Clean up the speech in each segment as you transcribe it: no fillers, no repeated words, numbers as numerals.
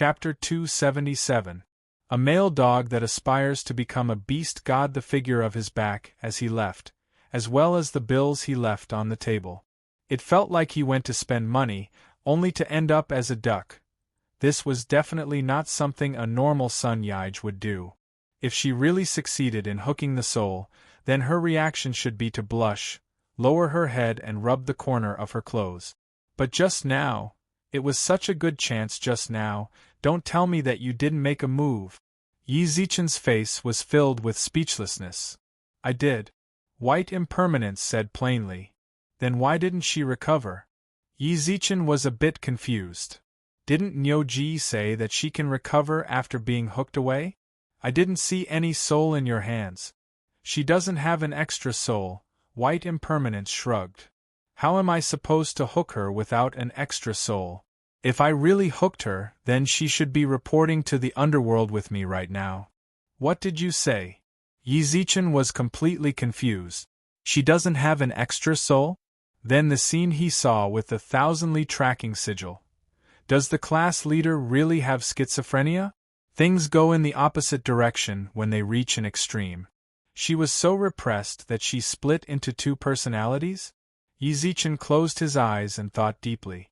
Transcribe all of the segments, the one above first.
Chapter 277. A male dog that aspires to become a beast god. The figure of his back as he left, as well as the bills he left on the table. It felt like he went to spend money, only to end up as a duck. This was definitely not something a normal Sun Yij would do. If she really succeeded in hooking the soul, then her reaction should be to blush, lower her head and rub the corner of her clothes. But just now, it was such a good chance just now. Don't tell me that you didn't make a move. Yi Zichen's face was filled with speechlessness. I did. White Impermanence said plainly. Then why didn't she recover? Yi Zichen was a bit confused. Didn't Niu Ji say that she can recover after being hooked away? I didn't see any soul in your hands. She doesn't have an extra soul. White Impermanence shrugged. How am I supposed to hook her without an extra soul? If I really hooked her, then she should be reporting to the underworld with me right now. What did you say? Yi Zichen was completely confused. She doesn't have an extra soul? Then the scene he saw with the 1000-li tracking sigil. Does the class leader really have schizophrenia? Things go in the opposite direction when they reach an extreme. She was so repressed that she split into two personalities? Yi Zichen closed his eyes and thought deeply.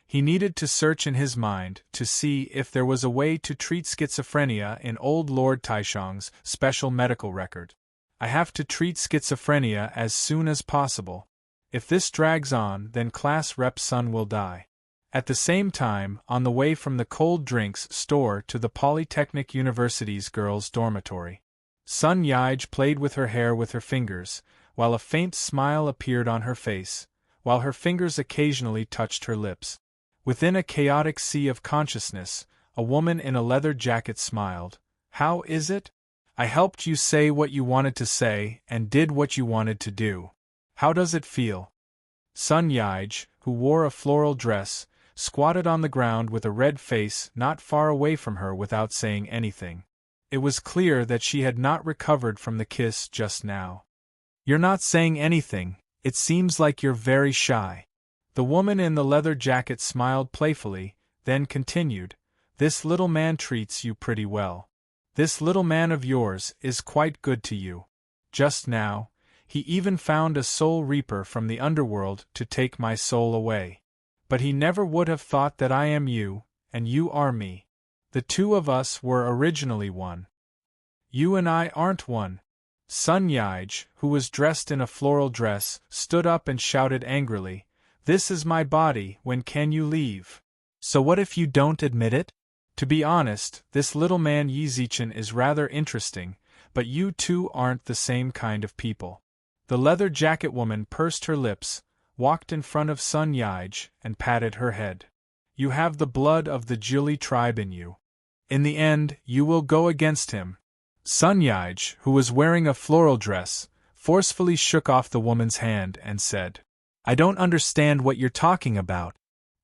He needed to search in his mind to see if there was a way to treat schizophrenia in old Lord Taishang's special medical record. I have to treat schizophrenia as soon as possible. If this drags on, then Class Rep Sun will die. At the same time, on the way from the cold drinks store to the Polytechnic University's girls' dormitory, Sun Yij played with her hair with her fingers, while a faint smile appeared on her face, while her fingers occasionally touched her lips. Within a chaotic sea of consciousness, a woman in a leather jacket smiled. How is it? I helped you say what you wanted to say and did what you wanted to do. How does it feel? Sun Yij, who wore a floral dress, squatted on the ground with a red face not far away from her without saying anything. It was clear that she had not recovered from the kiss just now. You're not saying anything, it seems like you're very shy. The woman in the leather jacket smiled playfully, then continued, This little man treats you pretty well. This little man of yours is quite good to you. Just now, he even found a soul reaper from the underworld to take my soul away. But he never would have thought that I am you, and you are me. The two of us were originally one. You and I aren't one. Sun Yij, who was dressed in a floral dress, stood up and shouted angrily, This is my body, when can you leave? So what if you don't admit it? To be honest, this little man Yi Zichen is rather interesting, but you two aren't the same kind of people. The leather jacket woman pursed her lips, walked in front of Sun Yij, and patted her head. You have the blood of the Juli tribe in you. In the end, you will go against him. Sun Yij, who was wearing a floral dress, forcefully shook off the woman's hand and said, I don't understand what you're talking about.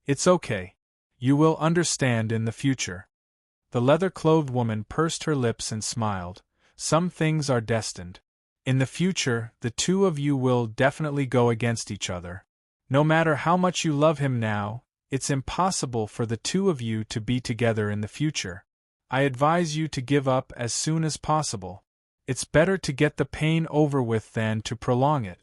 It's okay. You will understand in the future. The leather-clothed woman pursed her lips and smiled. Some things are destined. In the future, the two of you will definitely go against each other. No matter how much you love him now, it's impossible for the two of you to be together in the future. I advise you to give up as soon as possible. It's better to get the pain over with than to prolong it.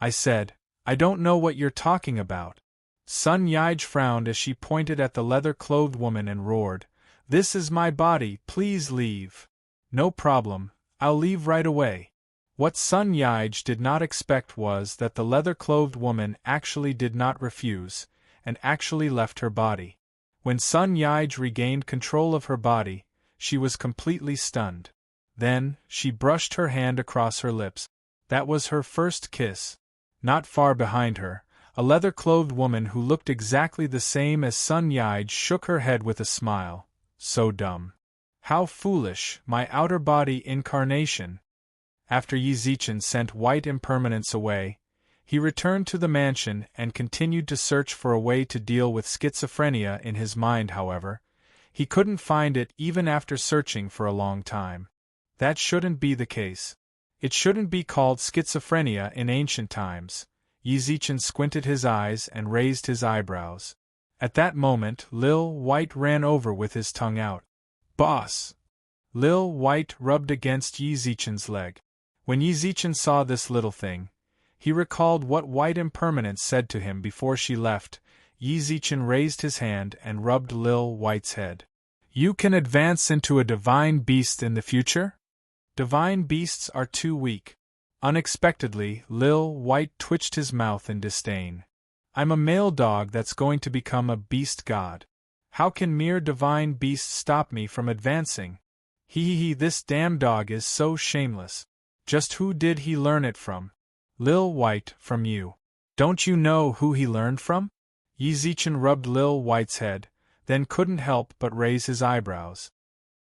I said, I don't know what you're talking about. Sun Yij frowned as she pointed at the leather-clothed woman and roared, This is my body, please leave. No problem, I'll leave right away. What Sun Yij did not expect was that the leather-clothed woman actually did not refuse, and actually left her body. When Sun Yij regained control of her body, she was completely stunned. Then, she brushed her hand across her lips. That was her first kiss. Not far behind her, a leather-clothed woman who looked exactly the same as Sun Yij shook her head with a smile. So dumb. How foolish, my outer body incarnation. After Yi Zichen sent White Impermanence away, he returned to the mansion and continued to search for a way to deal with schizophrenia in his mind. However, he couldn't find it even after searching for a long time. That shouldn't be the case. It shouldn't be called schizophrenia in ancient times. Yi Zichen squinted his eyes and raised his eyebrows. At that moment, Lil White ran over with his tongue out. Boss! Lil White rubbed against Yi Zichen's leg. When Yi Zichen saw this little thing, he recalled what White Impermanence said to him before she left. Yi Zichen raised his hand and rubbed Lil White's head. You can advance into a divine beast in the future? Divine beasts are too weak. Unexpectedly, Lil White twitched his mouth in disdain. I'm a male dog that's going to become a beast god. How can mere divine beasts stop me from advancing? Hee, this damn dog is so shameless. Just who did he learn it from? Lil White, from you. Don't you know who he learned from? Yi Zichen rubbed Lil White's head, then couldn't help but raise his eyebrows.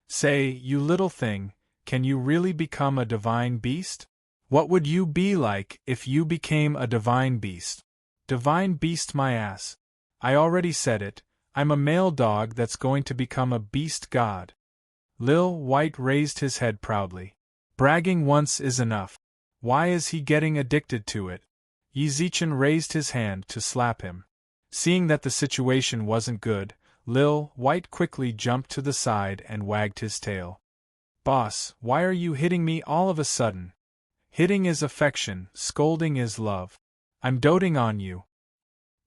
Say, you little thing, can you really become a divine beast? What would you be like if you became a divine beast? Divine beast my ass. I already said it, I'm a male dog that's going to become a beast god. Lil White raised his head proudly. Bragging once is enough. Why is he getting addicted to it? Yi Zichen raised his hand to slap him. Seeing that the situation wasn't good, Lil White quickly jumped to the side and wagged his tail. Boss, why are you hitting me all of a sudden? Hitting is affection, scolding is love. I'm doting on you.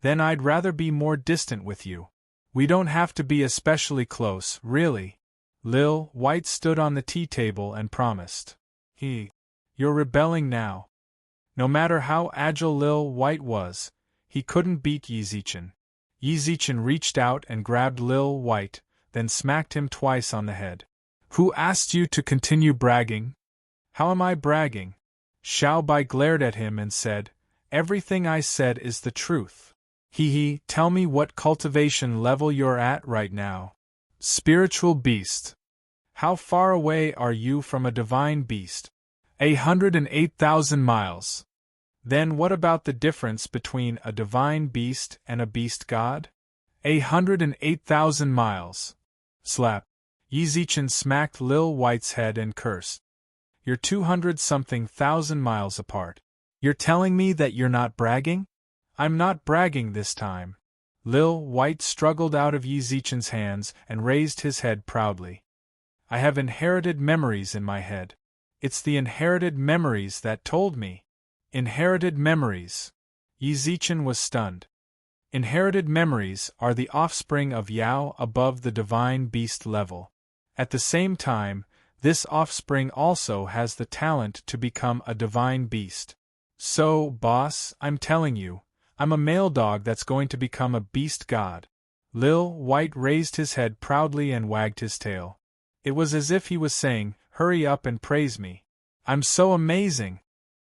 Then I'd rather be more distant with you. We don't have to be especially close, really. Lil White stood on the tea table and promised. You're rebelling now. No matter how agile Lil White was, he couldn't beat Yi Zichen. Yi Zichen reached out and grabbed Lil White, then smacked him twice on the head. Who asked you to continue bragging? How am I bragging? Xiao Bai glared at him and said, Everything I said is the truth. Tell me what cultivation level you're at right now. Spiritual beast. How far away are you from a divine beast? 108,000 miles. Then what about the difference between a divine beast and a beast god? 108,000 miles. Slap. Yi Zichen smacked Lil White's head and cursed. You're 200-something thousand miles apart. You're telling me that you're not bragging? I'm not bragging this time. Lil White struggled out of Yi Zichen's hands and raised his head proudly. I have inherited memories in my head. It's the inherited memories that told me. Inherited memories. Yi Zichen was stunned. Inherited memories are the offspring of Yao above the divine beast level. At the same time, this offspring also has the talent to become a divine beast. So, boss, I'm telling you, I'm a male dog that's going to become a beast god. Lil White raised his head proudly and wagged his tail. It was as if he was saying, hurry up and praise me. I'm so amazing.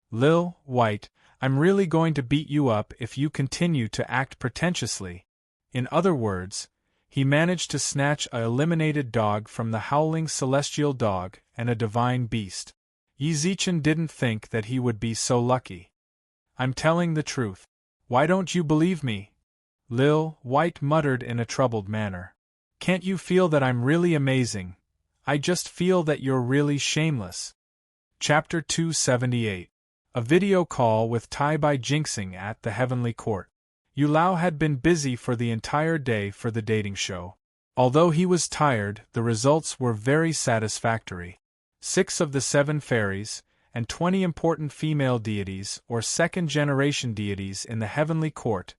Lil White, I'm really going to beat you up if you continue to act pretentiously. In other words, he managed to snatch a eliminated dog from the howling celestial dog and a divine beast. Yi Zichen didn't think that he would be so lucky. I'm telling the truth. Why don't you believe me? Lil White muttered in a troubled manner. Can't you feel that I'm really amazing? I just feel that you're really shameless. Chapter 278. A video call with Tai by jinxing at the Heavenly Court. Yu Lao had been busy for the entire day for the dating show. Although he was tired, the results were very satisfactory. 6 of the 7 fairies, and 20 important female deities or second-generation deities in the Heavenly Court.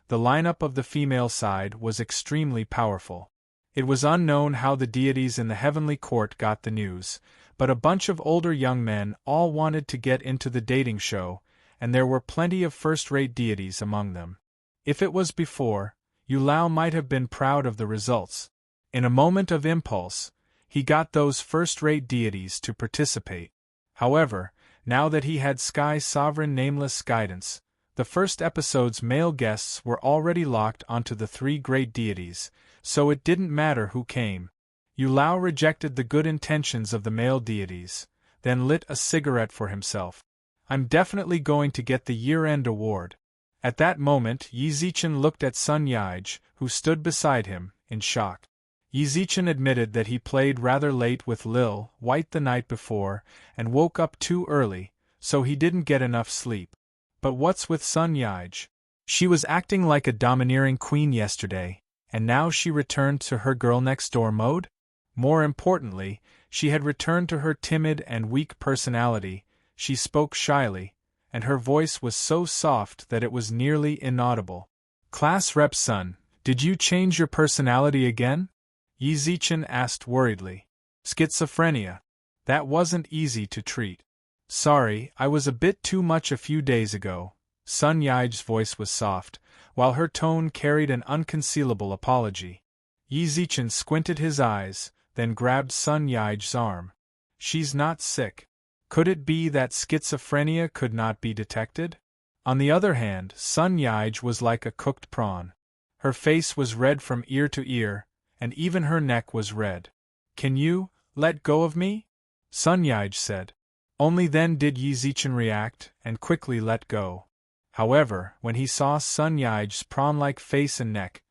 The lineup of the female side was extremely powerful. It was unknown how the deities in the Heavenly Court got the news, but a bunch of older young men all wanted to get into the dating show, and there were plenty of first-rate deities among them. If it was before, Yu Lao might have been proud of the results. In a moment of impulse, he got those first-rate deities to participate. However, now that he had Sky's sovereign nameless guidance, the first episode's male guests were already locked onto the 3 great deities, so it didn't matter who came. Yu Lao rejected the good intentions of the male deities, then lit a cigarette for himself. I'm definitely going to get the year-end award. At that moment Yi Zichen looked at Sun Yaij, who stood beside him, in shock. Yi Zichen admitted that he played rather late with Lil White the night before, and woke up too early, so he didn't get enough sleep. But what's with Sun Yaij? She was acting like a domineering queen yesterday, and now she returned to her girl-next-door mode? More importantly, she had returned to her timid and weak personality. She spoke shyly, and her voice was so soft that it was nearly inaudible. "Class rep son, did you change your personality again?" Yi Zichen asked worriedly. "Schizophrenia. That wasn't easy to treat." "Sorry, I was a bit too much a few days ago." Sun Yi's voice was soft, while her tone carried an unconcealable apology. Yi Zichen squinted his eyes, then grabbed Sun Yi's arm. "She's not sick. Could it be that schizophrenia could not be detected?" On the other hand, Sun Yi was like a cooked prawn. Her face was red from ear to ear, and even her neck was red. "Can you let go of me?" Sun Yi said. Only then did Yi Zichen react, and quickly let go. However, when he saw Sun Yi's prawn-like face and neck,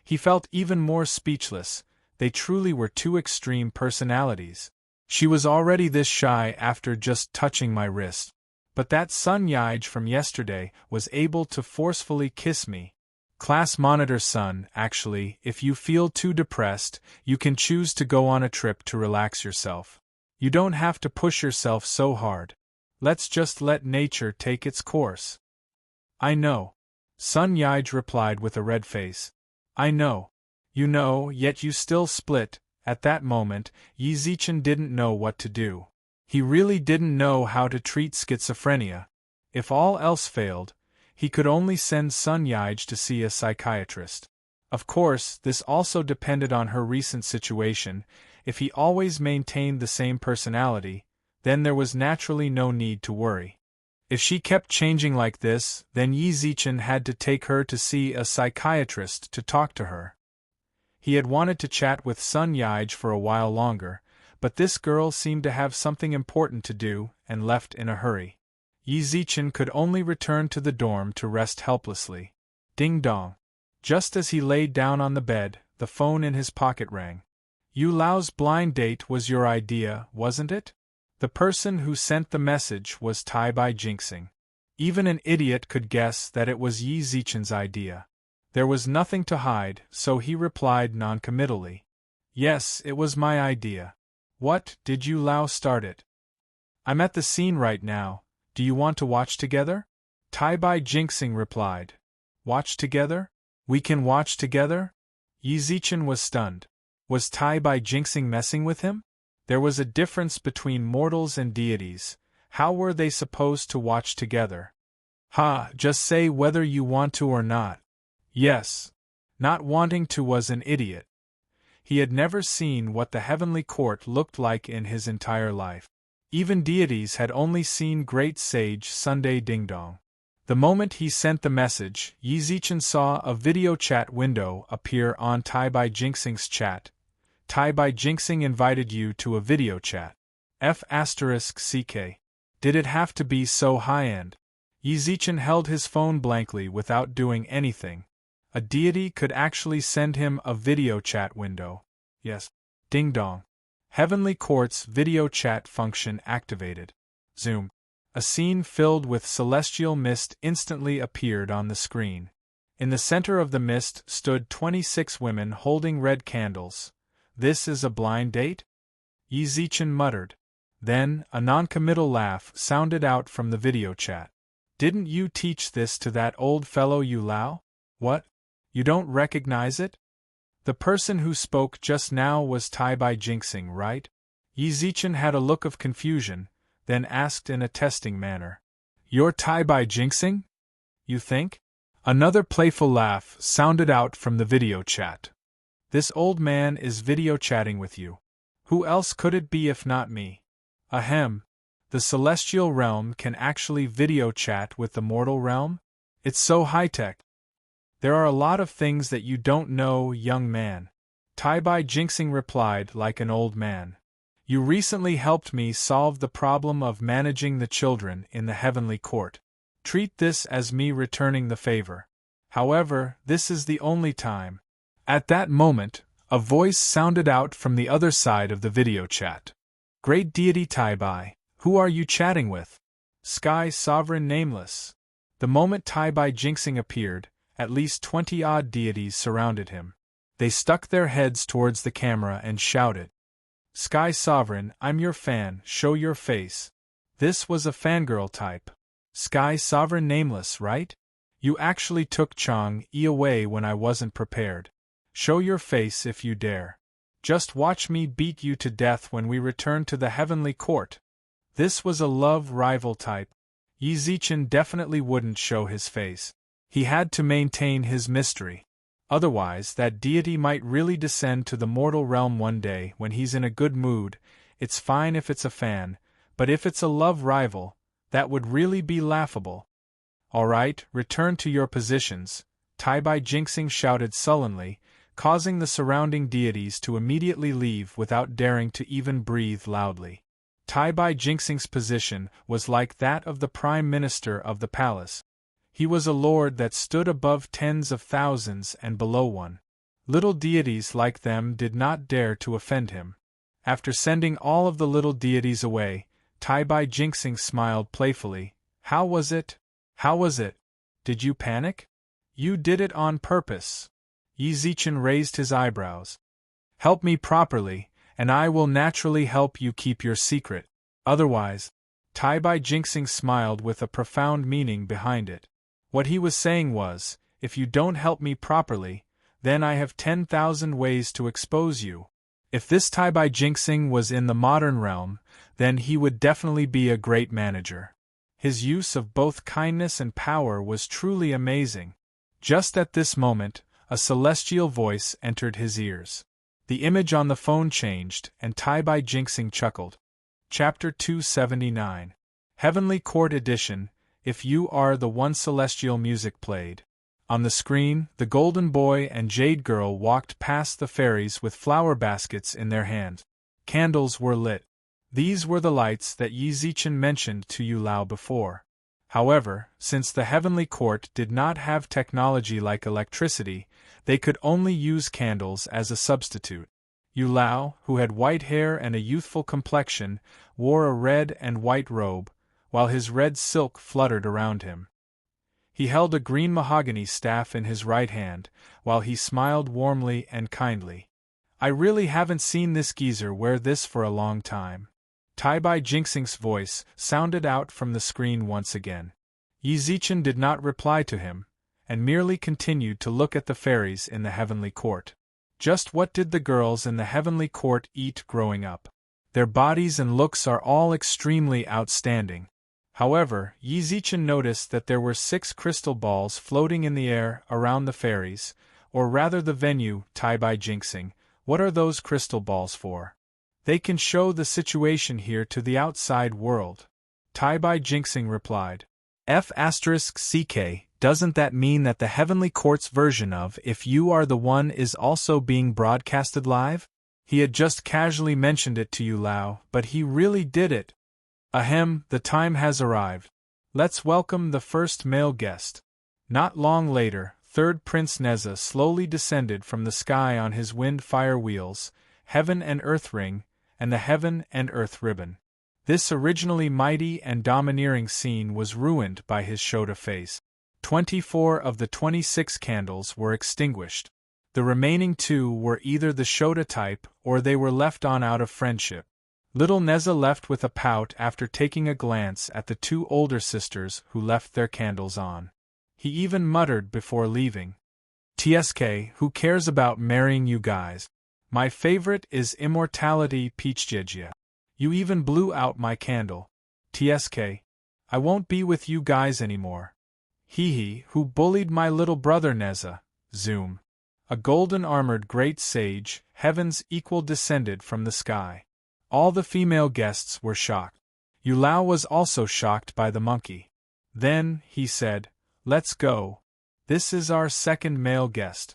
he felt even more speechless. They truly were two extreme personalities. She was already this shy after just touching my wrist. But that Sun Yi from yesterday was able to forcefully kiss me. Class monitor son, actually, if you feel too depressed, you can choose to go on a trip to relax yourself. You don't have to push yourself so hard. Let's just let nature take its course. "I know." Sun Yi replied with a red face. "I know. You know, yet you still split." At that moment, Yi Zichen didn't know what to do. He really didn't know how to treat schizophrenia. If all else failed, he could only send Sun Yi to see a psychiatrist. Of course, this also depended on her recent situation. If he always maintained the same personality, then there was naturally no need to worry. If she kept changing like this, then Yi Zichen had to take her to see a psychiatrist to talk to her. He had wanted to chat with Sun Yi for a while longer, but this girl seemed to have something important to do and left in a hurry. Yi Zichen could only return to the dorm to rest helplessly. Ding dong. Just as he laid down on the bed, the phone in his pocket rang. "Yu Lao's blind date was your idea, wasn't it?" The person who sent the message was Tai Bai Jinxing. Even an idiot could guess that it was Yi Zichen's idea. There was nothing to hide, so he replied noncommittally. "Yes, it was my idea." "What, did Yu Lao start it?" "I'm at the scene right now. Do you want to watch together?" Tai Bai Jinxing replied. "Watch together? We can watch together?" Yi Zichen was stunned. Was Tai Bai Jinxing messing with him? There was a difference between mortals and deities. How were they supposed to watch together? "Ha, just say whether you want to or not." Yes. Not wanting to was an idiot. He had never seen what the heavenly court looked like in his entire life. Even deities had only seen great sage Sunday Ding Dong. The moment he sent the message, Yi Zichen saw a video chat window appear on Tai Bai Jinxing's chat. Tai Bai Jinxing invited you to a video chat. F***ck. Did it have to be so high-end? Yi Zichen held his phone blankly without doing anything. A deity could actually send him a video chat window. Yes. Ding dong. Heavenly Court's video chat function activated. Zoom. A scene filled with celestial mist instantly appeared on the screen. In the center of the mist stood 26 women holding red candles. "This is a blind date?" Yi Zichen muttered. Then, a noncommittal laugh sounded out from the video chat. "Didn't you teach this to that old fellow Yu Lao? What? You don't recognize it?" The person who spoke just now was Tai Bai Jinxing, right? Yi Zichen had a look of confusion, then asked in a testing manner. "You're Tai Bai Jinxing? You think?" Another playful laugh sounded out from the video chat. "This old man is video chatting with you. Who else could it be if not me?" Ahem. The celestial realm can actually video chat with the mortal realm? It's so high-tech. "There are a lot of things that you don't know, young man," Tai Bai Jinxing replied like an old man. "You recently helped me solve the problem of managing the children in the heavenly court. Treat this as me returning the favor. However, this is the only time." At that moment, a voice sounded out from the other side of the video chat. "Great deity Tai Bai, who are you chatting with?" "Sky Sovereign Nameless." The moment Tai Bai Jinxing appeared, at least 20-odd deities surrounded him. They stuck their heads towards the camera and shouted, "Sky Sovereign, I'm your fan, show your face." This was a fangirl type. Sky Sovereign Nameless, right? You actually took Chang'e away when I wasn't prepared. Show your face if you dare. Just watch me beat you to death when we return to the heavenly court. This was a love rival type. Yi Zichen definitely wouldn't show his face. He had to maintain his mystery. Otherwise, that deity might really descend to the mortal realm one day when he's in a good mood. It's fine if it's a fan, but if it's a love rival, that would really be laughable. Alright, return to your positions, Tai Bai Jinxing shouted sullenly, causing the surrounding deities to immediately leave without daring to even breathe loudly. Tai Bai Jinxing's position was like that of the Prime Minister of the palace. He was a lord that stood above tens of thousands and below one. Little deities like them did not dare to offend him. After sending all of the little deities away, Tai Bai Jinxing smiled playfully. How was it? How was it? Did you panic? You did it on purpose. Yi Zichen raised his eyebrows. Help me properly, and I will naturally help you keep your secret. Otherwise, Tai Bai Jinxing smiled with a profound meaning behind it. What he was saying was, if you don't help me properly, then I have 10,000 ways to expose you. If this Tai Bai Jinxing was in the modern realm, then he would definitely be a great manager. His use of both kindness and power was truly amazing. Just at this moment, a celestial voice entered his ears. The image on the phone changed, and Tai Bai Jinxing chuckled. Chapter 279. Heavenly Court Edition. If You Are the One. Celestial music played. On the screen, the Golden Boy and Jade Girl walked past the fairies with flower baskets in their hands. Candles were lit. These were the lights that Yi Zichen mentioned to Yu Lao before. However, since the Heavenly Court did not have technology like electricity, they could only use candles as a substitute. Yu Lao, who had white hair and a youthful complexion, wore a red and white robe, while his red silk fluttered around him. He held a green mahogany staff in his right hand, while he smiled warmly and kindly. I really haven't seen this geezer wear this for a long time. Tai Bai Jinxing's voice sounded out from the screen once again. Yi Zichen did not reply to him, and merely continued to look at the fairies in the heavenly court. Just what did the girls in the heavenly court eat growing up? Their bodies and looks are all extremely outstanding. However, Yi Zichen noticed that there were 6 crystal balls floating in the air around the fairies, or rather the venue. Tai Bai Jinxing, what are those crystal balls for? They can show the situation here to the outside world. Tai Bai Jinxing replied. F***CK, doesn't that mean that the Heavenly Court's version of If You Are the One is also being broadcasted live? He had just casually mentioned it to Yu Lao, but he really did it. Ahem, the time has arrived. Let's welcome the first male guest. Not long later, third Prince Neza slowly descended from the sky on his wind-fire wheels, Heaven and Earth Ring, and the Heaven and Earth Ribbon. This originally mighty and domineering scene was ruined by his Shota face. 24 of the 26 candles were extinguished. The remaining 2 were either the Shota type or they were left on out of friendship. Little Neza left with a pout after taking a glance at the 2 older sisters who left their candles on. He even muttered before leaving. TSK, who cares about marrying you guys? My favorite is immortality Peachjejia. You even blew out my candle. TSK. I won't be with you guys anymore. Hehe, who bullied my little brother Neza? Zoom. A golden-armored great sage, heaven's equal, descended from the sky. All the female guests were shocked. Yu Lao was also shocked by the monkey. Then, he said, let's go. This is our second male guest.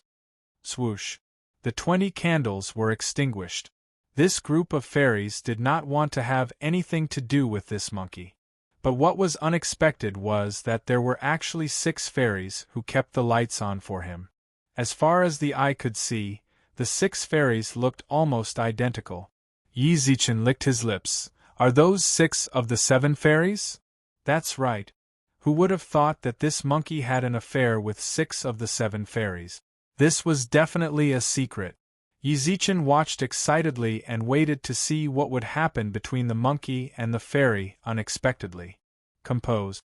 Swoosh. The 20 candles were extinguished. This group of fairies did not want to have anything to do with this monkey. But what was unexpected was that there were actually 6 fairies who kept the lights on for him. As far as the eye could see, the 6 fairies looked almost identical. Yi Zichen licked his lips. Are those 6 of the 7 fairies? That's right. Who would have thought that this monkey had an affair with 6 of the 7 fairies? This was definitely a secret. Yizichin watched excitedly and waited to see what would happen between the monkey and the fairy. Unexpectedly composed.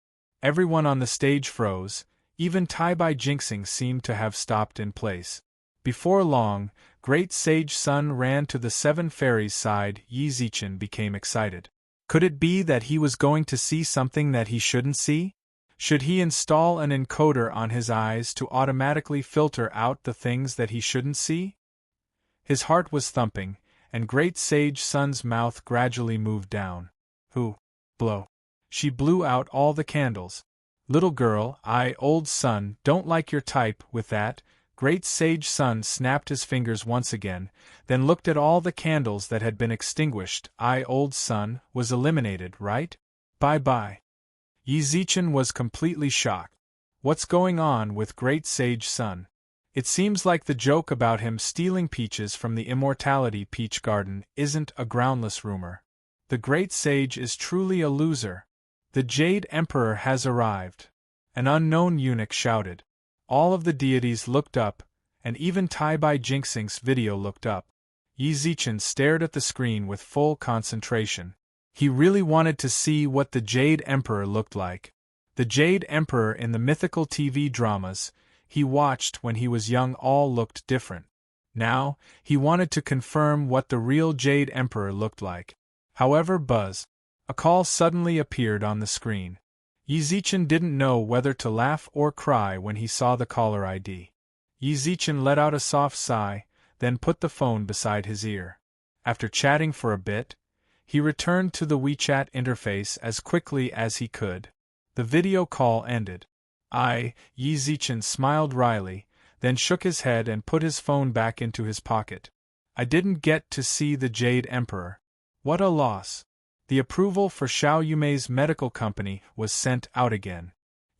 Everyone on the stage froze, even Tai-Bai Jinxing seemed to have stopped in place. Before long, Great Sage Sun ran to the 7 fairies' side. Yizichin became excited. Could it be that he was going to see something that he shouldn't see? Should he install an encoder on his eyes to automatically filter out the things that he shouldn't see? His heart was thumping, and Great Sage Sun's mouth gradually moved down. Blow. She blew out all the candles. Little girl, old Sun, don't like your type with that. Great Sage Sun snapped his fingers once again, then looked at all the candles that had been extinguished. Old Sun was eliminated, right? Bye-bye. Yizichin was completely shocked. What's going on with Great Sage Sun? It seems like the joke about him stealing peaches from the Immortality Peach Garden isn't a groundless rumor. The Great Sage is truly a loser. The Jade Emperor has arrived. An unknown eunuch shouted. All of the deities looked up, and even Tai-Bai Jinxing's video looked up. Yizichin stared at the screen with full concentration. He really wanted to see what the Jade Emperor looked like. The Jade Emperor in the mythical TV dramas he watched when he was young all looked different. Now, he wanted to confirm what the real Jade Emperor looked like. However, buzz. A call suddenly appeared on the screen. Yizichin didn't know whether to laugh or cry when he saw the caller ID. Yizichin let out a soft sigh, then put the phone beside his ear. After chatting for a bit, he returned to the WeChat interface as quickly as he could. The video call ended. Yizichin smiled wryly, then shook his head and put his phone back into his pocket. I didn't get to see the Jade Emperor. What a loss. The approval for Xiao Yumei's medical company was sent out again.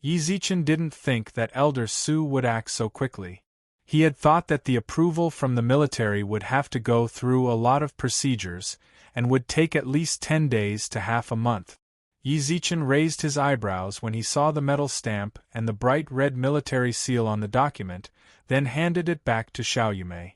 Yizichin didn't think that Elder Su would act so quickly. He had thought that the approval from the military would have to go through a lot of procedures, and would take at least 10 days to half a month. Yizichin raised his eyebrows when he saw the metal stamp and the bright red military seal on the document, then handed it back to Xiao Yumei.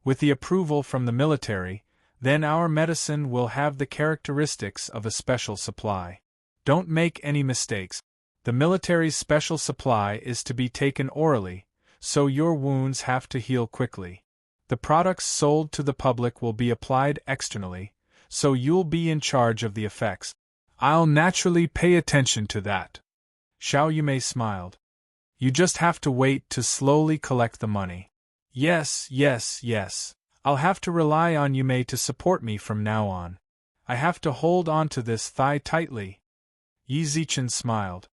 With the approval from the military, then our medicine will have the characteristics of a special supply. Don't make any mistakes. The military's special supply is to be taken orally, so your wounds have to heal quickly. The products sold to the public will be applied externally, so you'll be in charge of the effects. I'll naturally pay attention to that. Xiao Yumei smiled. You just have to wait to slowly collect the money. Yes. I'll have to rely on Yumei to support me from now on. I have to hold on to this thigh tightly. Yizichin smiled.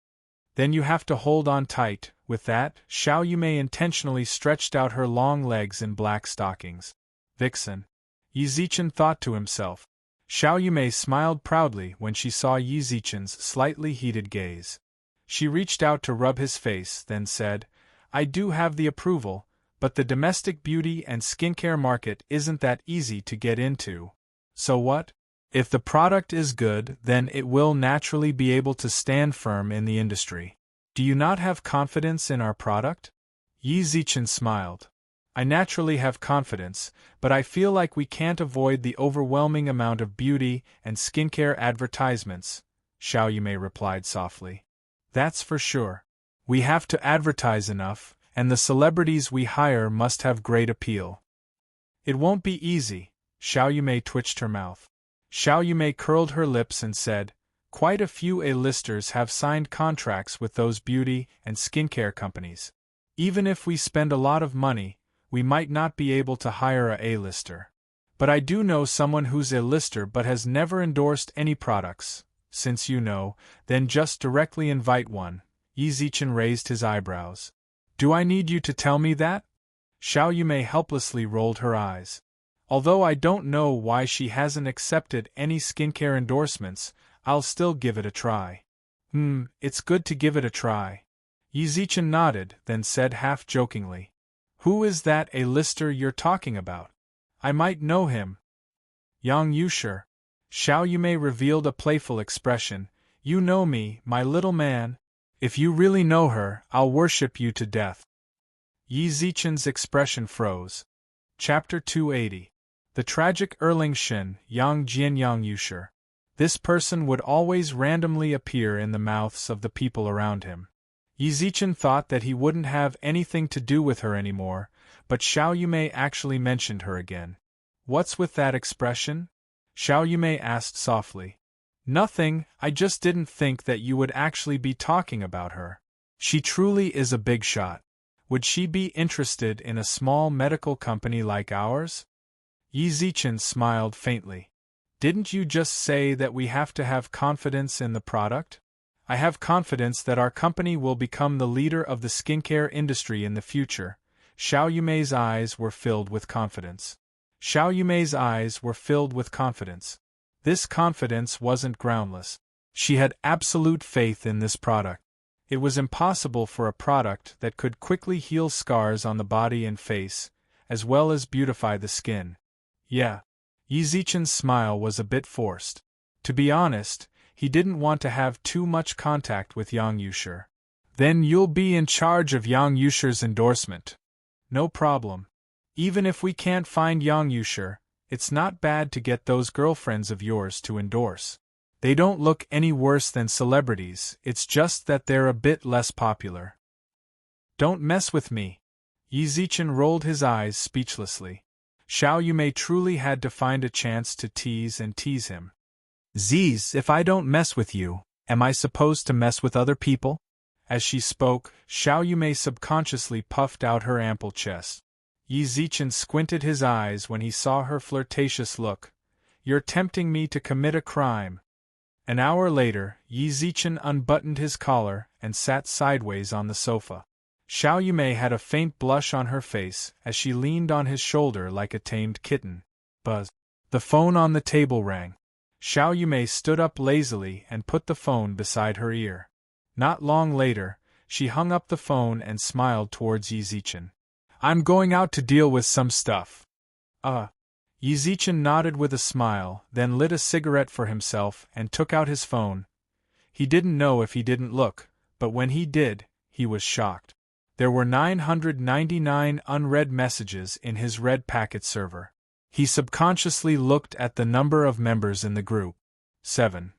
Then you have to hold on tight. With that, Xiao Yumei intentionally stretched out her long legs in black stockings. Vixen. Yizichin thought to himself. Xiao Yumei smiled proudly when she saw Yizichin's slightly heated gaze. She reached out to rub his face, then said, I do have the approval, but the domestic beauty and skincare market isn't that easy to get into. So what? If the product is good, then it will naturally be able to stand firm in the industry. Do you not have confidence in our product? Yizichin smiled. I naturally have confidence, but I feel like we can't avoid the overwhelming amount of beauty and skincare advertisements, Xiao Yumei replied softly. That's for sure. We have to advertise enough, and the celebrities we hire must have great appeal. It won't be easy. Xiao Yumei twitched her mouth. Xiao Yumei curled her lips and said, quite a few A-listers have signed contracts with those beauty and skincare companies. Even if we spend a lot of money, we might not be able to hire a A-lister. But I do know someone who's a lister but has never endorsed any products. Since you know, then just directly invite one. Yizichin raised his eyebrows. Do I need you to tell me that? Xiao Yumei helplessly rolled her eyes. Although I don't know why she hasn't accepted any skincare endorsements, I'll still give it a try. It's good to give it a try. Yizichin nodded, then said half-jokingly. Who is that A-lister you're talking about? I might know him. Yang Yusher. Xiao Yumei revealed a playful expression. You know me, my little man. If you really know her, I'll worship you to death. Yi Zichen's expression froze. Chapter 280. The tragic Erling Shin, Yang Jian Yang Yusher. This person would always randomly appear in the mouths of the people around him. Yi Zichen thought that he wouldn't have anything to do with her anymore, but Xiao Yumei actually mentioned her again. What's with that expression? Xiao Yumei asked softly. Nothing, I just didn't think that you would actually be talking about her. She truly is a big shot. Would she be interested in a small medical company like ours? Yi Zichen smiled faintly. Didn't you just say that we have to have confidence in the product? I have confidence that our company will become the leader of the skincare industry in the future. Xiao Yumei's eyes were filled with confidence. Xiao Yumei's eyes were filled with confidence. This confidence wasn't groundless. She had absolute faith in this product. It was impossible for a product that could quickly heal scars on the body and face, as well as beautify the skin. Yeah. Yi Zichen's smile was a bit forced. To be honest, he didn't want to have too much contact with Yang Yusher. Then you'll be in charge of Yang Yusher's endorsement. No problem. Even if we can't find Yang Yusher, it's not bad to get those girlfriends of yours to endorse. They don't look any worse than celebrities, it's just that they're a bit less popular. Don't mess with me. Yi Zichen rolled his eyes speechlessly. Xiao Yumei truly had to find a chance to tease him. Ziz, if I don't mess with you, am I supposed to mess with other people? As she spoke, Xiao Yumei subconsciously puffed out her ample chest. Yi Zichen squinted his eyes when he saw her flirtatious look. You're tempting me to commit a crime. An hour later, Yi Zichen unbuttoned his collar and sat sideways on the sofa. Xiao Yumei had a faint blush on her face as she leaned on his shoulder like a tamed kitten. Buzz. The phone on the table rang. Xiao Yumei stood up lazily and put the phone beside her ear. Not long later, she hung up the phone and smiled towards Yi Zichen. I'm going out to deal with some stuff. Yi Zichen nodded with a smile, then lit a cigarette for himself and took out his phone. He didn't know if he didn't look, but when he did, he was shocked. There were 999 unread messages in his read packet server. He subconsciously looked at the number of members in the group. 7.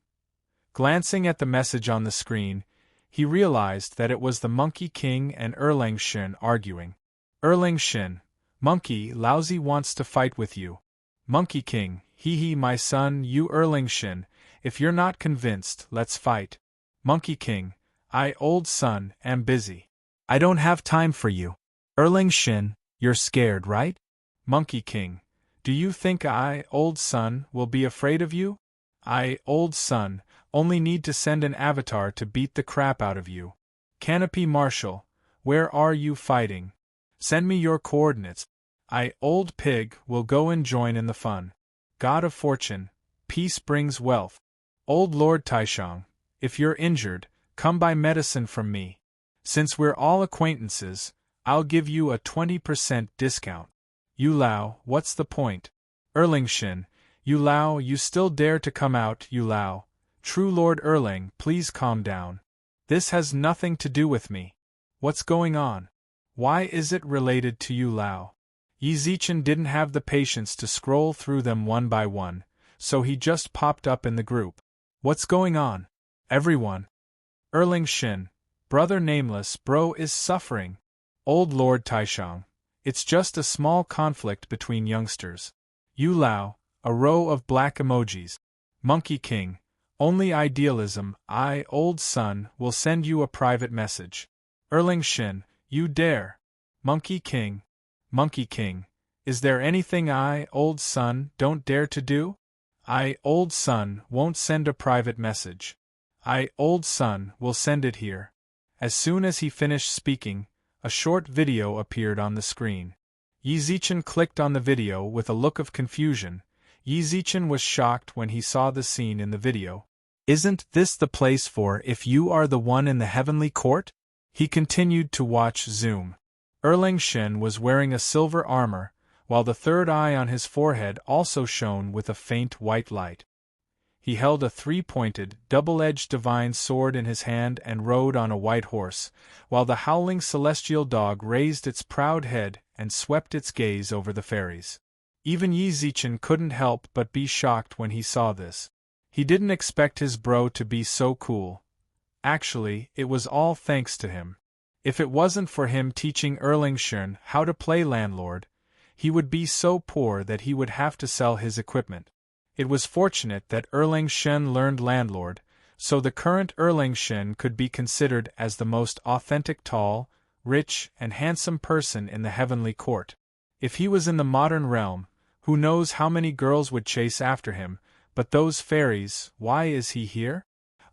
Glancing at the message on the screen, he realized that it was the Monkey King and Erlang Shin arguing. Erlang Shin, Monkey Lousy wants to fight with you. Monkey King, hee my son, you Erlang Shin, if you're not convinced, let's fight. Monkey King, I old son, am busy. I don't have time for you. Erlang Shin, you're scared, right? Monkey King, do you think I, old son, will be afraid of you? I, old son, only need to send an avatar to beat the crap out of you. Canopy Marshal, where are you fighting? Send me your coordinates. I, old pig, will go and join in the fun. God of Fortune, peace brings wealth. Old Lord Taishang, if you're injured, come buy medicine from me. Since we're all acquaintances, I'll give you a 20% discount. Yu Lao, what's the point? Erlang Shin, Yu Lao, you still dare to come out, Yu Lao. True Lord Erlang, please calm down. This has nothing to do with me. What's going on? Why is it related to Yu Lao? Yi Zichen didn't have the patience to scroll through them one by one, so he just popped up in the group. What's going on? Everyone. Erlang Shin, brother nameless, bro is suffering. Old Lord Taishang, it's just a small conflict between youngsters. Yu Lao, a row of black emojis. Monkey King, only idealism, I, old son, will send you a private message. Erlang Shin, you dare. Monkey King, is there anything I, old son, don't dare to do? I, old son, won't send a private message. I, old son, will send it here. As soon as he finished speaking, a short video appeared on the screen. Yi Zichen clicked on the video with a look of confusion. Yi Zichen was shocked when he saw the scene in the video. Isn't this the place for if you are the one in the heavenly court? He continued to watch Zoom. Erlang Shin was wearing a silver armor, while the third eye on his forehead also shone with a faint white light. He held a three-pointed, double-edged divine sword in his hand and rode on a white horse, while the howling celestial dog raised its proud head and swept its gaze over the fairies. Even Yi Zichen couldn't help but be shocked when he saw this. He didn't expect his bro to be so cool. Actually, it was all thanks to him. If it wasn't for him teaching Erlingshern how to play landlord, he would be so poor that he would have to sell his equipment. It was fortunate that Erlingshern learned landlord, so the current Erlingshern could be considered as the most authentic tall, rich, and handsome person in the heavenly court. If he was in the modern realm, who knows how many girls would chase after him, but those fairies, why is he here?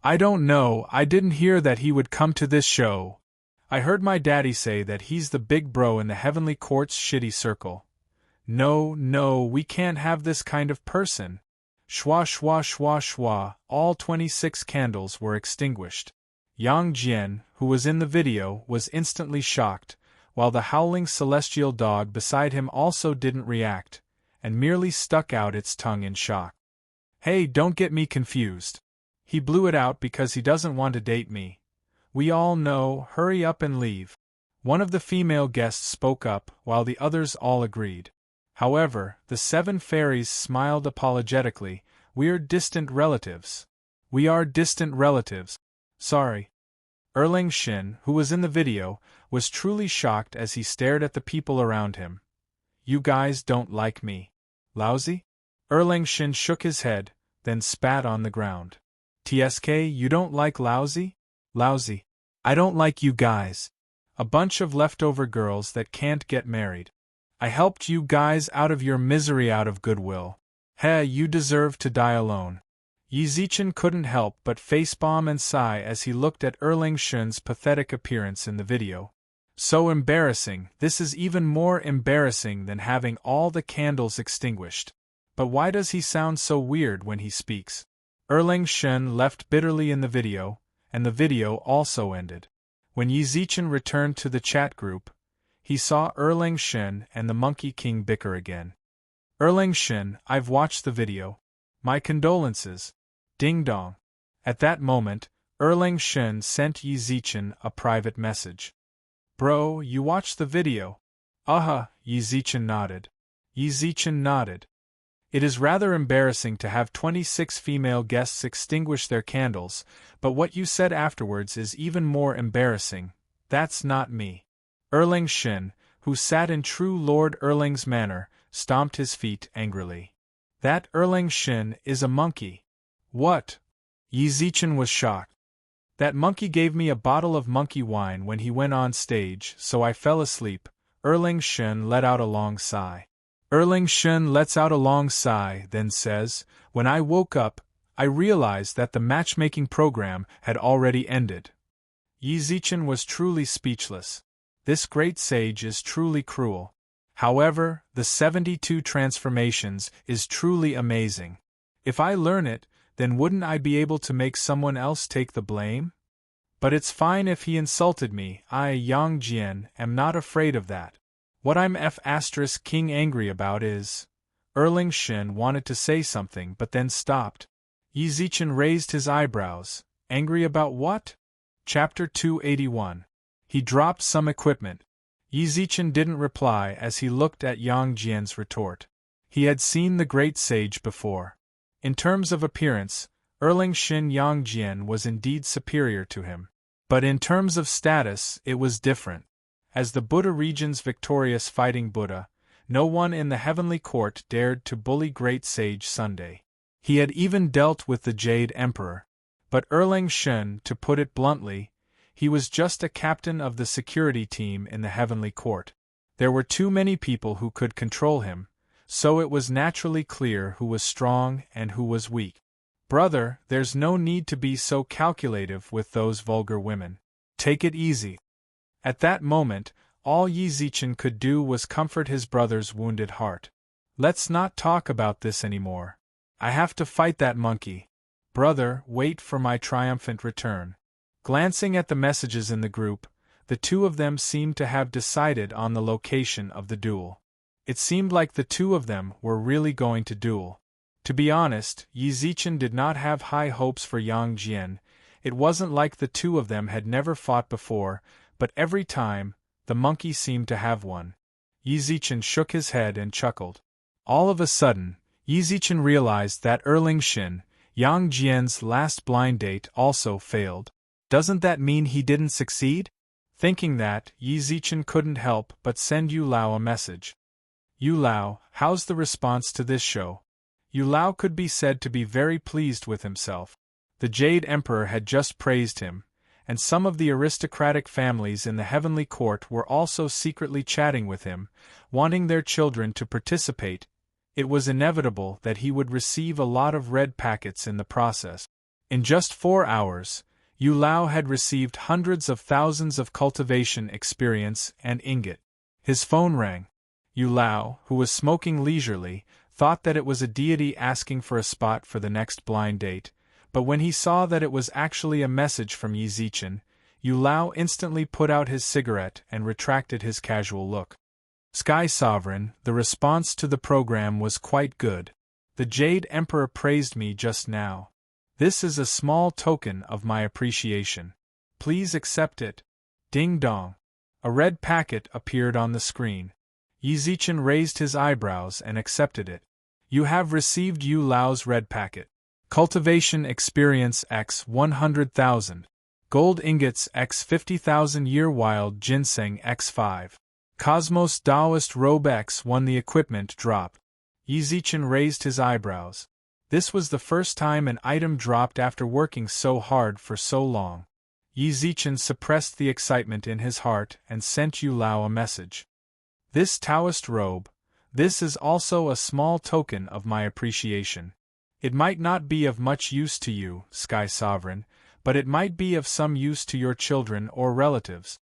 I don't know, I didn't hear that he would come to this show. I heard my daddy say that he's the big bro in the heavenly court's shitty circle. No, we can't have this kind of person. Shwa shwa shwa shwa, all 26 candles were extinguished. Yang Jian, who was in the video, was instantly shocked, while the howling celestial dog beside him also didn't react, and merely stuck out its tongue in shock. Hey, don't get me confused. He blew it out because he doesn't want to date me. We all know, hurry up and leave. One of the female guests spoke up, while the others all agreed. However, the 7 fairies smiled apologetically. We're distant relatives. We are distant relatives. Sorry. Erlingshern, who was in the video, was truly shocked as he stared at the people around him. You guys don't like me. Lousy? Erlingshern shook his head, then spat on the ground. TSK, you don't like lousy? Lousy. I don't like you guys. A bunch of leftover girls that can't get married. I helped you guys out of your misery out of goodwill. Heh, you deserve to die alone. Yi Zichen couldn't help but facepalm and sigh as he looked at Erlingshern's pathetic appearance in the video. So embarrassing, this is even more embarrassing than having all the candles extinguished. But why does he sound so weird when he speaks? Erlingshern left bitterly in the video, and the video also ended. When Yi Zichen returned to the chat group, he saw Erlingshern and the Monkey King bicker again. Erlingshern, I've watched the video. My condolences. Ding dong. At that moment, Erlingshern sent Yi Zichen a private message. Bro, you watched the video? Yi Zichen nodded. Yi Zichen nodded. It is rather embarrassing to have 26 female guests extinguish their candles, but what you said afterwards is even more embarrassing. That's not me. Erlingshern, who sat in true Lord Erling's manner, stomped his feet angrily. That Erlingshern is a monkey. What? Yi Zichen was shocked. That monkey gave me a bottle of monkey wine when he went on stage, so I fell asleep. Erlingshern let out a long sigh. Erlingshern lets out a long sigh, then says, when I woke up, I realized that the matchmaking program had already ended. Yi Zichen was truly speechless. This great sage is truly cruel. However, the 72 transformations is truly amazing. If I learn it, then wouldn't I be able to make someone else take the blame? But it's fine if he insulted me. I, Yang Jian, am not afraid of that. What I'm King angry about is... Erlingshern wanted to say something but then stopped. Yi Zichen raised his eyebrows. Angry about what? Chapter 281. He dropped some equipment. Yi Zichen didn't reply as he looked at Yang Jian's retort. He had seen the great sage before. In terms of appearance, Erlingshern Yang Jian was indeed superior to him. But in terms of status, it was different. As the Buddha region's victorious fighting Buddha, no one in the heavenly court dared to bully great sage Sunday. He had even dealt with the Jade Emperor. But Erlingshern, to put it bluntly, he was just a captain of the security team in the heavenly court. There were too many people who could control him, so it was naturally clear who was strong and who was weak. Brother, there's no need to be so calculative with those vulgar women. Take it easy. At that moment, all Yi Zichen could do was comfort his brother's wounded heart. Let's not talk about this anymore. I have to fight that monkey. Brother, wait for my triumphant return. Glancing at the messages in the group, the two of them seemed to have decided on the location of the duel. It seemed like the two of them were really going to duel. To be honest, Yi Zichen did not have high hopes for Yang Jian. It wasn't like the two of them had never fought before, but every time, the monkey seemed to have one. Yi Zichen shook his head and chuckled. All of a sudden, Yi Zichen realized that Shin, Yang Jian's last blind date, also failed. Doesn't that mean he didn't succeed? Thinking that, Yi Zichen couldn't help but send Yu Lao a message. Yu Lao, how's the response to this show? Yu Lao could be said to be very pleased with himself. The Jade Emperor had just praised him, and some of the aristocratic families in the heavenly court were also secretly chatting with him, wanting their children to participate. It was inevitable that he would receive a lot of red packets in the process. In just 4 hours, Yu Lao had received hundreds of thousands of cultivation experience and ingot. His phone rang. Yu Lao, who was smoking leisurely, thought that it was a deity asking for a spot for the next blind date, but when he saw that it was actually a message from Yi Zichen, Yu Lao instantly put out his cigarette and retracted his casual look. Sky Sovereign, the response to the program was quite good. The Jade Emperor praised me just now. This is a small token of my appreciation. Please accept it. Ding dong. A red packet appeared on the screen. Yi Zichen raised his eyebrows and accepted it. You have received Yu Lao's red packet. Cultivation experience X 100,000. Gold ingots X 50,000. Year wild ginseng X 5. Cosmos Taoist robe X 1. The equipment drop. Yi Zichen raised his eyebrows. This was the first time an item dropped after working so hard for so long. Yi Zichen suppressed the excitement in his heart and sent Yu Lao a message. This Taoist robe, this is also a small token of my appreciation. It might not be of much use to you, Sky Sovereign, but it might be of some use to your children or relatives.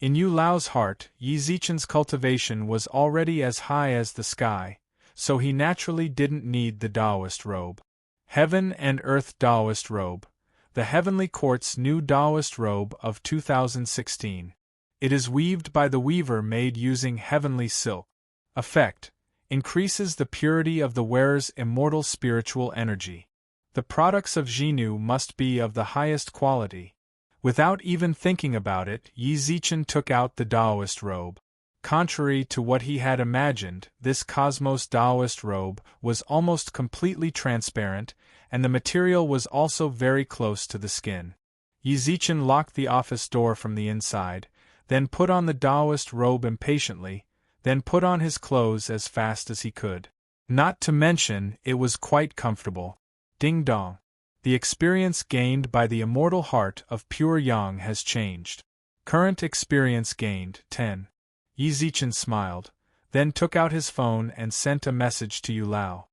In Yu Lao's heart, Yi Zichen's cultivation was already as high as the sky, so he naturally didn't need the Taoist robe. Heaven and Earth Taoist robe. The Heavenly Court's new Taoist robe of 2016. It is weaved by the weaver made using heavenly silk. Effect: increases the purity of the wearer's immortal spiritual energy. The products of Xinu must be of the highest quality. Without even thinking about it, Yi Zichen took out the Taoist robe. Contrary to what he had imagined, this Cosmos Taoist robe was almost completely transparent, and the material was also very close to the skin. Yi Zichen locked the office door from the inside, then put on the Taoist robe impatiently, then put on his clothes as fast as he could. Not to mention, it was quite comfortable. Ding dong. The experience gained by the immortal heart of pure Yang has changed. Current experience gained, 10. Yi Zichen smiled, then took out his phone and sent a message to Yu Lao.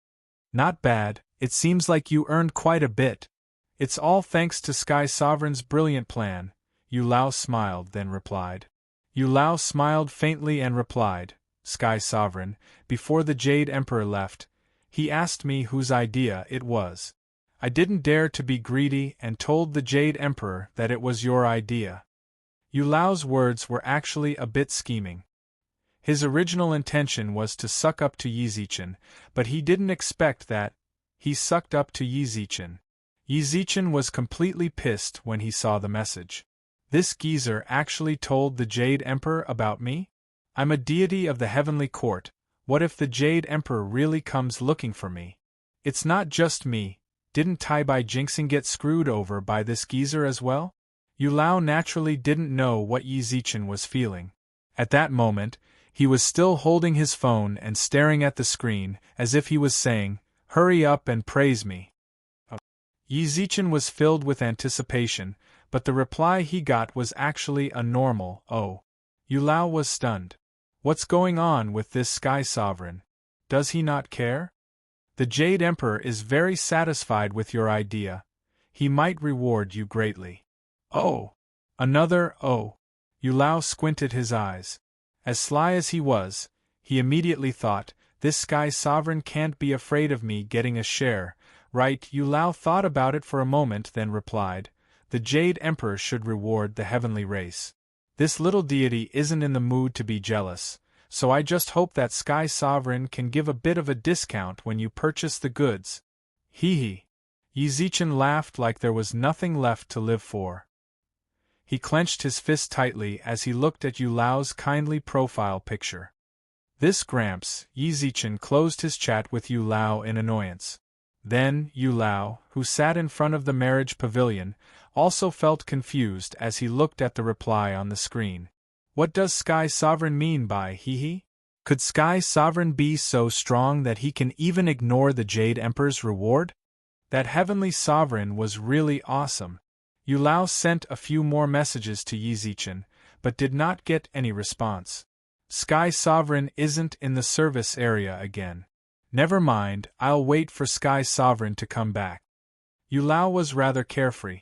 Not bad, it seems like you earned quite a bit. It's all thanks to Sky Sovereign's brilliant plan. Yu Lao smiled, then replied. Yu Lao smiled faintly and replied, Sky Sovereign, before the Jade Emperor left, he asked me whose idea it was. I didn't dare to be greedy and told the Jade Emperor that it was your idea. Yu Lao's words were actually a bit scheming. His original intention was to suck up to Yi Zichen, but he didn't expect that. He sucked up to Yi Zichen. Yi Zichen was completely pissed when he saw the message. This geezer actually told the Jade Emperor about me? I'm a deity of the heavenly court. What if the Jade Emperor really comes looking for me? It's not just me. Didn't Tai Bai Jinxing get screwed over by this geezer as well? Yu Lao naturally didn't know what Yi Zichen was feeling. At that moment, he was still holding his phone and staring at the screen, as if he was saying, hurry up and praise me. Yi Zichen was filled with anticipation, but the reply he got was actually a normal, oh. Yu Lao was stunned. What's going on with this Sky Sovereign? Does he not care? The Jade Emperor is very satisfied with your idea. He might reward you greatly. Oh! Another oh! Yu Lao squinted his eyes. As sly as he was, he immediately thought, this Sky Sovereign can't be afraid of me getting a share, right? Yu Lao thought about it for a moment, then replied, the Jade Emperor should reward the heavenly race. This little deity isn't in the mood to be jealous, so I just hope that Sky Sovereign can give a bit of a discount when you purchase the goods. Hee hee. Yi Zichen laughed like there was nothing left to live for. He clenched his fist tightly as he looked at Yu Lao's kindly profile picture. This Gramps, Yi Zichen closed his chat with Yu Lao in annoyance. Then, Yu Lao, who sat in front of the marriage pavilion, also felt confused as he looked at the reply on the screen. What does Sky Sovereign mean by hee hee? Could Sky Sovereign be so strong that he can even ignore the Jade Emperor's reward? That heavenly sovereign was really awesome. Yu Lao sent a few more messages to Yi Zichen, but did not get any response. Sky Sovereign isn't in the service area again. Never mind, I'll wait for Sky Sovereign to come back. Yu Lao was rather carefree.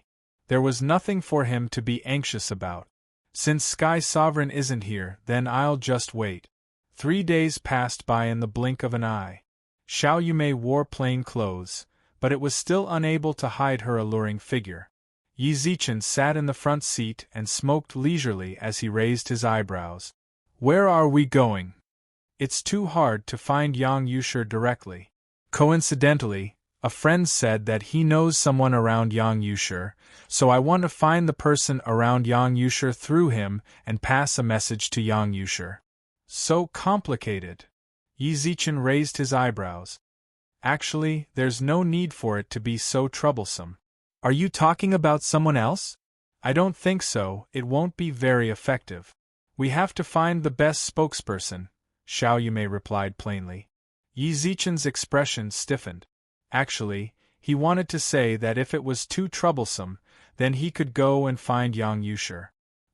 There was nothing for him to be anxious about. Since Sky Sovereign isn't here, then I'll just wait. 3 days passed by in the blink of an eye. Xiao Yumei wore plain clothes, but it was still unable to hide her alluring figure. Yi Zichen sat in the front seat and smoked leisurely as he raised his eyebrows. Where are we going? It's too hard to find Yang Yushir directly. Coincidentally, a friend said that he knows someone around Yang Yushir, so I want to find the person around Yang Yushir through him and pass a message to Yang Yushir. So complicated. Yi Zichen raised his eyebrows. Actually, there's no need for it to be so troublesome. Are you talking about someone else? I don't think so, it won't be very effective. We have to find the best spokesperson, Xiao Yumei replied plainly. Yi Zichen's expression stiffened. Actually, he wanted to say that if it was too troublesome, then he could go and find Yang Yushir.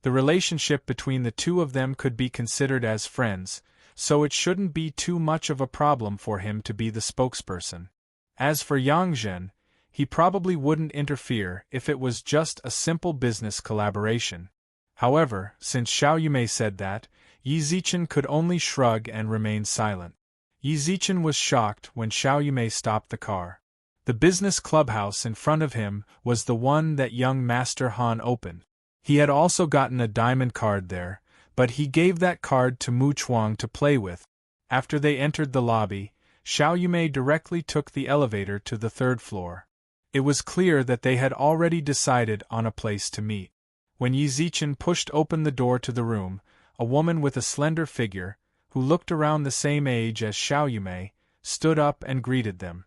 The relationship between the two of them could be considered as friends, so it shouldn't be too much of a problem for him to be the spokesperson. As for Yang Zhen, he probably wouldn't interfere if it was just a simple business collaboration. However, since Xiao Yumei said that, Yi Zichen could only shrug and remain silent. Yi Zichen was shocked when Xiao Yumei stopped the car. The business clubhouse in front of him was the one that young Master Han opened. He had also gotten a diamond card there, but he gave that card to Mu Chuang to play with. After they entered the lobby, Xiao Yumei directly took the elevator to the 3rd floor. It was clear that they had already decided on a place to meet. When Yi Zichen pushed open the door to the room, a woman with a slender figure, who looked around the same age as Xiao Yumei, stood up and greeted them.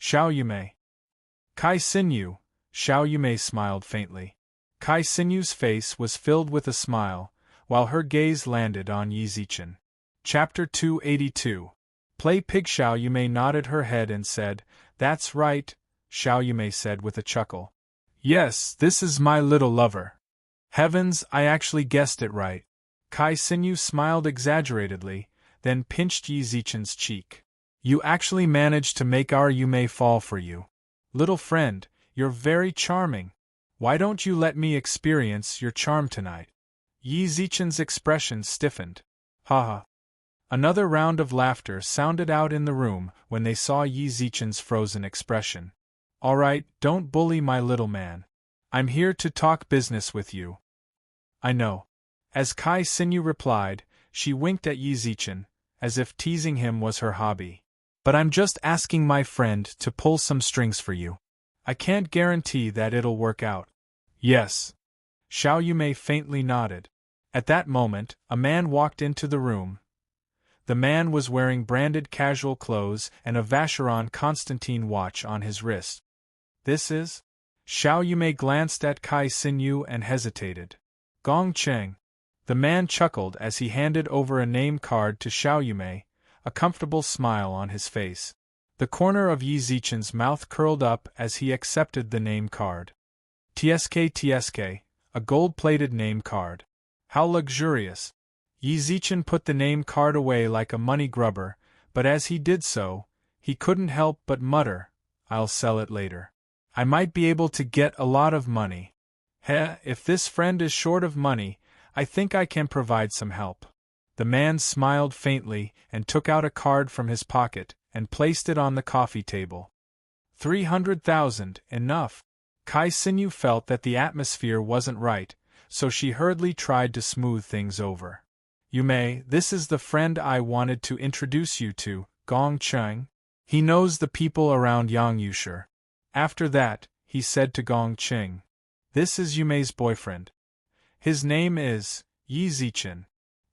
Xiao Yumei. Kai Xinyu, Xiao Yumei smiled faintly. Kai Xinyu's face was filled with a smile, while her gaze landed on Yi Zichen. Chapter 282. Play Pig. Xiao Yumei nodded her head and said, That's right, Xiao Yumei said with a chuckle. Yes, this is my little lover. Heavens, I actually guessed it right. Kai Xinyu smiled exaggeratedly, then pinched Yi Zichen's cheek. You actually managed to make our Yumei fall for you. Little friend, you're very charming. Why don't you let me experience your charm tonight? Yi Zichen's expression stiffened. Haha. Another round of laughter sounded out in the room when they saw Yi Zichen's frozen expression. All right, don't bully my little man. I'm here to talk business with you. I know. As Kai Xinyu replied, she winked at Yi Zichen, as if teasing him was her hobby. But I'm just asking my friend to pull some strings for you. I can't guarantee that it'll work out. Yes. Xiao Yumei faintly nodded. At that moment, a man walked into the room. The man was wearing branded casual clothes and a Vacheron Constantine watch on his wrist. This is? Xiao Yumei glanced at Kai Xinyu and hesitated. Gong Cheng. The man chuckled as he handed over a name card to Xiao Yumei, a comfortable smile on his face. The corner of Yi Zichen's mouth curled up as he accepted the name card. TSK, a gold-plated name card. How luxurious. Yi Zichen put the name card away like a money grubber, but as he did so, he couldn't help but mutter, I'll sell it later. I might be able to get a lot of money. If this friend is short of money, I think I can provide some help. The man smiled faintly and took out a card from his pocket and placed it on the coffee table. 300,000, enough. Kai Xinyu felt that the atmosphere wasn't right, so she hurriedly tried to smooth things over. Yumei, this is the friend I wanted to introduce you to, Gong Cheng. He knows the people around Yang Yushir. After that, he said to Gong Qing, "This is Yumei's boyfriend. His name is Yi Zichen."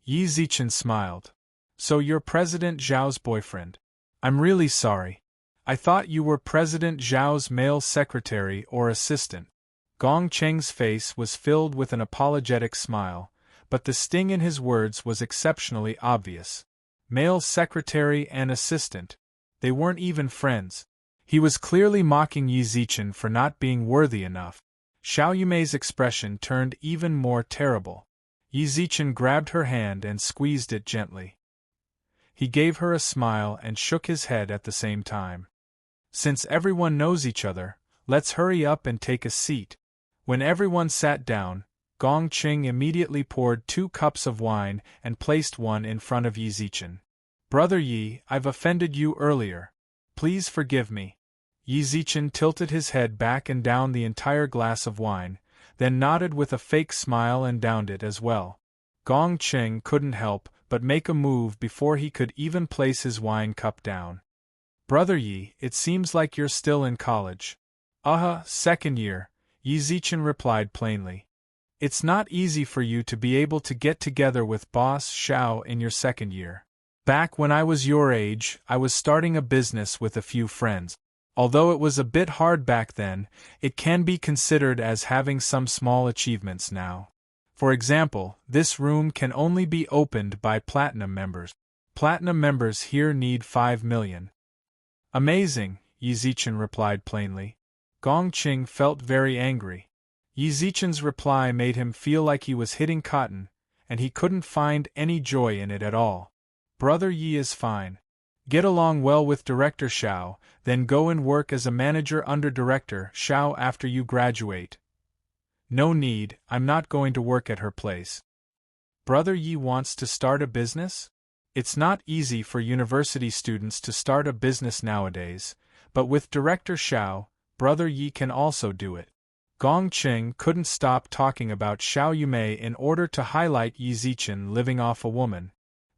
Yi Zichen smiled. "So you're President Zhao's boyfriend. I'm really sorry. I thought you were President Zhao's male secretary or assistant." Gong Qing's face was filled with an apologetic smile, but the sting in his words was exceptionally obvious. Male secretary and assistant. They weren't even friends. He was clearly mocking Yi Zichen for not being worthy enough. Xiao Yumei's expression turned even more terrible. Yi Zichen grabbed her hand and squeezed it gently. He gave her a smile and shook his head at the same time. "Since everyone knows each other, let's hurry up and take a seat." When everyone sat down, Gong Qing immediately poured 2 cups of wine and placed one in front of Yi Zichen. "Brother Yi, I've offended you earlier. Please forgive me." Yi Zichen tilted his head back and downed the entire glass of wine, then nodded with a fake smile and downed it as well. Gong Qing couldn't help but make a move before he could even place his wine cup down. "Brother Yi, it seems like you're still in college." Second year," Yi Zichen replied plainly. "It's not easy for you to be able to get together with Boss Xiao in your second year. Back when I was your age, I was starting a business with a few friends. Although it was a bit hard back then, it can be considered as having some small achievements now. For example, this room can only be opened by Platinum members. Platinum members here need 5 million. "Amazing," Yi Zichen replied plainly. Gong Qing felt very angry. Yi Zichen's reply made him feel like he was hitting cotton, and he couldn't find any joy in it at all. "Brother Yi is fine. Get along well with Director Xiao, then go and work as a manager under Director Xiao after you graduate." "No need, I'm not going to work at her place." "Brother Yi wants to start a business?" It's not easy for university students to start a business nowadays, but with Director Xiao, Brother Yi can also do it. Gong Qing couldn't stop talking about Xiao Yumei in order to highlight Yi Zichen living off a woman.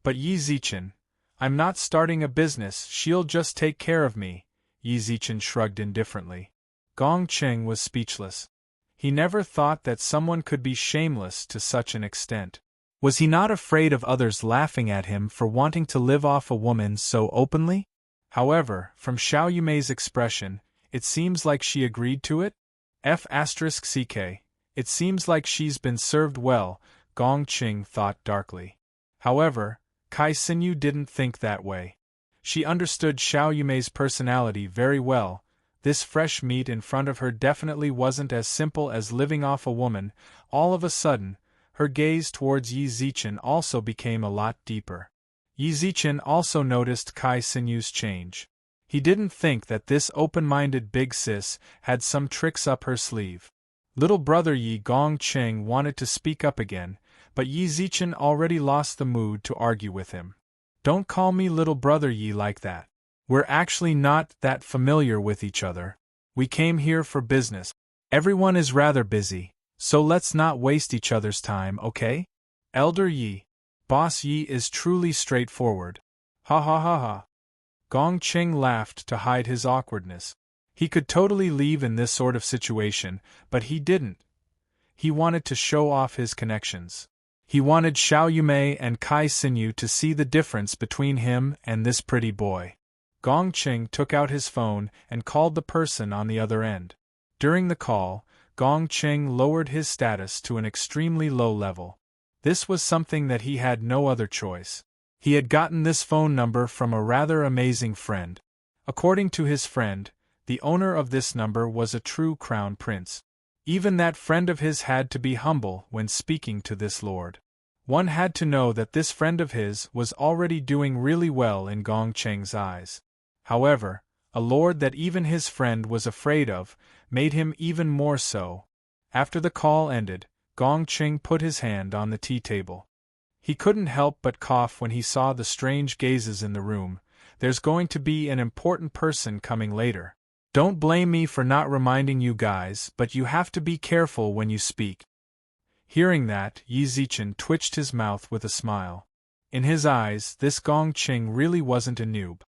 "But Yi Zichen, I'm not starting a business, she'll just take care of me," Yi Zichen shrugged indifferently. Gong Qing was speechless. He never thought that someone could be shameless to such an extent. Was he not afraid of others laughing at him for wanting to live off a woman so openly? However, from Xiao Yumei's expression, it seems like she agreed to it? F***ck, it seems like she's been served well, Gong Qing thought darkly. However, Kai Sinyu didn't think that way. She understood Xiao Yumei's personality very well. This fresh meat in front of her definitely wasn't as simple as living off a woman. All of a sudden, her gaze towards Yi Zichen also became a lot deeper. Yi Zichen also noticed Kai Sinyu's change. He didn't think that this open-minded big sis had some tricks up her sleeve. Little brother Yi Gong Qing wanted to speak up again, but Yi Zichen already lost the mood to argue with him. "Don't call me little brother Yi like that. We're actually not that familiar with each other. We came here for business. Everyone is rather busy, so let's not waste each other's time, okay? Elder Yi. Boss Yi is truly straightforward." Ha ha ha ha. Gong Qing laughed to hide his awkwardness. He could totally leave in this sort of situation, but he didn't. He wanted to show off his connections. He wanted Xiao Yumei and Kai Sinyu to see the difference between him and this pretty boy. Gong Qing took out his phone and called the person on the other end. During the call, Gong Qing lowered his status to an extremely low level. This was something that he had no other choice. He had gotten this phone number from a rather amazing friend. According to his friend, the owner of this number was a true crown prince. Even that friend of his had to be humble when speaking to this lord. One had to know that this friend of his was already doing really well in Gong Qing's eyes. However, a lord that even his friend was afraid of made him even more so. After the call ended, Gong Qing put his hand on the tea table. He couldn't help but cough when he saw the strange gazes in the room. There's going to be an important person coming later. Don't blame me for not reminding you guys, but you have to be careful when you speak. Hearing that, Yi Zichen twitched his mouth with a smile. In his eyes, this Gong Qing really wasn't a noob.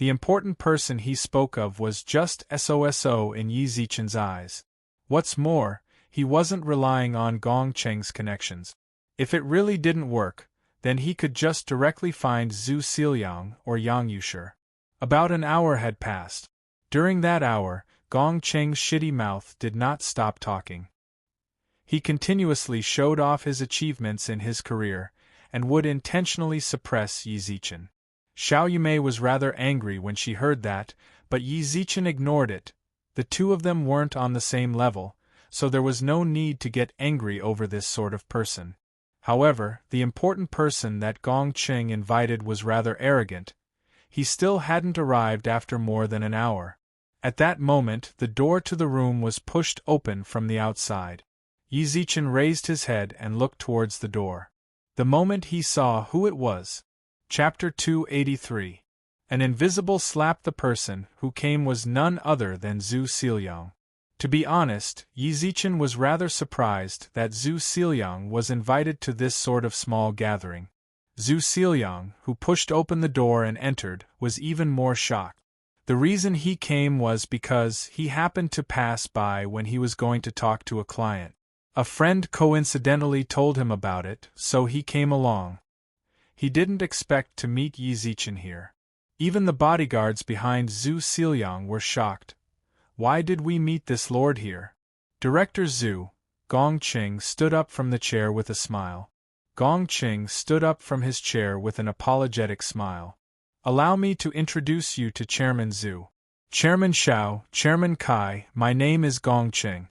The important person he spoke of was just SOSO in Yi Zichen's eyes. What's more, he wasn't relying on Gong Cheng's connections. If it really didn't work, then he could just directly find Zhu Xiliang or Yang Yushi. About an hour had passed. During that hour, Gong Cheng's shitty mouth did not stop talking. He continuously showed off his achievements in his career, and would intentionally suppress Yi Zichen. Xiao Yumei was rather angry when she heard that, but Yi Zichen ignored it. The two of them weren't on the same level, so there was no need to get angry over this sort of person. However, the important person that Gong Cheng invited was rather arrogant. He still hadn't arrived after more than an hour. At that moment, the door to the room was pushed open from the outside. Yi Zichen raised his head and looked towards the door. The moment he saw who it was. Chapter 283. An invisible slap. The person who came was none other than Zhu Xiliang. To be honest, Yi Zichen was rather surprised that Zhu Xiliang was invited to this sort of small gathering. Zhu Xiliang, who pushed open the door and entered, was even more shocked. The reason he came was because he happened to pass by when he was going to talk to a client. A friend coincidentally told him about it, so he came along. He didn't expect to meet Yi Zichen here. Even the bodyguards behind Zhu Xiliang were shocked. Why did we meet this lord here? Director Zhu, Gong Cheng stood up from the chair with a smile. Gong Cheng stood up from his chair with an apologetic smile. Allow me to introduce you to Chairman Zhu. Chairman Xiao, Chairman Kai, my name is Gong Cheng.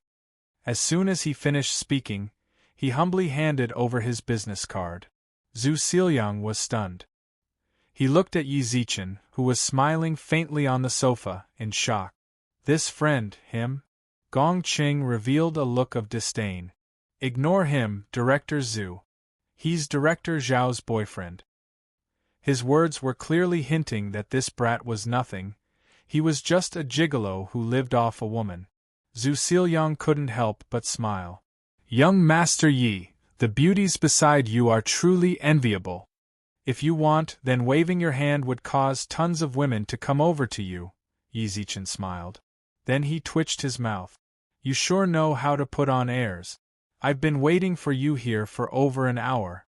As soon as he finished speaking, he humbly handed over his business card. Zhu Xiliang was stunned. He looked at Yi Zichen, who was smiling faintly on the sofa, in shock. This friend, him? Gong Cheng revealed a look of disdain. Ignore him, Director Zhu. He's Director Zhao's boyfriend. His words were clearly hinting that this brat was nothing. He was just a gigolo who lived off a woman. Zhu Xiliang couldn't help but smile. Young Master Yi, the beauties beside you are truly enviable. If you want, then waving your hand would cause tons of women to come over to you, Yi Zichen smiled. Then he twitched his mouth. You sure know how to put on airs. I've been waiting for you here for over an hour.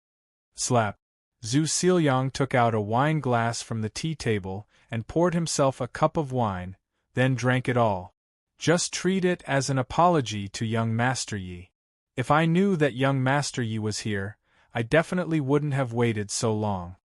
Slap. Zhu Xiliang took out a wine glass from the tea table and poured himself a cup of wine, then drank it all. Just treat it as an apology to young Master Yi. If I knew that young Master Yi was here, I definitely wouldn't have waited so long.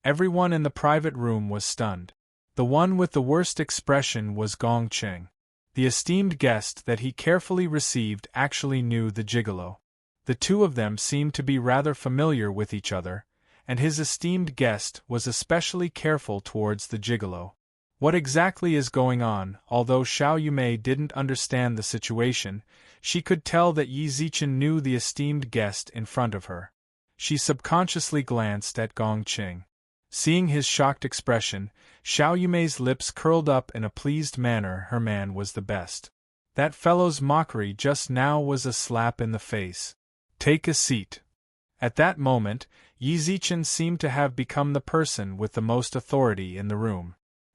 Everyone in the private room was stunned. The one with the worst expression was Gong Cheng. The esteemed guest that he carefully received actually knew the gigolo. The two of them seemed to be rather familiar with each other, and his esteemed guest was especially careful towards the gigolo. What exactly is going on? Although Xiao Yumei didn't understand the situation, she could tell that Yi Zichen knew the esteemed guest in front of her. She subconsciously glanced at Gong Cheng. Seeing his shocked expression, Xiao Yumei's lips curled up in a pleased manner. Her man was the best. That fellow's mockery just now was a slap in the face. Take a seat. At that moment, Yi Zichen seemed to have become the person with the most authority in the room.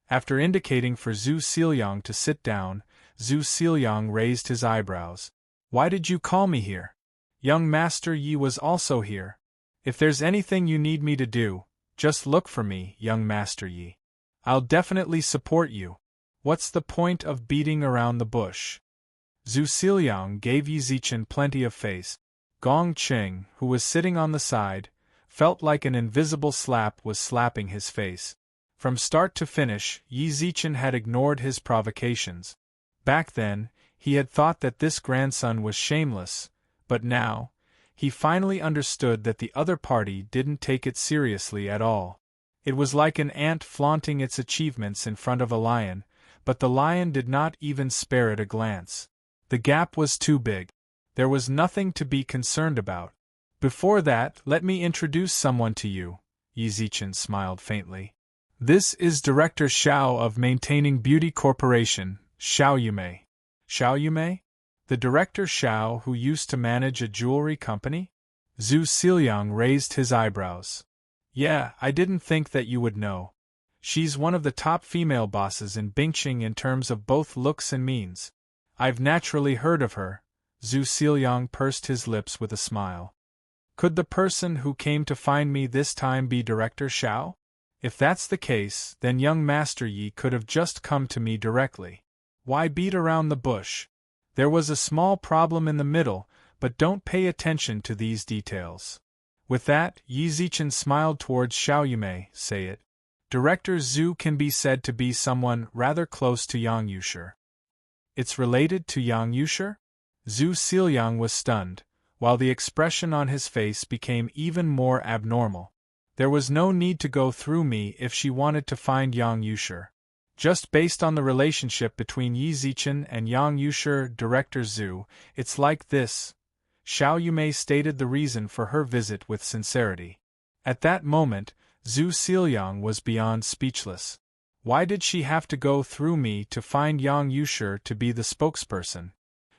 After indicating for Zhu Xiliang to sit down, Zhu Xiliang raised his eyebrows. Why did you call me here? Young Master Yi was also here. If there's anything you need me to do, just look for me, young Master Yi. I'll definitely support you. What's the point of beating around the bush? Zhu Xiliang gave Yi Zichen plenty of face. Gong Cheng, who was sitting on the side, felt like an invisible slap was slapping his face. From start to finish, Yi Zichen had ignored his provocations. Back then, he had thought that this grandson was shameless, but now, he finally understood that the other party didn't take it seriously at all. It was like an ant flaunting its achievements in front of a lion, but the lion did not even spare it a glance. The gap was too big. There was nothing to be concerned about. Before that, let me introduce someone to you, Yi Zichen smiled faintly. This is Director Xiao of Maintaining Beauty Corporation, Xiao Yumei. Xiao Yumei? The Director Xiao who used to manage a jewelry company? Zhu Xiliang raised his eyebrows. Yeah, I didn't think that you would know. She's one of the top female bosses in Bingqing in terms of both looks and means. I've naturally heard of her. Zhu Xiaoyang pursed his lips with a smile. Could the person who came to find me this time be Director Xiao? If that's the case, then young Master Yi could have just come to me directly. Why beat around the bush? There was a small problem in the middle, but don't pay attention to these details. With that, Yi Zichen smiled towards Xiao Yumei, say it. Director Zhu can be said to be someone rather close to Yang Yushi. It's related to Yang Yushi? Zhu Xiaoyang was stunned, while the expression on his face became even more abnormal. There was no need to go through me if she wanted to find Yang Yushi. Just based on the relationship between Yi Zichen and Yang Yushi, Director Zhu, it's like this. Xiao Yumei stated the reason for her visit with sincerity. At that moment, Zhu Xiaoyang was beyond speechless. Why did she have to go through me to find Yang Yushi to be the spokesperson?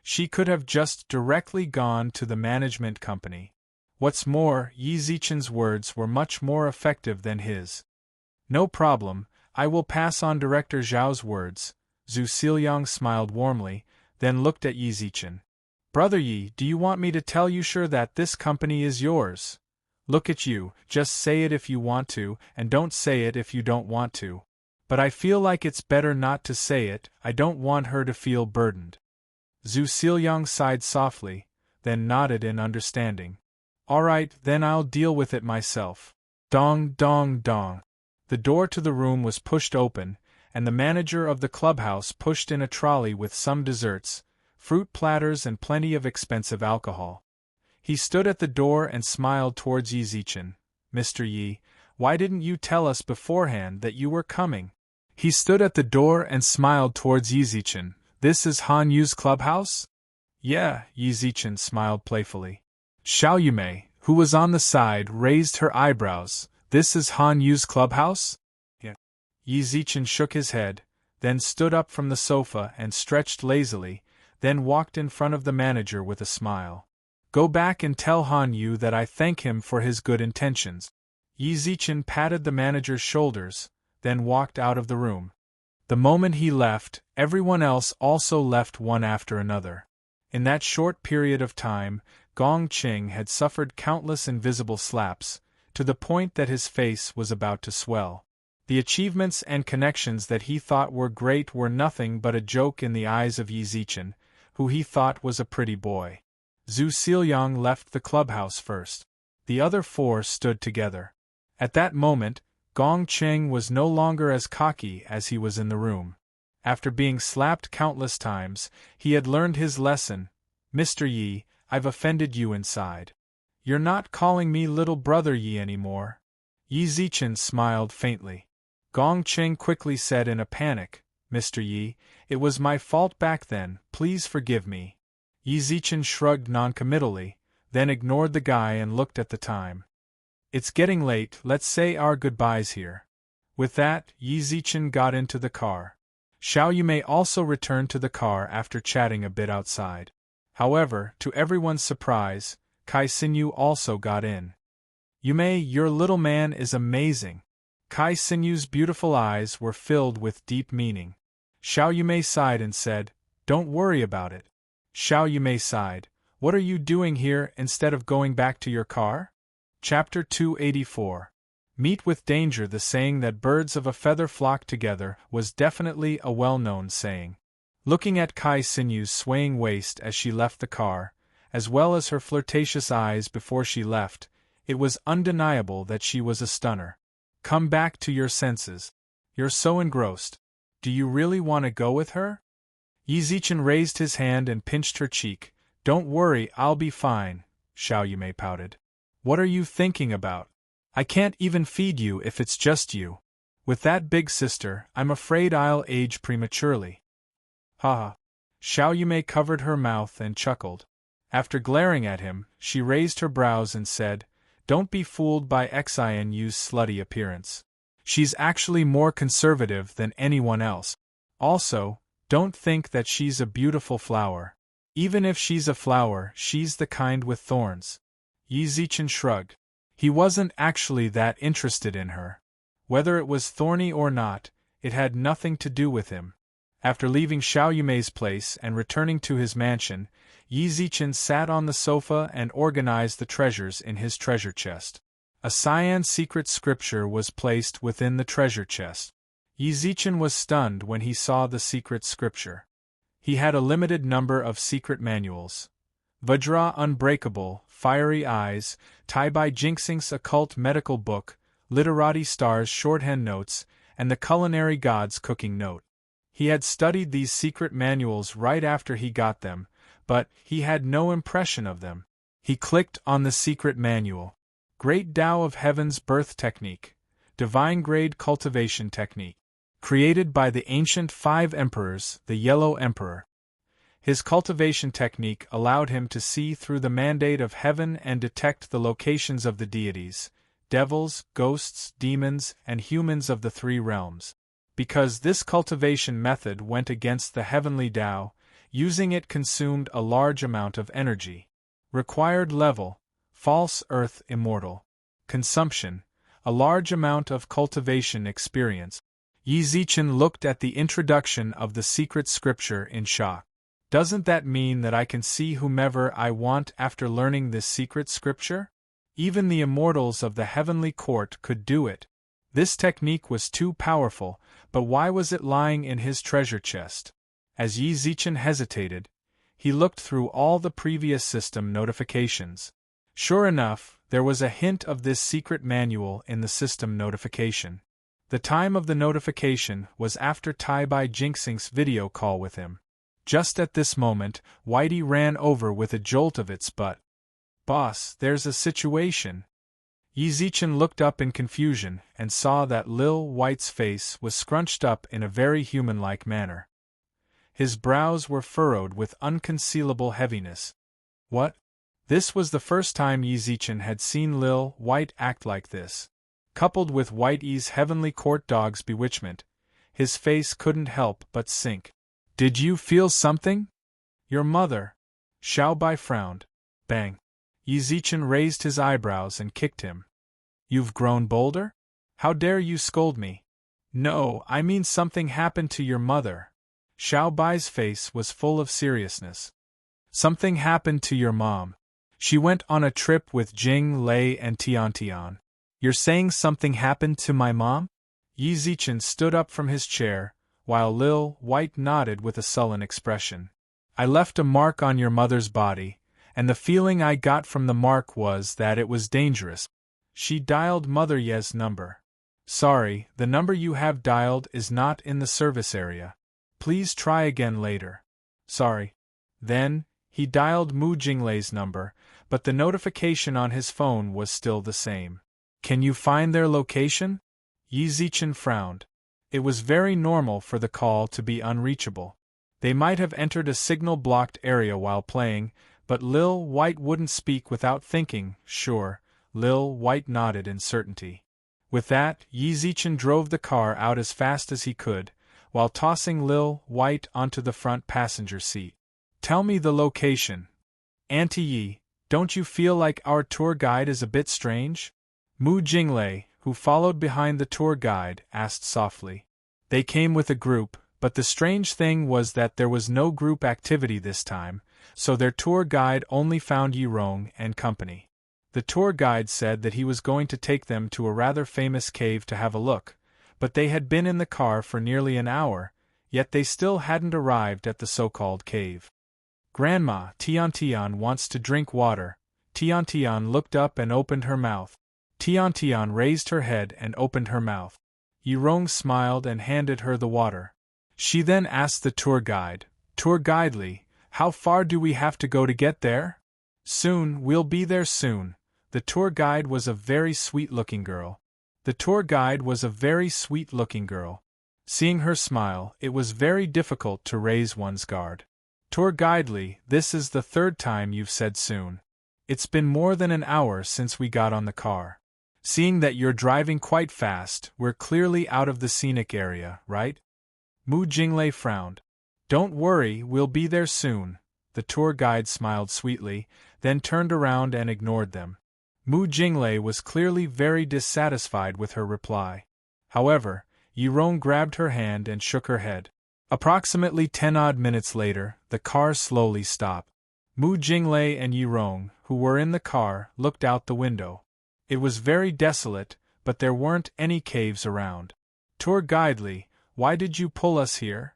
She could have just directly gone to the management company. What's more, Yi Zichen's words were much more effective than his. No problem, I will pass on Director Zhao's words. Zhu Xiaoyang smiled warmly, then looked at Yi Zichen. Brother Yi, do you want me to tell you sure that this company is yours? Look at you, just say it if you want to, and don't say it if you don't want to. But I feel like it's better not to say it, I don't want her to feel burdened. Zhu Xiaoyang sighed softly, then nodded in understanding. All right, then I'll deal with it myself. Dong, dong, dong. The door to the room was pushed open, and the manager of the clubhouse pushed in a trolley with some desserts, fruit platters and plenty of expensive alcohol. He stood at the door and smiled towards Yi Zichen. Mr. Yi, why didn't you tell us beforehand that you were coming? He stood at the door and smiled towards Yi Zichen. This is Han Yu's clubhouse? Yeah, Yi Zichen smiled playfully. Xiao Yumei, who was on the side, raised her eyebrows. This is Han Yu's clubhouse? Yeah. Yi Zichen shook his head, then stood up from the sofa and stretched lazily, then walked in front of the manager with a smile. Go back and tell Han Yu that I thank him for his good intentions. Yi Zichen patted the manager's shoulders, then walked out of the room. The moment he left, everyone else also left one after another. In that short period of time, Gong Qing had suffered countless invisible slaps, to the point that his face was about to swell. The achievements and connections that he thought were great were nothing but a joke in the eyes of Yi Zichen, who he thought was a pretty boy. Zhu Xiaoyang left the clubhouse first. The other four stood together. At that moment, Gong Qing was no longer as cocky as he was in the room. After being slapped countless times, he had learned his lesson. Mr. Yi, I've offended you inside. You're not calling me little brother Yi anymore. Yi Zichen smiled faintly. Gong Qing quickly said in a panic, Mr. Yi, it was my fault back then, please forgive me. Yi Zichen shrugged noncommittally, then ignored the guy and looked at the time. It's getting late, let's say our goodbyes here. With that, Yi Zichen got into the car. Xiao Yumei also returned to the car after chatting a bit outside. However, to everyone's surprise, Kai Xinyu also got in. Yumei, your little man is amazing. Kai Xinyu's beautiful eyes were filled with deep meaning. Xiao Yumei sighed and said, Don't worry about it. Xiao Yumei sighed, What are you doing here instead of going back to your car? Chapter 284. Meet with danger. The saying that birds of a feather flock together was definitely a well-known saying. Looking at Kai Xinyu's swaying waist as she left the car, as well as her flirtatious eyes before she left, it was undeniable that she was a stunner. Come back to your senses. You're so engrossed. Do you really want to go with her? Yi Zichen raised his hand and pinched her cheek. Don't worry, I'll be fine, Xiao Yumei pouted. What are you thinking about? I can't even feed you if it's just you. With that big sister, I'm afraid I'll age prematurely. Haha. Xiao Yumei covered her mouth and chuckled. After glaring at him, she raised her brows and said, Don't be fooled by Xinyu's slutty appearance. She's actually more conservative than anyone else. Also, don't think that she's a beautiful flower. Even if she's a flower, she's the kind with thorns. Yi Zichen shrugged. He wasn't actually that interested in her. Whether it was thorny or not, it had nothing to do with him. After leaving Xiao Yumei's place and returning to his mansion, Yi Zichen sat on the sofa and organized the treasures in his treasure chest. A cyan secret scripture was placed within the treasure chest. Yi Zichen was stunned when he saw the secret scripture. He had a limited number of secret manuals. Vajra Unbreakable, Fiery Eyes, Tai Bai Jinxing's Occult Medical Book, Literati Star's Shorthand Notes, and the Culinary God's Cooking Note. He had studied these secret manuals right after he got them, but he had no impression of them. He clicked on the secret manual. Great Tao of Heaven's Birth Technique. Divine Grade Cultivation Technique. Created by the ancient 5 emperors, the Yellow Emperor. His cultivation technique allowed him to see through the mandate of heaven and detect the locations of the deities, devils, ghosts, demons, and humans of the 3 realms. Because this cultivation method went against the heavenly Tao, using it consumed a large amount of energy. Required level: False Earth Immortal. Consumption: a large amount of cultivation experience. Yi Zichen looked at the introduction of the secret scripture in shock. Doesn't that mean that I can see whomever I want after learning this secret scripture? Even the immortals of the heavenly court could do it. This technique was too powerful, but why was it lying in his treasure chest? As Yi Zichen hesitated, he looked through all the previous system notifications. Sure enough, there was a hint of this secret manual in the system notification. The time of the notification was after Tai Bai Jinxing's video call with him. Just at this moment, Whitey ran over with a jolt of its butt. "Boss, there's a situation." Yi Zichen looked up in confusion and saw that Lil White's face was scrunched up in a very human-like manner. His brows were furrowed with unconcealable heaviness. What? This was the first time Yi Zichen had seen Lil White act like this. Coupled with Whitey's heavenly court dog's bewitchment, his face couldn't help but sink. "Did you feel something?" "Your mother." Xiao Bai frowned. Bang. Yi Zichen raised his eyebrows and kicked him. "You've grown bolder? How dare you scold me?" "No, I mean something happened to your mother." Xiao Bai's face was full of seriousness. "Something happened to your mom. She went on a trip with Jing Lei and Tian. You're saying something happened to my mom?" Yi Zichen stood up from his chair, while Lil White nodded with a sullen expression. "I left a mark on your mother's body, and the feeling I got from the mark was that it was dangerous." She dialed Mother Ye's number. "Sorry, the number you have dialed is not in the service area. Please try again later." "Sorry." Then, he dialed Mu Jinglei's number, but the notification on his phone was still the same. "Can you find their location?" Yi Zichen frowned. It was very normal for the call to be unreachable. They might have entered a signal-blocked area while playing, but Lil White wouldn't speak without thinking. Sure, Lil White nodded in certainty. With that, Yi Zichen drove the car out as fast as he could, while tossing Lil White onto the front passenger seat. "Tell me the location." "Auntie Yi, don't you feel like our tour guide is a bit strange?" Mu Jinglei, who followed behind the tour guide, asked softly. They came with a group, but the strange thing was that there was no group activity this time, so their tour guide only found Yi Rong and company. The tour guide said that he was going to take them to a rather famous cave to have a look, but they had been in the car for nearly an hour, yet they still hadn't arrived at the so-called cave. "Grandma, Tian wants to drink water." Tian looked up and opened her mouth. Tian raised her head and opened her mouth. Yi Rong smiled and handed her the water. She then asked the tour guide, "Tour guide Li, how far do we have to go to get there?" "Soon, we'll be there soon." The tour guide was a very sweet-looking girl. Seeing her smile, it was very difficult to raise one's guard. "Tour guide Li, this is the 3rd time you've said soon. It's been more than an hour since we got on the car. Seeing that you're driving quite fast, we're clearly out of the scenic area, right?" Mu Jinglei frowned. "Don't worry, we'll be there soon." The tour guide smiled sweetly, then turned around and ignored them. Mu Jinglei was clearly very dissatisfied with her reply. However, Yirong grabbed her hand and shook her head. Approximately 10 odd minutes later, the car slowly stopped. Mu Jinglei and Yirong, who were in the car, looked out the window. It was very desolate, but there weren't any caves around. Tour guide Li, why did you pull us here?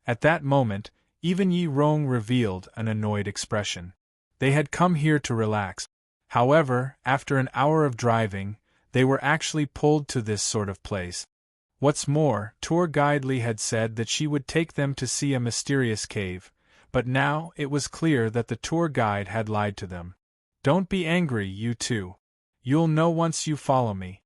At that moment, even Yirong revealed an annoyed expression. They had come here to relax. However, after an hour of driving, they were actually pulled to this sort of place. What's more, tour guide Li had said that she would take them to see a mysterious cave, but now it was clear that the tour guide had lied to them. Don't be angry, you two. You'll know once you follow me.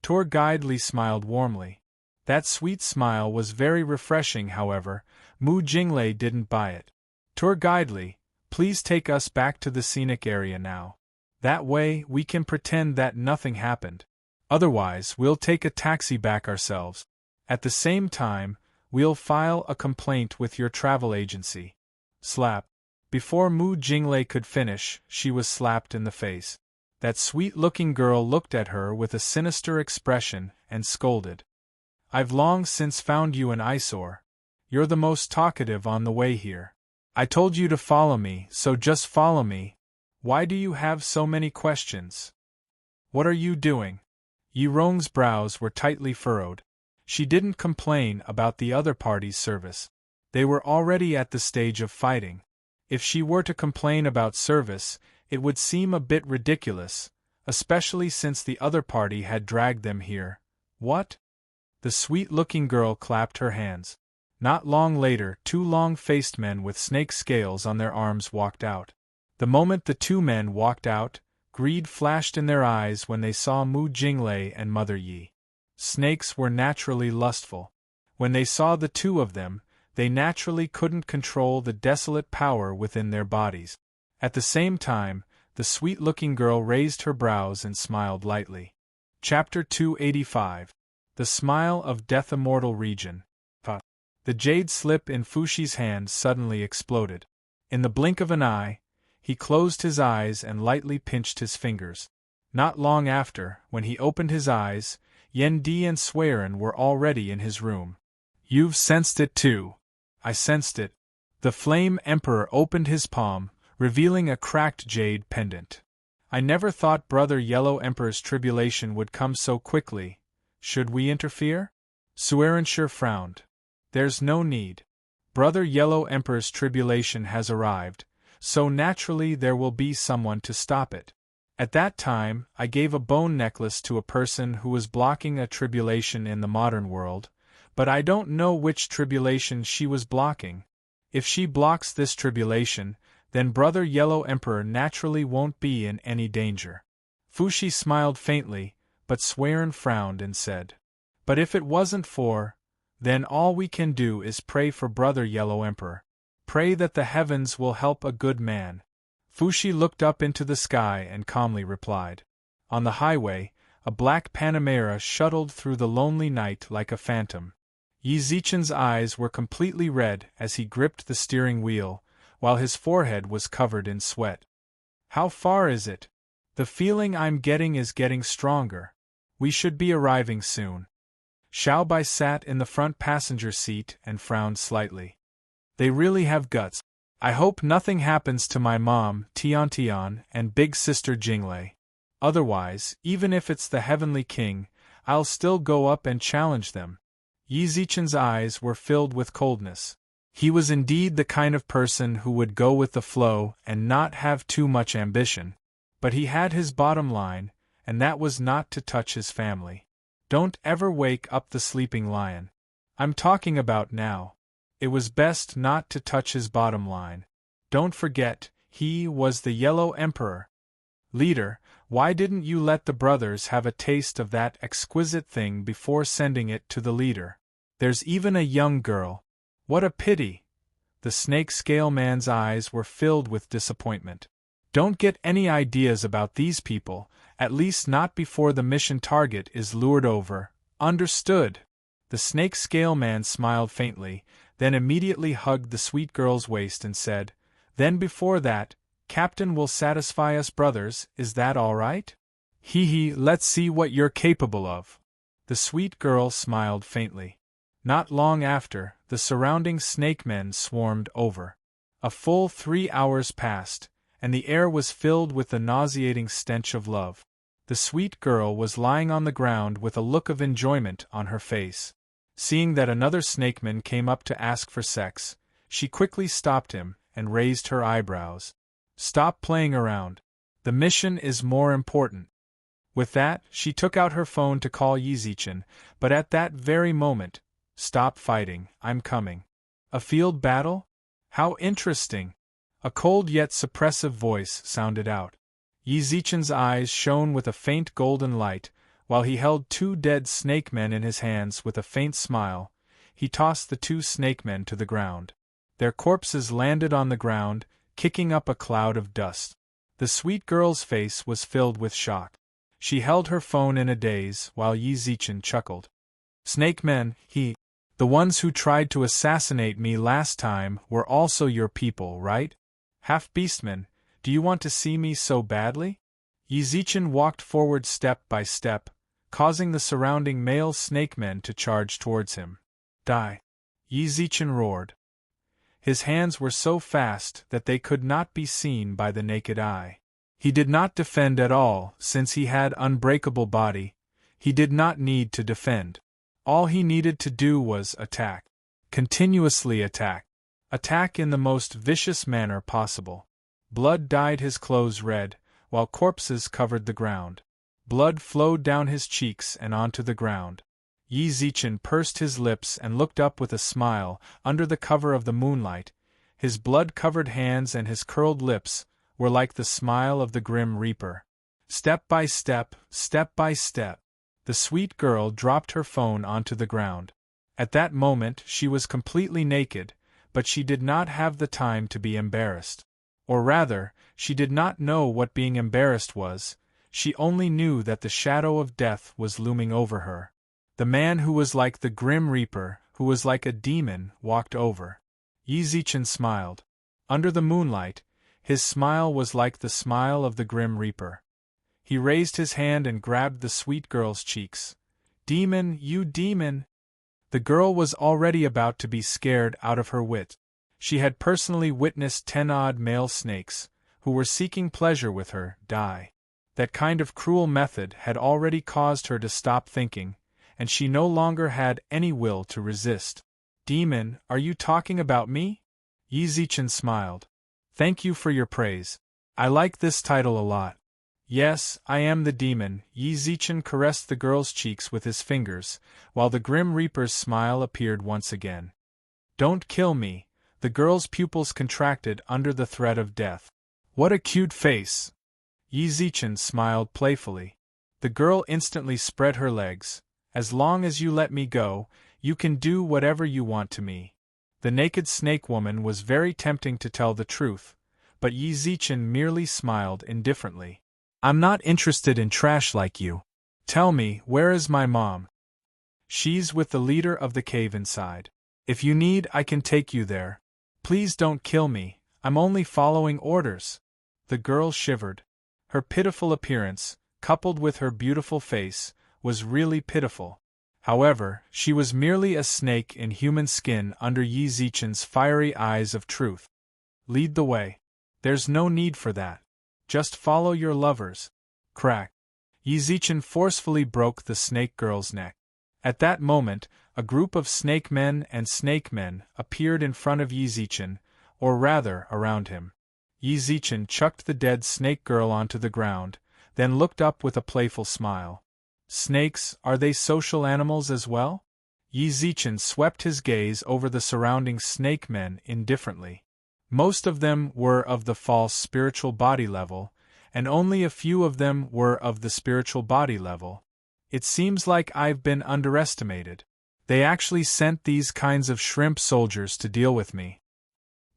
Tour guide Li smiled warmly. That sweet smile was very refreshing. However, Mu Jinglei didn't buy it. Tour guide Li, please take us back to the scenic area now. That way we can pretend that nothing happened. Otherwise, we'll take a taxi back ourselves. At the same time, we'll file a complaint with your travel agency. Slap. Before Mu Jinglei could finish, she was slapped in the face. That sweet-looking girl looked at her with a sinister expression and scolded. I've long since found you an eyesore. You're the most talkative on the way here. I told you to follow me, so just follow me. Why do you have so many questions? What are you doing? Yirong's brows were tightly furrowed. She didn't complain about the other party's service. They were already at the stage of fighting. If she were to complain about service, it would seem a bit ridiculous, especially since the other party had dragged them here. What? The sweet-looking girl clapped her hands. Not long later, two long-faced men with snake scales on their arms walked out. The moment the two men walked out, greed flashed in their eyes when they saw Mu Jinglei and Mother Yi. Snakes were naturally lustful. When they saw the two of them, they naturally couldn't control the desolate power within their bodies. At the same time, the sweet-looking girl raised her brows and smiled lightly. Chapter 285. The Smile of Death. Immortal Region. The jade slip in Fushi's hand suddenly exploded. In the blink of an eye, he closed his eyes and lightly pinched his fingers. Not long after, when he opened his eyes, Yen Di and Swearin were already in his room. You've sensed it too. I sensed it. The Flame Emperor opened his palm, revealing a cracked jade pendant. I never thought Brother Yellow Emperor's tribulation would come so quickly. Should we interfere? Suerinshire frowned. There's no need. Brother Yellow Emperor's tribulation has arrived, so naturally there will be someone to stop it. At that time, I gave a bone necklace to a person who was blocking a tribulation in the modern world, but I don't know which tribulation she was blocking. If she blocks this tribulation, then Brother Yellow Emperor naturally won't be in any danger. Fushi smiled faintly, but Swearin frowned and said, But if it wasn't for, then all we can do is pray for Brother Yellow Emperor. Pray that the heavens will help a good man. Fushi looked up into the sky and calmly replied. On the highway, a black Panamera shuttled through the lonely night like a phantom. Yi Zichen's eyes were completely red as he gripped the steering wheel, while his forehead was covered in sweat. How far is it? The feeling I'm getting is getting stronger. We should be arriving soon. Xiaobai sat in the front passenger seat and frowned slightly. They really have guts. I hope nothing happens to my mom, Tian, and big sister Jinglei. Otherwise, even if it's the Heavenly King, I'll still go up and challenge them. Yi Zichen's eyes were filled with coldness. He was indeed the kind of person who would go with the flow and not have too much ambition. But he had his bottom line, and that was not to touch his family. Don't ever wake up the sleeping lion. I'm talking about now. It was best not to touch his bottom line. Don't forget, he was the Yellow Emperor. Leader, why didn't you let the brothers have a taste of that exquisite thing before sending it to the leader? There's even a young girl. What a pity! The snake scale man's eyes were filled with disappointment. Don't get any ideas about these people, at least not before the mission target is lured over. Understood? The snake scale man smiled faintly, then immediately hugged the sweet girl's waist and said, Then before that, Captain will satisfy us brothers, is that all right? Let's see what you're capable of. The sweet girl smiled faintly. Not long after, the surrounding snake men swarmed over. A full 3 hours passed, and the air was filled with the nauseating stench of love. The sweet girl was lying on the ground with a look of enjoyment on her face. Seeing that another snakeman came up to ask for sex, she quickly stopped him and raised her eyebrows. Stop playing around. The mission is more important. With that, she took out her phone to call Yizichin, but at that very moment, stop fighting, I'm coming. A field battle? How interesting! A cold yet suppressive voice sounded out. Yizichin's eyes shone with a faint golden light, while he held 2 dead snake men in his hands with a faint smile. He tossed the 2 snake men to the ground. Their corpses landed on the ground, kicking up a cloud of dust. The sweet girl's face was filled with shock. She held her phone in a daze while Yizichin chuckled. Snake men, the ones who tried to assassinate me last time were also your people, right? Half-beastmen, do you want to see me so badly? Yizichin walked forward step by step, causing the surrounding male snake men to charge towards him. Die! Yizichin roared. His hands were so fast that they could not be seen by the naked eye. He did not defend at all, since he had unbreakable body. He did not need to defend. All he needed to do was attack. Continuously attack. Attack in the most vicious manner possible. Blood dyed his clothes red, while corpses covered the ground. Blood flowed down his cheeks and onto the ground. Yizichin pursed his lips and looked up with a smile under the cover of the moonlight. His blood-covered hands and his curled lips were like the smile of the grim reaper. Step by step, the sweet girl dropped her phone onto the ground. At that moment she was completely naked, but she did not have the time to be embarrassed. Or rather, she did not know what being embarrassed was, she only knew that the shadow of death was looming over her. The man who was like the grim reaper, who was like a demon, walked over. Yizichin smiled. Under the moonlight, his smile was like the smile of the grim reaper. He raised his hand and grabbed the sweet girl's cheeks. Demon, you demon! The girl was already about to be scared out of her wit. She had personally witnessed 10-odd male snakes, who were seeking pleasure with her, die. That kind of cruel method had already caused her to stop thinking, and she no longer had any will to resist. Demon, are you talking about me? Yizichin smiled. Thank you for your praise. I like this title a lot. Yes, I am the demon. Yizichin caressed the girl's cheeks with his fingers, while the grim reaper's smile appeared once again. Don't kill me. The girl's pupils contracted under the threat of death. What a cute face! Yizichin smiled playfully. The girl instantly spread her legs. As long as you let me go, you can do whatever you want to me. The naked snake woman was very tempting to tell the truth, but Yizichin merely smiled indifferently. I'm not interested in trash like you. Tell me, where is my mom? She's with the leader of the cave inside. If you need, I can take you there. Please don't kill me, I'm only following orders. The girl shivered. Her pitiful appearance, coupled with her beautiful face, was really pitiful. However, she was merely a snake in human skin under Yizichin's fiery eyes of truth. Lead the way. There's no need for that. Just follow your lovers. Crack. Yizichin forcefully broke the snake girl's neck. At that moment, a group of snake men and snake men appeared in front of Yizichin, or rather around him. Yizichin chucked the dead snake girl onto the ground, then looked up with a playful smile. Snakes, are they social animals as well? Yizichin swept his gaze over the surrounding snake men indifferently. Most of them were of the false spiritual body level, and only a few of them were of the spiritual body level. It seems like I've been underestimated. They actually sent these kinds of shrimp soldiers to deal with me.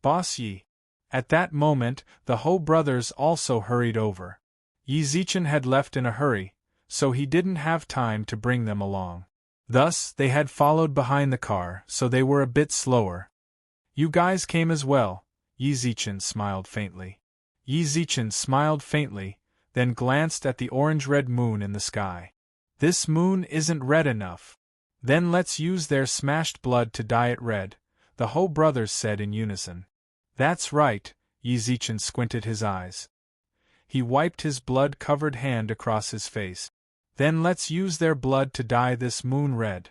Boss Yi. At that moment, the Ho brothers also hurried over. Yizichin had left in a hurry, so he didn't have time to bring them along. Thus, they had followed behind the car, so they were a bit slower. You guys came as well, Yizichin smiled faintly. Yizichin smiled faintly, then glanced at the orange-red moon in the sky. This moon isn't red enough. Then let's use their smashed blood to dye it red, the Ho brothers said in unison. That's right, Yizichin squinted his eyes. He wiped his blood-covered hand across his face. Then let's use their blood to dye this moon red.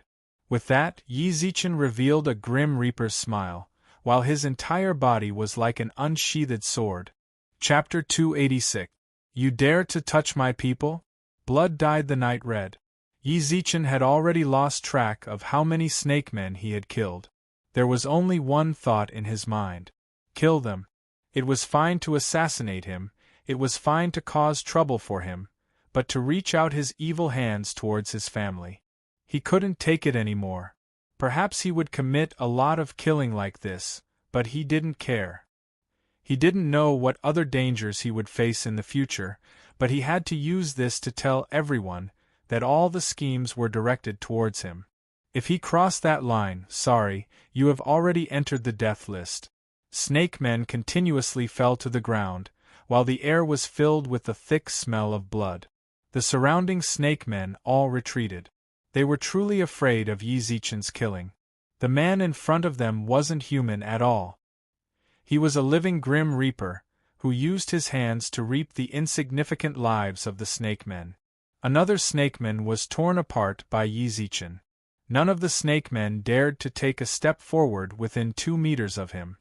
With that, Yizichin revealed a grim reaper's smile, while his entire body was like an unsheathed sword. Chapter 286. You dare to touch my people? Blood dyed the night red. Yizichin had already lost track of how many snake men he had killed. There was only one thought in his mind. Kill them. It was fine to assassinate him, it was fine to cause trouble for him, but to reach out his evil hands towards his family. He couldn't take it anymore. Perhaps he would commit a lot of killing like this, but he didn't care. He didn't know what other dangers he would face in the future, but he had to use this to tell everyone that all the schemes were directed towards him. If he crossed that line, sorry, you have already entered the death list. Snake men continuously fell to the ground, while the air was filled with the thick smell of blood. The surrounding snake men all retreated. They were truly afraid of Yizichin's killing. The man in front of them wasn't human at all. He was a living Grim Reaper, who used his hands to reap the insignificant lives of the snake men. Another snakeman was torn apart by Yizichin. None of the snake men dared to take a step forward within 2 meters of him.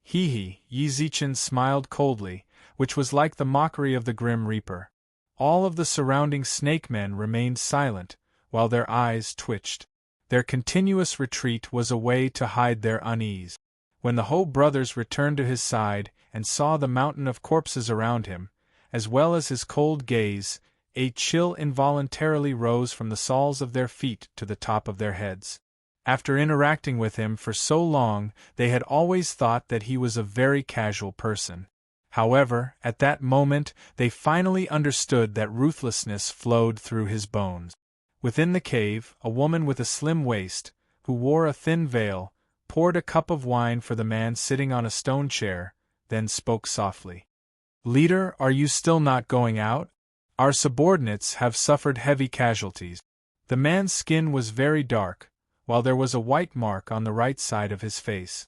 Hee, Yizichin smiled coldly, which was like the mockery of the Grim Reaper. All of the surrounding snake men remained silent, while their eyes twitched. Their continuous retreat was a way to hide their unease. When the Ho brothers returned to his side and saw the mountain of corpses around him, as well as his cold gaze, a chill involuntarily rose from the soles of their feet to the top of their heads. After interacting with him for so long, they had always thought that he was a very casual person. However, at that moment, they finally understood that ruthlessness flowed through his bones. Within the cave, a woman with a slim waist, who wore a thin veil, poured a cup of wine for the man sitting on a stone chair, then spoke softly. "Leader, are you still not going out? Our subordinates have suffered heavy casualties." The man's skin was very dark, while there was a white mark on the right side of his face.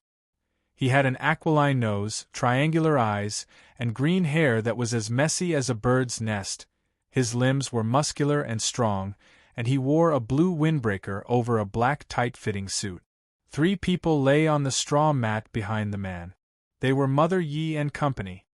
He had an aquiline nose, triangular eyes, and green hair that was as messy as a bird's nest. His limbs were muscular and strong, and he wore a blue windbreaker over a black tight-fitting suit. 3 people lay on the straw mat behind the man. They were Mother Yi and company.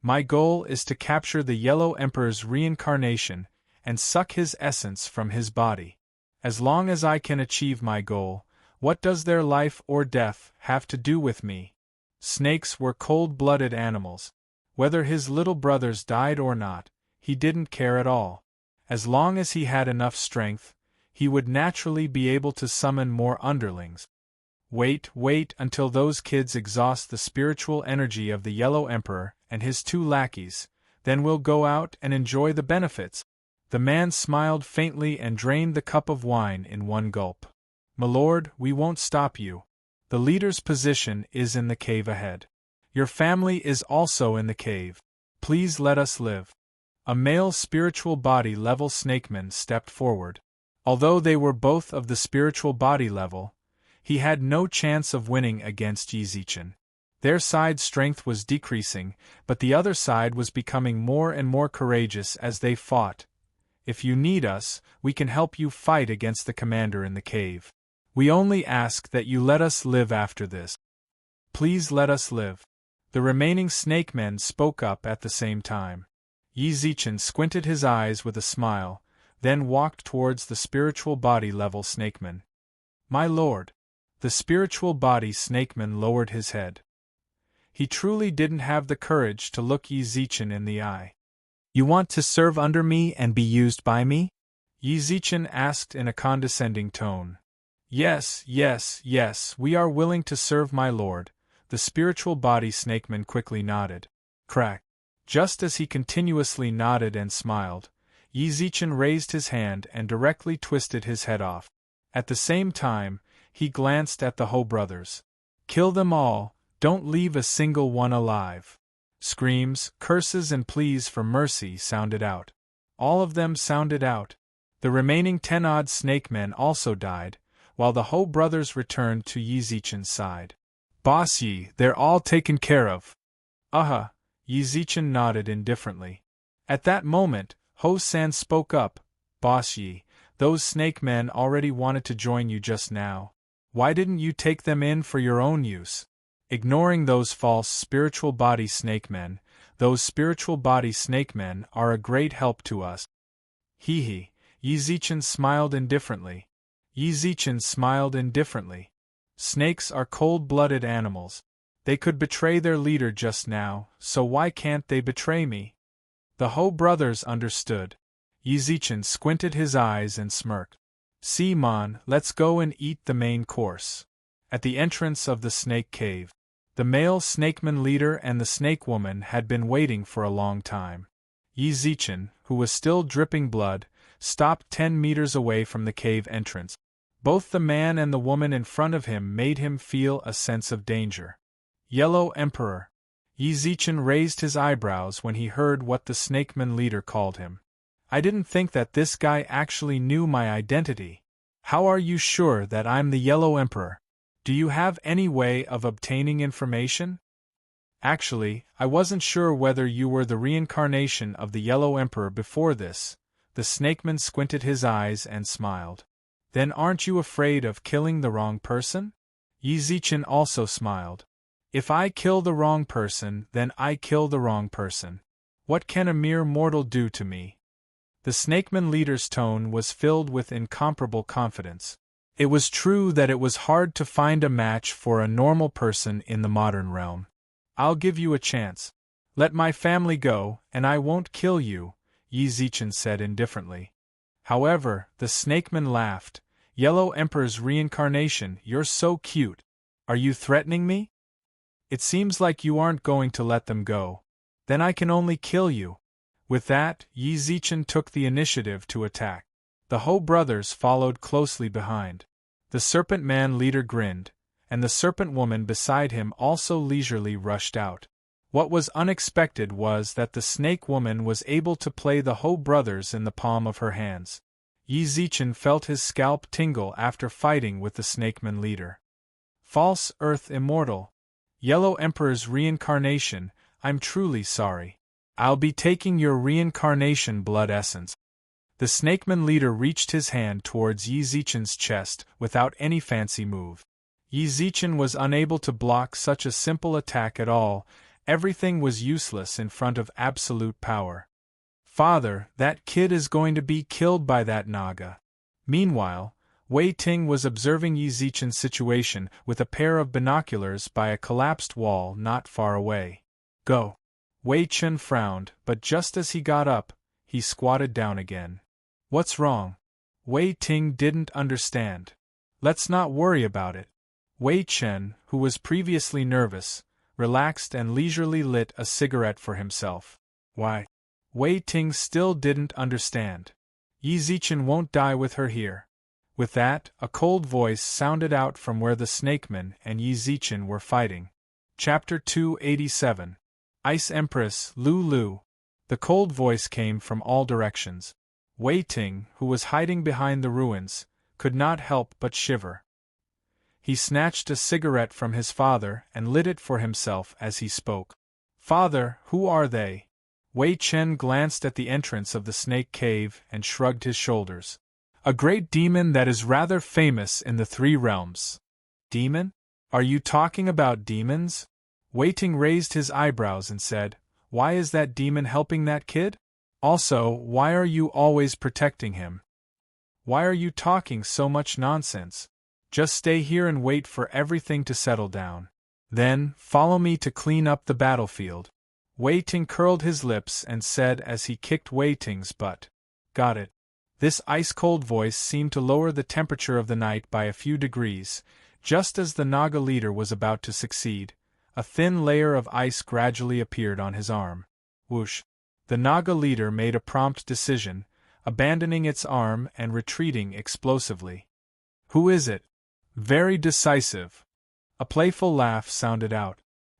"My goal is to capture the Yellow Emperor's reincarnation and suck his essence from his body. As long as I can achieve my goal, what does their life or death have to do with me?" Snakes were cold-blooded animals. Whether his little brothers died or not, he didn't care at all. As long as he had enough strength, he would naturally be able to summon more underlings. Wait until those kids exhaust the spiritual energy of the Yellow Emperor and his 2 lackeys, then we'll go out and enjoy the benefits. The man smiled faintly and drained the cup of wine in one gulp. "Milord, we won't stop you. The leader's position is in the cave ahead. Your family is also in the cave. Please let us live." A male spiritual body level snakeman stepped forward. Although they were both of the spiritual body level, he had no chance of winning against Yizichin. Their side's strength was decreasing, but the other side was becoming more and more courageous as they fought. "If you need us, we can help you fight against the commander in the cave. We only ask that you let us live after this. Please let us live." The remaining snake men spoke up at the same time. Yizichin squinted his eyes with a smile, then walked towards the spiritual body level snakeman. "My lord." The spiritual body snakeman lowered his head. He truly didn't have the courage to look Yizichin in the eye. "You want to serve under me and be used by me?" Yizichin asked in a condescending tone. Yes, we are willing to serve my lord," the spiritual body snakeman quickly nodded. Crack. Just as he continuously nodded and smiled, Yizichin raised his hand and directly twisted his head off. At the same time, he glanced at the Ho brothers. "Kill them all, don't leave a single one alive." Screams, curses and pleas for mercy sounded out. All of them sounded out. The remaining 10-odd snake men also died, while the Ho brothers returned to Yizichen's side. Boss Yi, they're all taken care of. Yizichen nodded indifferently. At that moment, Ho-san spoke up. Boss Yi, those snake men already wanted to join you just now. Why didn't you take them in for your own use? Ignoring those false spiritual body snake men, those spiritual body snake men are a great help to us. Hee. Yizichen smiled indifferently. Snakes are cold-blooded animals. They could betray their leader just now, so why can't they betray me? The Ho brothers understood. Yizichen squinted his eyes and smirked. See, Mon, let's go and eat the main course. At the entrance of the snake cave, the male snakeman leader and the snake woman had been waiting for a long time. Yizichen, who was still dripping blood, stopped 10 meters away from the cave entrance. Both the man and the woman in front of him made him feel a sense of danger. Yellow Emperor. Yizichen raised his eyebrows when he heard what the snakeman leader called him. I didn't think that this guy actually knew my identity. How are you sure that I'm the Yellow Emperor? Do you have any way of obtaining information? Actually, I wasn't sure whether you were the reincarnation of the Yellow Emperor before this. The snakeman squinted his eyes and smiled. Then aren't you afraid of killing the wrong person? Yizichen also smiled. If I kill the wrong person, then I kill the wrong person. What can a mere mortal do to me? The snakeman leader's tone was filled with incomparable confidence. It was true that it was hard to find a match for a normal person in the modern realm. I'll give you a chance. Let my family go, and I won't kill you, Yizichen said indifferently. However, the snakeman laughed. Yellow Emperor's reincarnation, you're so cute. Are you threatening me? It seems like you aren't going to let them go. Then I can only kill you. With that, Yizichen took the initiative to attack. The Ho brothers followed closely behind. The serpent man leader grinned, and the serpent woman beside him also leisurely rushed out. What was unexpected was that the snake woman was able to play the Ho brothers in the palm of her hands. Yizichen felt his scalp tingle after fighting with the snakeman leader. False Earth Immortal. Yellow Emperor's reincarnation, I'm truly sorry. I'll be taking your reincarnation blood essence. The snakeman leader reached his hand towards Yizichen's chest without any fancy move. Yizichen was unable to block such a simple attack at all. Everything was useless in front of absolute power. Father, that kid is going to be killed by that Naga. Meanwhile, Wei Ting was observing Yizichen's situation with a pair of binoculars by a collapsed wall not far away. Go. Wei Chen frowned, but just as he got up, he squatted down again. What's wrong? Wei Ting didn't understand. Let's not worry about it. Wei Chen, who was previously nervous, relaxed and leisurely lit a cigarette for himself. Why? Wei Ting still didn't understand. Yizichen won't die with her here. With that, a cold voice sounded out from where the snakeman and Yizichen were fighting. Chapter 287. Ice Empress Lu. The cold voice came from all directions. Wei Ting, who was hiding behind the ruins, could not help but shiver. He snatched a cigarette from his father and lit it for himself as he spoke. Father, who are they? Wei Chen glanced at the entrance of the snake cave and shrugged his shoulders. A great demon that is rather famous in the three realms. Demon? Are you talking about demons? Wei Ting raised his eyebrows and said, Why is that demon helping that kid? Also, why are you always protecting him? Why are you talking so much nonsense? Just stay here and wait for everything to settle down. Then, follow me to clean up the battlefield. Wei Ting curled his lips and said as he kicked Wei Ting's butt. Got it. This ice-cold voice seemed to lower the temperature of the night by a few degrees. Just as the Naga leader was about to succeed, a thin layer of ice gradually appeared on his arm. Whoosh! The Naga leader made a prompt decision, abandoning its arm and retreating explosively. Who is it? Very decisive. A playful laugh sounded out.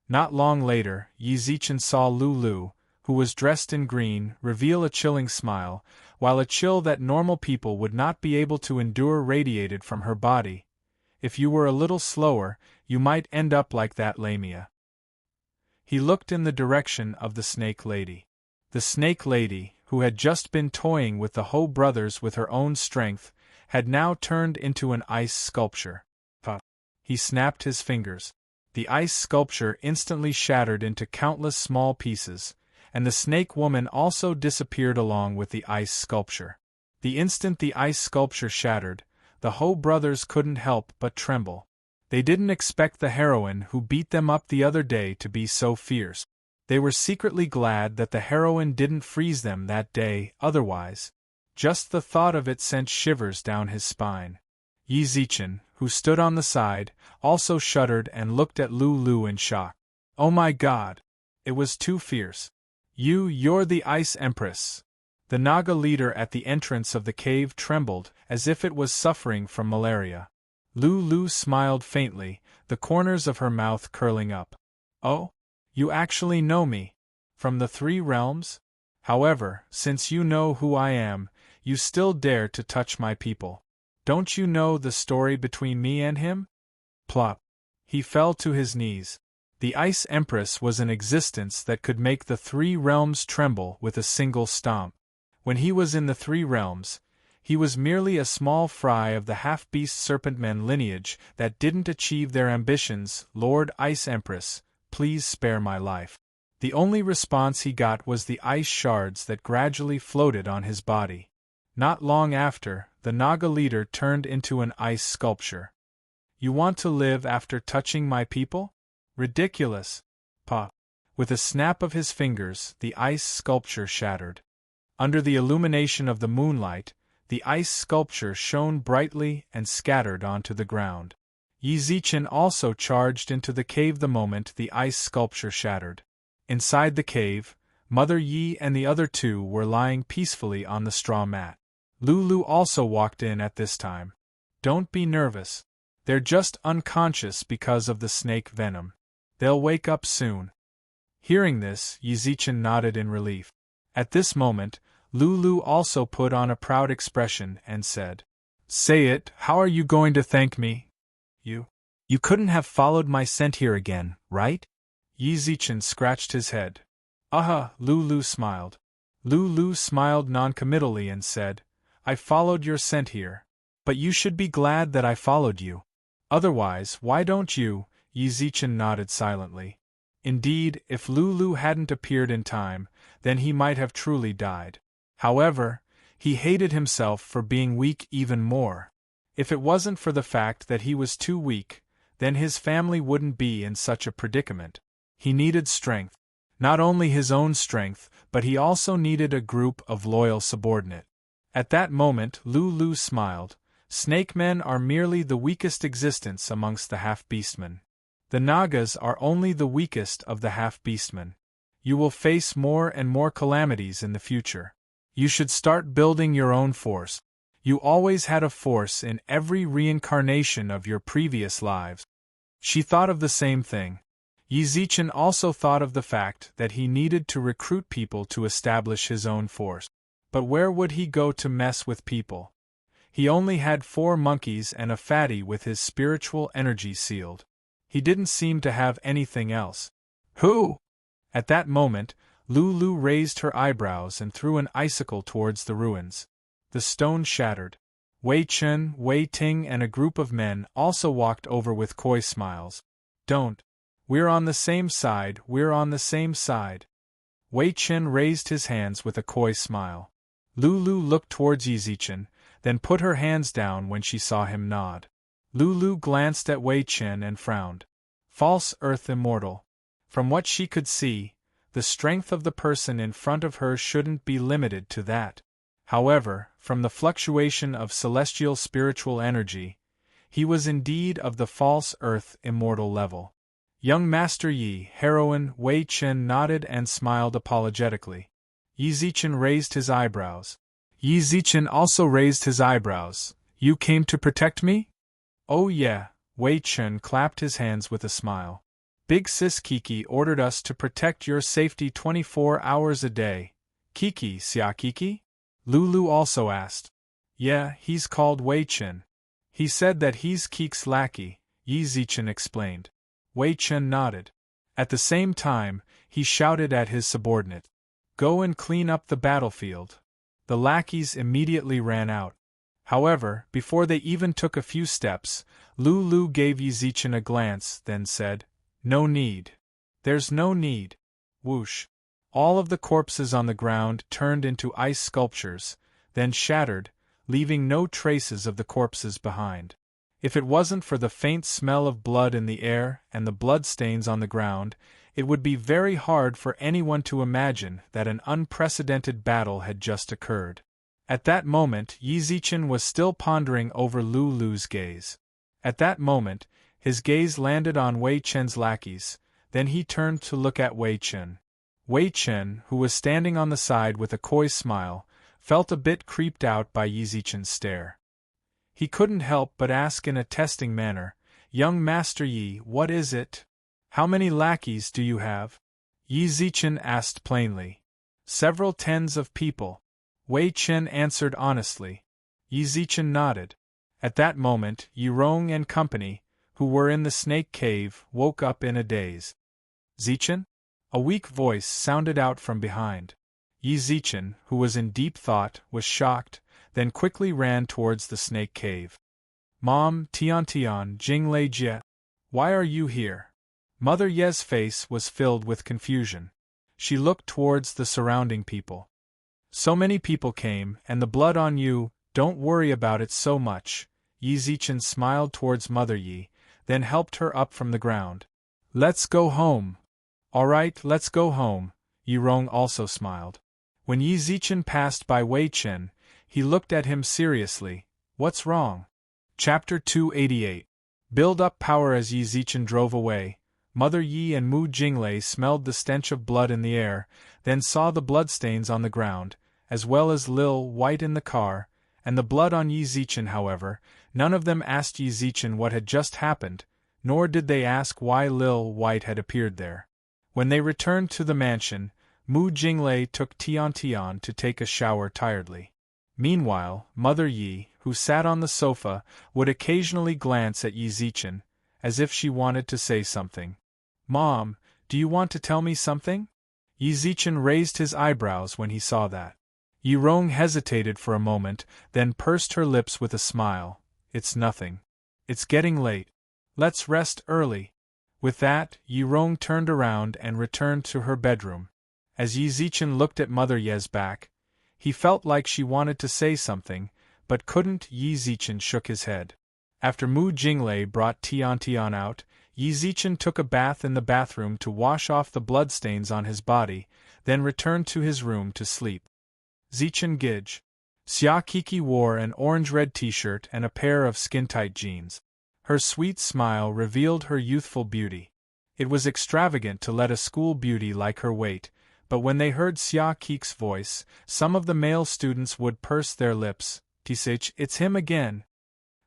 Not long later, Yizichen saw Lu, who was dressed in green, reveal a chilling smile, while a chill that normal people would not be able to endure radiated from her body. If you were a little slower, you might end up like that Lamia. He looked in the direction of the Snake Lady. The Snake Lady, who had just been toying with the Ho brothers with her own strength, had now turned into an ice sculpture. He snapped his fingers. The ice sculpture instantly shattered into countless small pieces, and the Snake Woman also disappeared along with the ice sculpture. The instant the ice sculpture shattered, the Ho brothers couldn't help but tremble. They didn't expect the heroine who beat them up the other day to be so fierce. They were secretly glad that the heroine didn't freeze them that day, otherwise. Just the thought of it sent shivers down his spine. Yi Zichen, who stood on the side, also shuddered and looked at Lulu in shock. Oh my God! It was too fierce. You're the Ice Empress. The Naga leader at the entrance of the cave trembled, as if it was suffering from malaria. Lulu smiled faintly, the corners of her mouth curling up. Oh? You actually know me? From the Three Realms? However, since you know who I am, you still dare to touch my people. Don't you know the story between me and him? Plop. He fell to his knees. The Ice Empress was an existence that could make the Three Realms tremble with a single stomp. When he was in the Three Realms, he was merely a small fry of the half-beast serpentmen lineage that didn't achieve their ambitions. Lord Ice Empress, please spare my life. The only response he got was the ice shards that gradually floated on his body. Not long after, the Naga leader turned into an ice sculpture. You want to live after touching my people? Ridiculous. Pop. With a snap of his fingers, the ice sculpture shattered. Under the illumination of the moonlight, the ice sculpture shone brightly and scattered onto the ground. Yi Zichen also charged into the cave the moment the ice sculpture shattered. Inside the cave, Mother Yi and the other two were lying peacefully on the straw mat. Lulu also walked in at this time. Don't be nervous. They're just unconscious because of the snake venom. They'll wake up soon. Hearing this, Yi Zichen nodded in relief. At this moment, Lulu also put on a proud expression and said, Say it, how are you going to thank me? You couldn't have followed my scent here again, right? Yi Zichen scratched his head. Lulu smiled. Lulu smiled noncommittally and said, I followed your scent here. But you should be glad that I followed you. Otherwise, why don't you? Yi Zichen nodded silently. Indeed, if Lulu hadn't appeared in time, then he might have truly died. However, he hated himself for being weak even more. If it wasn't for the fact that he was too weak, then his family wouldn't be in such a predicament. He needed strength. Not only his own strength, but he also needed a group of loyal subordinates. At that moment, Lulu smiled. Snake men are merely the weakest existence amongst the half-beastmen. The Nagas are only the weakest of the half-beastmen. You will face more and more calamities in the future. You should start building your own force. You always had a force in every reincarnation of your previous lives. She thought of the same thing. Yi Zichen also thought of the fact that he needed to recruit people to establish his own force. But where would he go to mess with people? He only had 4 monkeys and a fatty with his spiritual energy sealed. He didn't seem to have anything else. Who? At that moment, Lulu raised her eyebrows and threw an icicle towards the ruins. The stone shattered. Wei Chen, Wei Ting and a group of men also walked over with coy smiles. Don't. We're on the same side, we're on the same side. Wei Chen raised his hands with a coy smile. Lulu looked towards Yi Zichen, then put her hands down when she saw him nod. Lulu glanced at Wei Chen and frowned. False Earth Immortal. From what she could see, the strength of the person in front of her shouldn't be limited to that. However, from the fluctuation of celestial spiritual energy, he was indeed of the false Earth Immortal level. Young Master Yi, heroine Wei Chen nodded and smiled apologetically. Yi Zichen raised his eyebrows. Yi Zichen also raised his eyebrows. You came to protect me? Oh yeah, Wei Chen clapped his hands with a smile. Big Sis Kiki ordered us to protect your safety 24 hours a day. Kiki, Xia Kiki? Lulu also asked. Yeah, he's called Wei Chen. He said that he's Kik's lackey, Yi Zichen explained. Wei Chen nodded. At the same time, he shouted at his subordinate. Go and clean up the battlefield. The lackeys immediately ran out. However, before they even took a few steps, Lulu gave Yi Zichen a glance, then said, No need. There's no need. Whoosh. All of the corpses on the ground turned into ice sculptures, then shattered, leaving no traces of the corpses behind. If it wasn't for the faint smell of blood in the air and the bloodstains on the ground, it would be very hard for anyone to imagine that an unprecedented battle had just occurred. At that moment, Yi Zichen was still pondering over Lulu's gaze. At that moment, his gaze landed on Wei Chen's lackeys, then he turned to look at Wei Chen. Wei Chen, who was standing on the side with a coy smile, felt a bit creeped out by Yi Zichen's stare. He couldn't help but ask in a testing manner, Young Master Yi, what is it? How many lackeys do you have? Yi Zichen asked plainly. Several tens of people. Wei Chen answered honestly. Yi Zichen nodded. At that moment, Yi Rong and company, who were in the snake cave, woke up in a daze. Zichen? A weak voice sounded out from behind. Yi Zichen, who was in deep thought, was shocked, then quickly ran towards the snake cave. Mom, Tian, Jinglei Jie. Why are you here? Mother Ye's face was filled with confusion. She looked towards the surrounding people. So many people came, and the blood on you, don't worry about it so much. Yi Zichen smiled towards Mother Yi, then helped her up from the ground. Let's go home. Alright, let's go home. Yi Rong also smiled. When Yi Zichen passed by Wei Chen, he looked at him seriously. What's wrong? Chapter 288. Build up power. As Yi Zichen drove away, Mother Yi and Mu Jinglei smelled the stench of blood in the air, then saw the bloodstains on the ground, as well as Lil White in the car, and the blood on Yi Zichen. However, none of them asked Yi Zichen what had just happened, nor did they ask why Lil White had appeared there. When they returned to the mansion, Mu Jinglei took Tian to take a shower tiredly. Meanwhile, Mother Yi, who sat on the sofa, would occasionally glance at Yi Zichen, as if she wanted to say something. Mom, do you want to tell me something? Yi Zichen raised his eyebrows when he saw that. Yi Rong hesitated for a moment, then pursed her lips with a smile. It's nothing. It's getting late. Let's rest early. With that, Yi Rong turned around and returned to her bedroom. As Yi Zichen looked at Mother Ye's back, he felt like she wanted to say something, but couldn't. Yi Zichen shook his head. After Mu Jinglei brought Tian out, Yi Zichen took a bath in the bathroom to wash off the bloodstains on his body, then returned to his room to sleep. Zichen Gij. Xia Kiki wore an orange-red t-shirt and a pair of skin-tight jeans. Her sweet smile revealed her youthful beauty. It was extravagant to let a school beauty like her wait, but when they heard Xia Kiki's voice, some of the male students would purse their lips. Tisich, it's him again.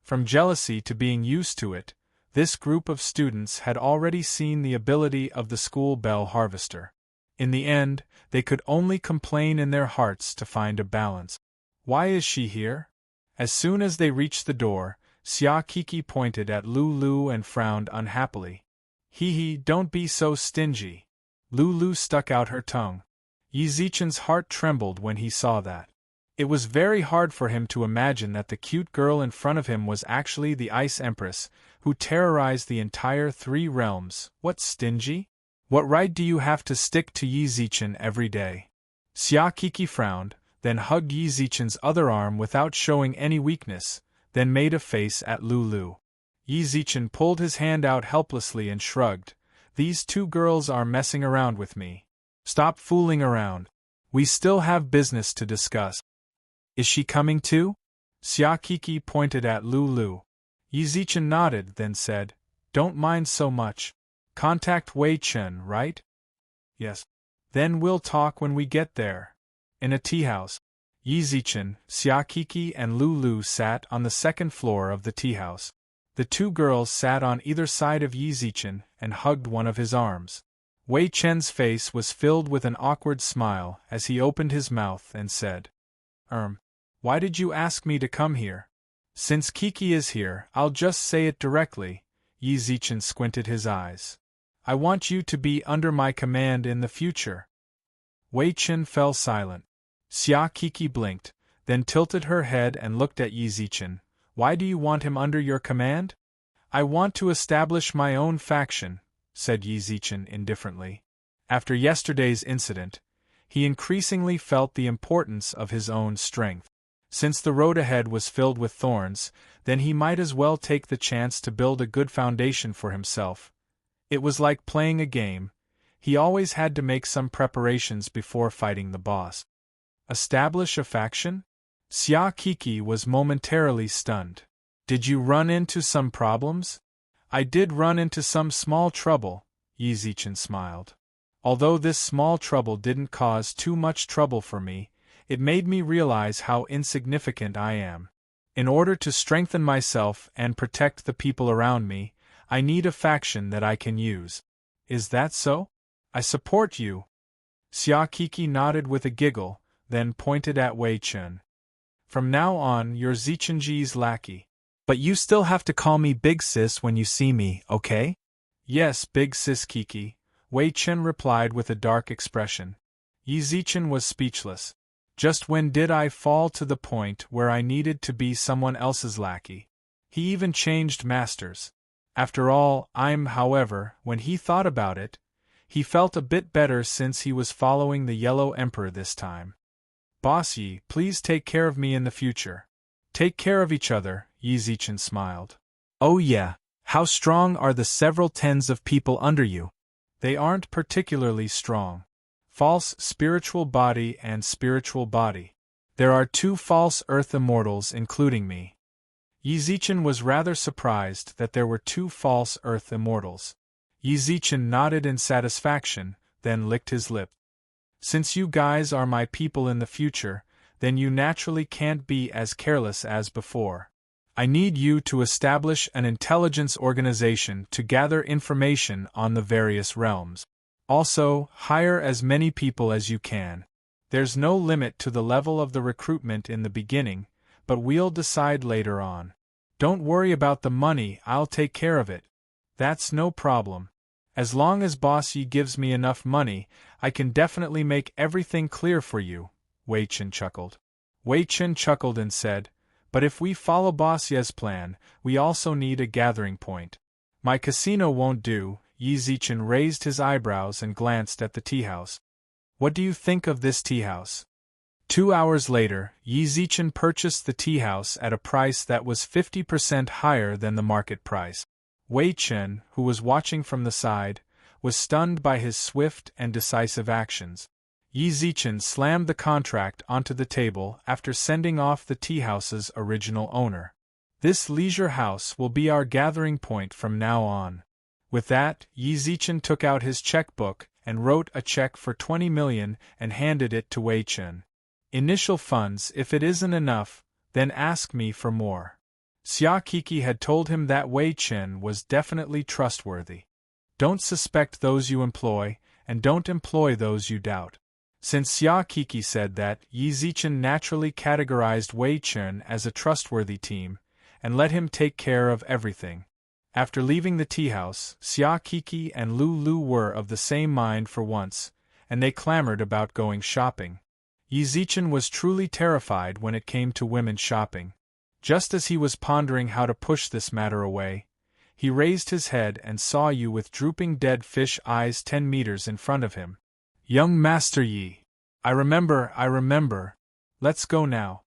From jealousy to being used to it, this group of students had already seen the ability of the school bell harvester. In the end, they could only complain in their hearts to find a balance. Why is she here? As soon as they reached the door, Xia Kiki pointed at Lulu and frowned unhappily. Hee, don't be so stingy. Lulu stuck out her tongue. Yi Zichen's heart trembled when he saw that. It was very hard for him to imagine that the cute girl in front of him was actually the Ice Empress, who terrorized the entire 3 realms. What, stingy? What right do you have to stick to Yi Zichen every day? Xia Kiki frowned, then hugged Yi Zichen's other arm without showing any weakness, then made a face at Lulu. Yi Zichen pulled his hand out helplessly and shrugged. These 2 girls are messing around with me. Stop fooling around. We still have business to discuss. Is she coming too? Xia Kiki pointed at Lulu. Yi Zichen nodded, then said, Don't mind so much. Contact Wei Chen, right? Yes. Then we'll talk when we get there. In a tea house. Yi Zichen, Xia Kiki and Lulu sat on the second floor of the tea house. The two girls sat on either side of Yi Zichen and hugged one of his arms. Wei Chen's face was filled with an awkward smile as he opened his mouth and said, Why did you ask me to come here? Since Kiki is here, I'll just say it directly. Yi Zichen squinted his eyes. I want you to be under my command in the future. Wei Chen fell silent. Xia Kiki blinked, then tilted her head and looked at Yi Zichen. Why do you want him under your command? I want to establish my own faction, said Yi Zichen indifferently. After yesterday's incident, he increasingly felt the importance of his own strength. Since the road ahead was filled with thorns, then he might as well take the chance to build a good foundation for himself. It was like playing a game. He always had to make some preparations before fighting the boss. Establish a faction? Xia Kiki was momentarily stunned. Did you run into some problems? I did run into some small trouble, Yi Zichen smiled. Although this small trouble didn't cause too much trouble for me, it made me realize how insignificant I am. In order to strengthen myself and protect the people around me, I need a faction that I can use. Is that so? I support you. Xia Kiki nodded with a giggle, then pointed at Wei Chen. From now on, you're Zichenji's lackey. But you still have to call me Big Sis when you see me, okay? Yes, Big Sis Kiki, Wei Chen replied with a dark expression. Yi Zichen was speechless. Just when did I fall to the point where I needed to be someone else's lackey? He even changed masters. After all, however, when he thought about it, he felt a bit better since he was following the Yellow Emperor this time. Boss Yi, please take care of me in the future. Take care of each other, Yi Zichen smiled. Oh yeah, how strong are the several tens of people under you? They aren't particularly strong. False spiritual body and spiritual body. There are 2 false earth immortals including me. Yi Zichen was rather surprised that there were 2 false earth immortals. Yi Zichen nodded in satisfaction, then licked his lip. Since you guys are my people in the future, then you naturally can't be as careless as before. I need you to establish an intelligence organization to gather information on the various realms. Also, hire as many people as you can. There's no limit to the level of the recruitment in the beginning, but we'll decide later on. Don't worry about the money, I'll take care of it. That's no problem. As long as Boss Yi gives me enough money, I can definitely make everything clear for you, Wei Chen chuckled. Wei Chen chuckled and said, but if we follow Boss Yi's plan, we also need a gathering point. My casino won't do. Yi Zichen raised his eyebrows and glanced at the tea-house. What do you think of this tea-house? 2 hours later, Yi Zichen purchased the tea-house at a price that was 50% higher than the market price. Wei Chen, who was watching from the side, was stunned by his swift and decisive actions. Yi Zichen slammed the contract onto the table after sending off the tea-house's original owner. This leisure house will be our gathering point from now on. With that, Yi Zichen took out his checkbook and wrote a check for 20 million and handed it to Wei Chen. Initial funds, if it isn't enough, then ask me for more. Xia Kiki had told him that Wei Chen was definitely trustworthy. Don't suspect those you employ, and don't employ those you doubt. Since Xia Kiki said that, Yi Zichen naturally categorized Wei Chen as a trustworthy team, and let him take care of everything. After leaving the tea-house, Xia Kiki and Lu Lu were of the same mind for once, and they clamored about going shopping. Yi Zichen was truly terrified when it came to women shopping. Just as he was pondering how to push this matter away, he raised his head and saw Yu with drooping dead fish eyes 10 meters in front of him. Young Master Yi. I remember. Let's go now.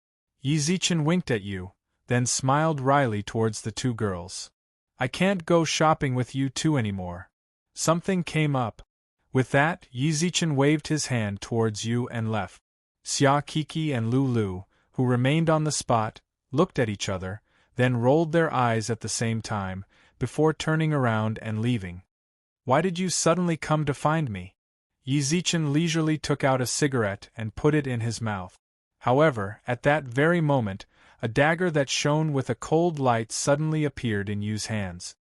Yi Zichen winked at Yu, then smiled wryly towards the 2 girls. I can't go shopping with you 2 anymore. Something came up. With that, Yi Zichen waved his hand towards Yu and left. Xia Kiki and Lu Lu, who remained on the spot, looked at each other, then rolled their eyes at the same time, before turning around and leaving. Why did you suddenly come to find me? Yi Zichen leisurely took out a cigarette and put it in his mouth. However, at that very moment, A dagger that shone with a cold light suddenly appeared in Yu's hands.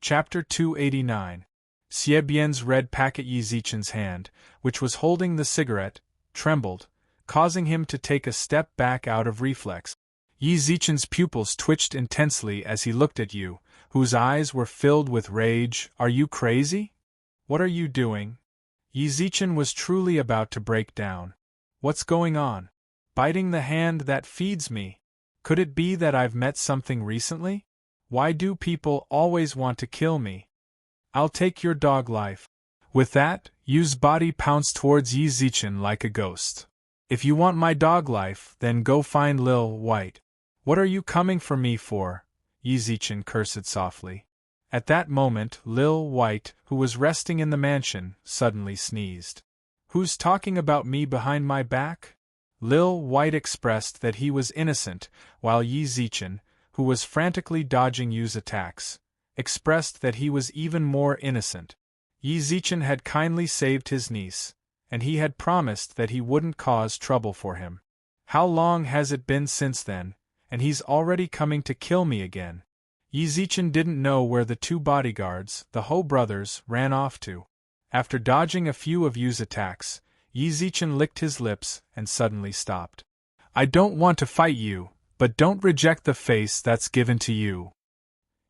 Chapter 289. Xie red packet. Yi Zichen's hand, which was holding the cigarette, trembled, causing him to take a step back out of reflex. Yi Zichen's pupils twitched intensely as he looked at Yu, whose eyes were filled with rage. Are you crazy? What are you doing? Yi Zichen was truly about to break down. What's going on? Biting the hand that feeds me. Could it be that I've met something recently? Why do people always want to kill me? I'll take your dog life. With that, Yu's body pounced towards Yi Zichen like a ghost. If you want my dog life, then go find Lil White. What are you coming for me for? Yi Zichen cursed softly. At that moment, Lil White, who was resting in the mansion, suddenly sneezed. Who's talking about me behind my back? Lil White expressed that he was innocent, while Yi Zichen, who was frantically dodging Yu's attacks, expressed that he was even more innocent. Yi Zichen had kindly saved his niece, and he had promised that he wouldn't cause trouble for him. How long has it been since then, and he's already coming to kill me again? Yi Zichen didn't know where the two bodyguards, the Ho brothers, ran off to. After dodging a few of Yu's attacks, Yi Zichen licked his lips and suddenly stopped. I don't want to fight you, but don't reject the face that's given to you.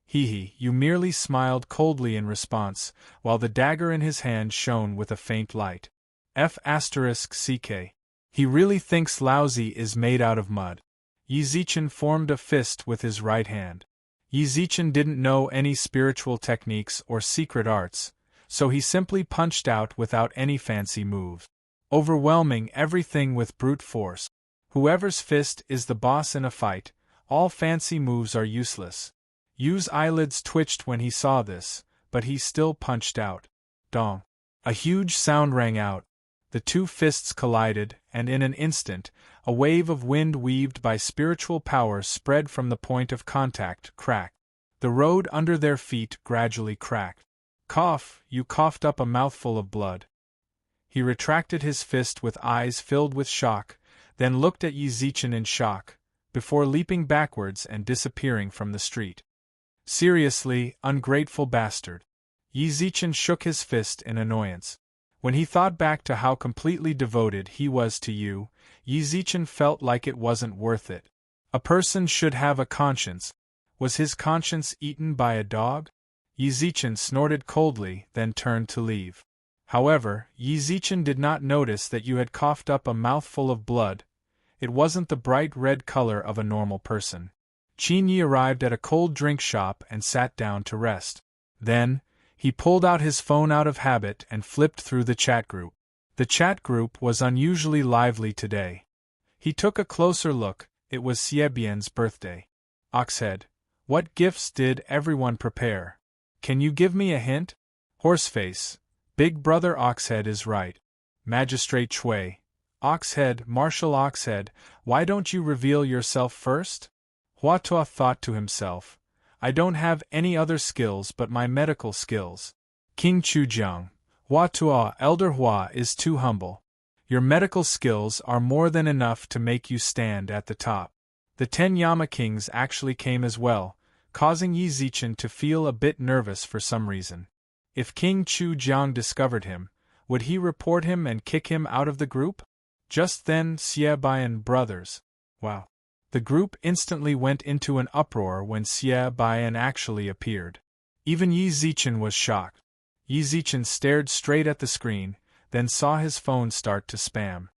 Yu merely smiled coldly in response, while the dagger in his hand shone with a faint light. F***ck. He really thinks Laozi is made out of mud. Yi Zichen formed a fist with his right hand. Yi Zichen didn't know any spiritual techniques or secret arts, so he simply punched out without any fancy moves, overwhelming everything with brute force. Whoever's fist is the boss in a fight, all fancy moves are useless. Yu's eyelids twitched when he saw this, but he still punched out. Dong. A huge sound rang out. The two fists collided, and in an instant, a wave of wind weaved by spiritual power spread from the point of contact. Crack. The road under their feet gradually cracked. Cough, Yu coughed up a mouthful of blood. He retracted his fist with eyes filled with shock, then looked at Yi Zichen in shock, before leaping backwards and disappearing from the street. Seriously, ungrateful bastard. Yi Zichen shook his fist in annoyance. When he thought back to how completely devoted he was to Yu, Yi Zichen felt like it wasn't worth it. A person should have a conscience. Was his conscience eaten by a dog? Yi Zichen snorted coldly, then turned to leave. However, Yi Zichen did not notice that Yu had coughed up a mouthful of blood. It wasn't the bright red color of a normal person. Qin Yi arrived at a cold drink shop and sat down to rest. Then, he pulled out his phone out of habit and flipped through the chat group. The chat group was unusually lively today. He took a closer look. It was Xiebian's birthday. Oxhead. What gifts did everyone prepare? Can you give me a hint? Horseface. Big brother Oxhead is right. Magistrate Chui. Oxhead, Marshal Oxhead, why don't you reveal yourself first? Hua Tuo thought to himself. I don't have any other skills but my medical skills. King Chujiang. Hua Tuo, Elder Hua is too humble. Your medical skills are more than enough to make you stand at the top. The 10 Yama Kings actually came as well, causing Yi Zichen to feel a bit nervous for some reason. If King Chujiang discovered him, would he report him and kick him out of the group? Just then Xiebian brothers. Wow. The group instantly went into an uproar when Xiebian actually appeared. Even Yi Zichen was shocked. Yi Zichen stared straight at the screen, then saw his phone start to spam.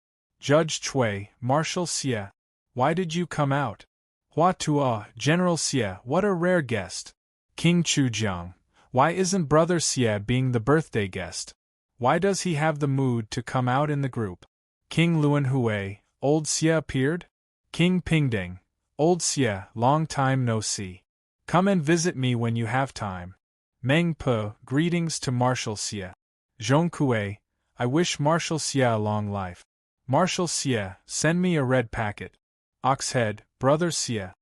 Judge Chui, Marshal Xie. Why did you come out? Hua Tuo, General Xie, what a rare guest. King Chujiang. Why isn't Brother Xie being the birthday guest? Why does he have the mood to come out in the group? King Luan Hui, Old Xie appeared? King Pingding. Old Xie, long time no see. Come and visit me when you have time. Meng Pe, greetings to Marshal Xie. Zhong Kue, I wish Marshal Xie a long life. Marshal Xie, send me a red packet. Oxhead, Brother Xie.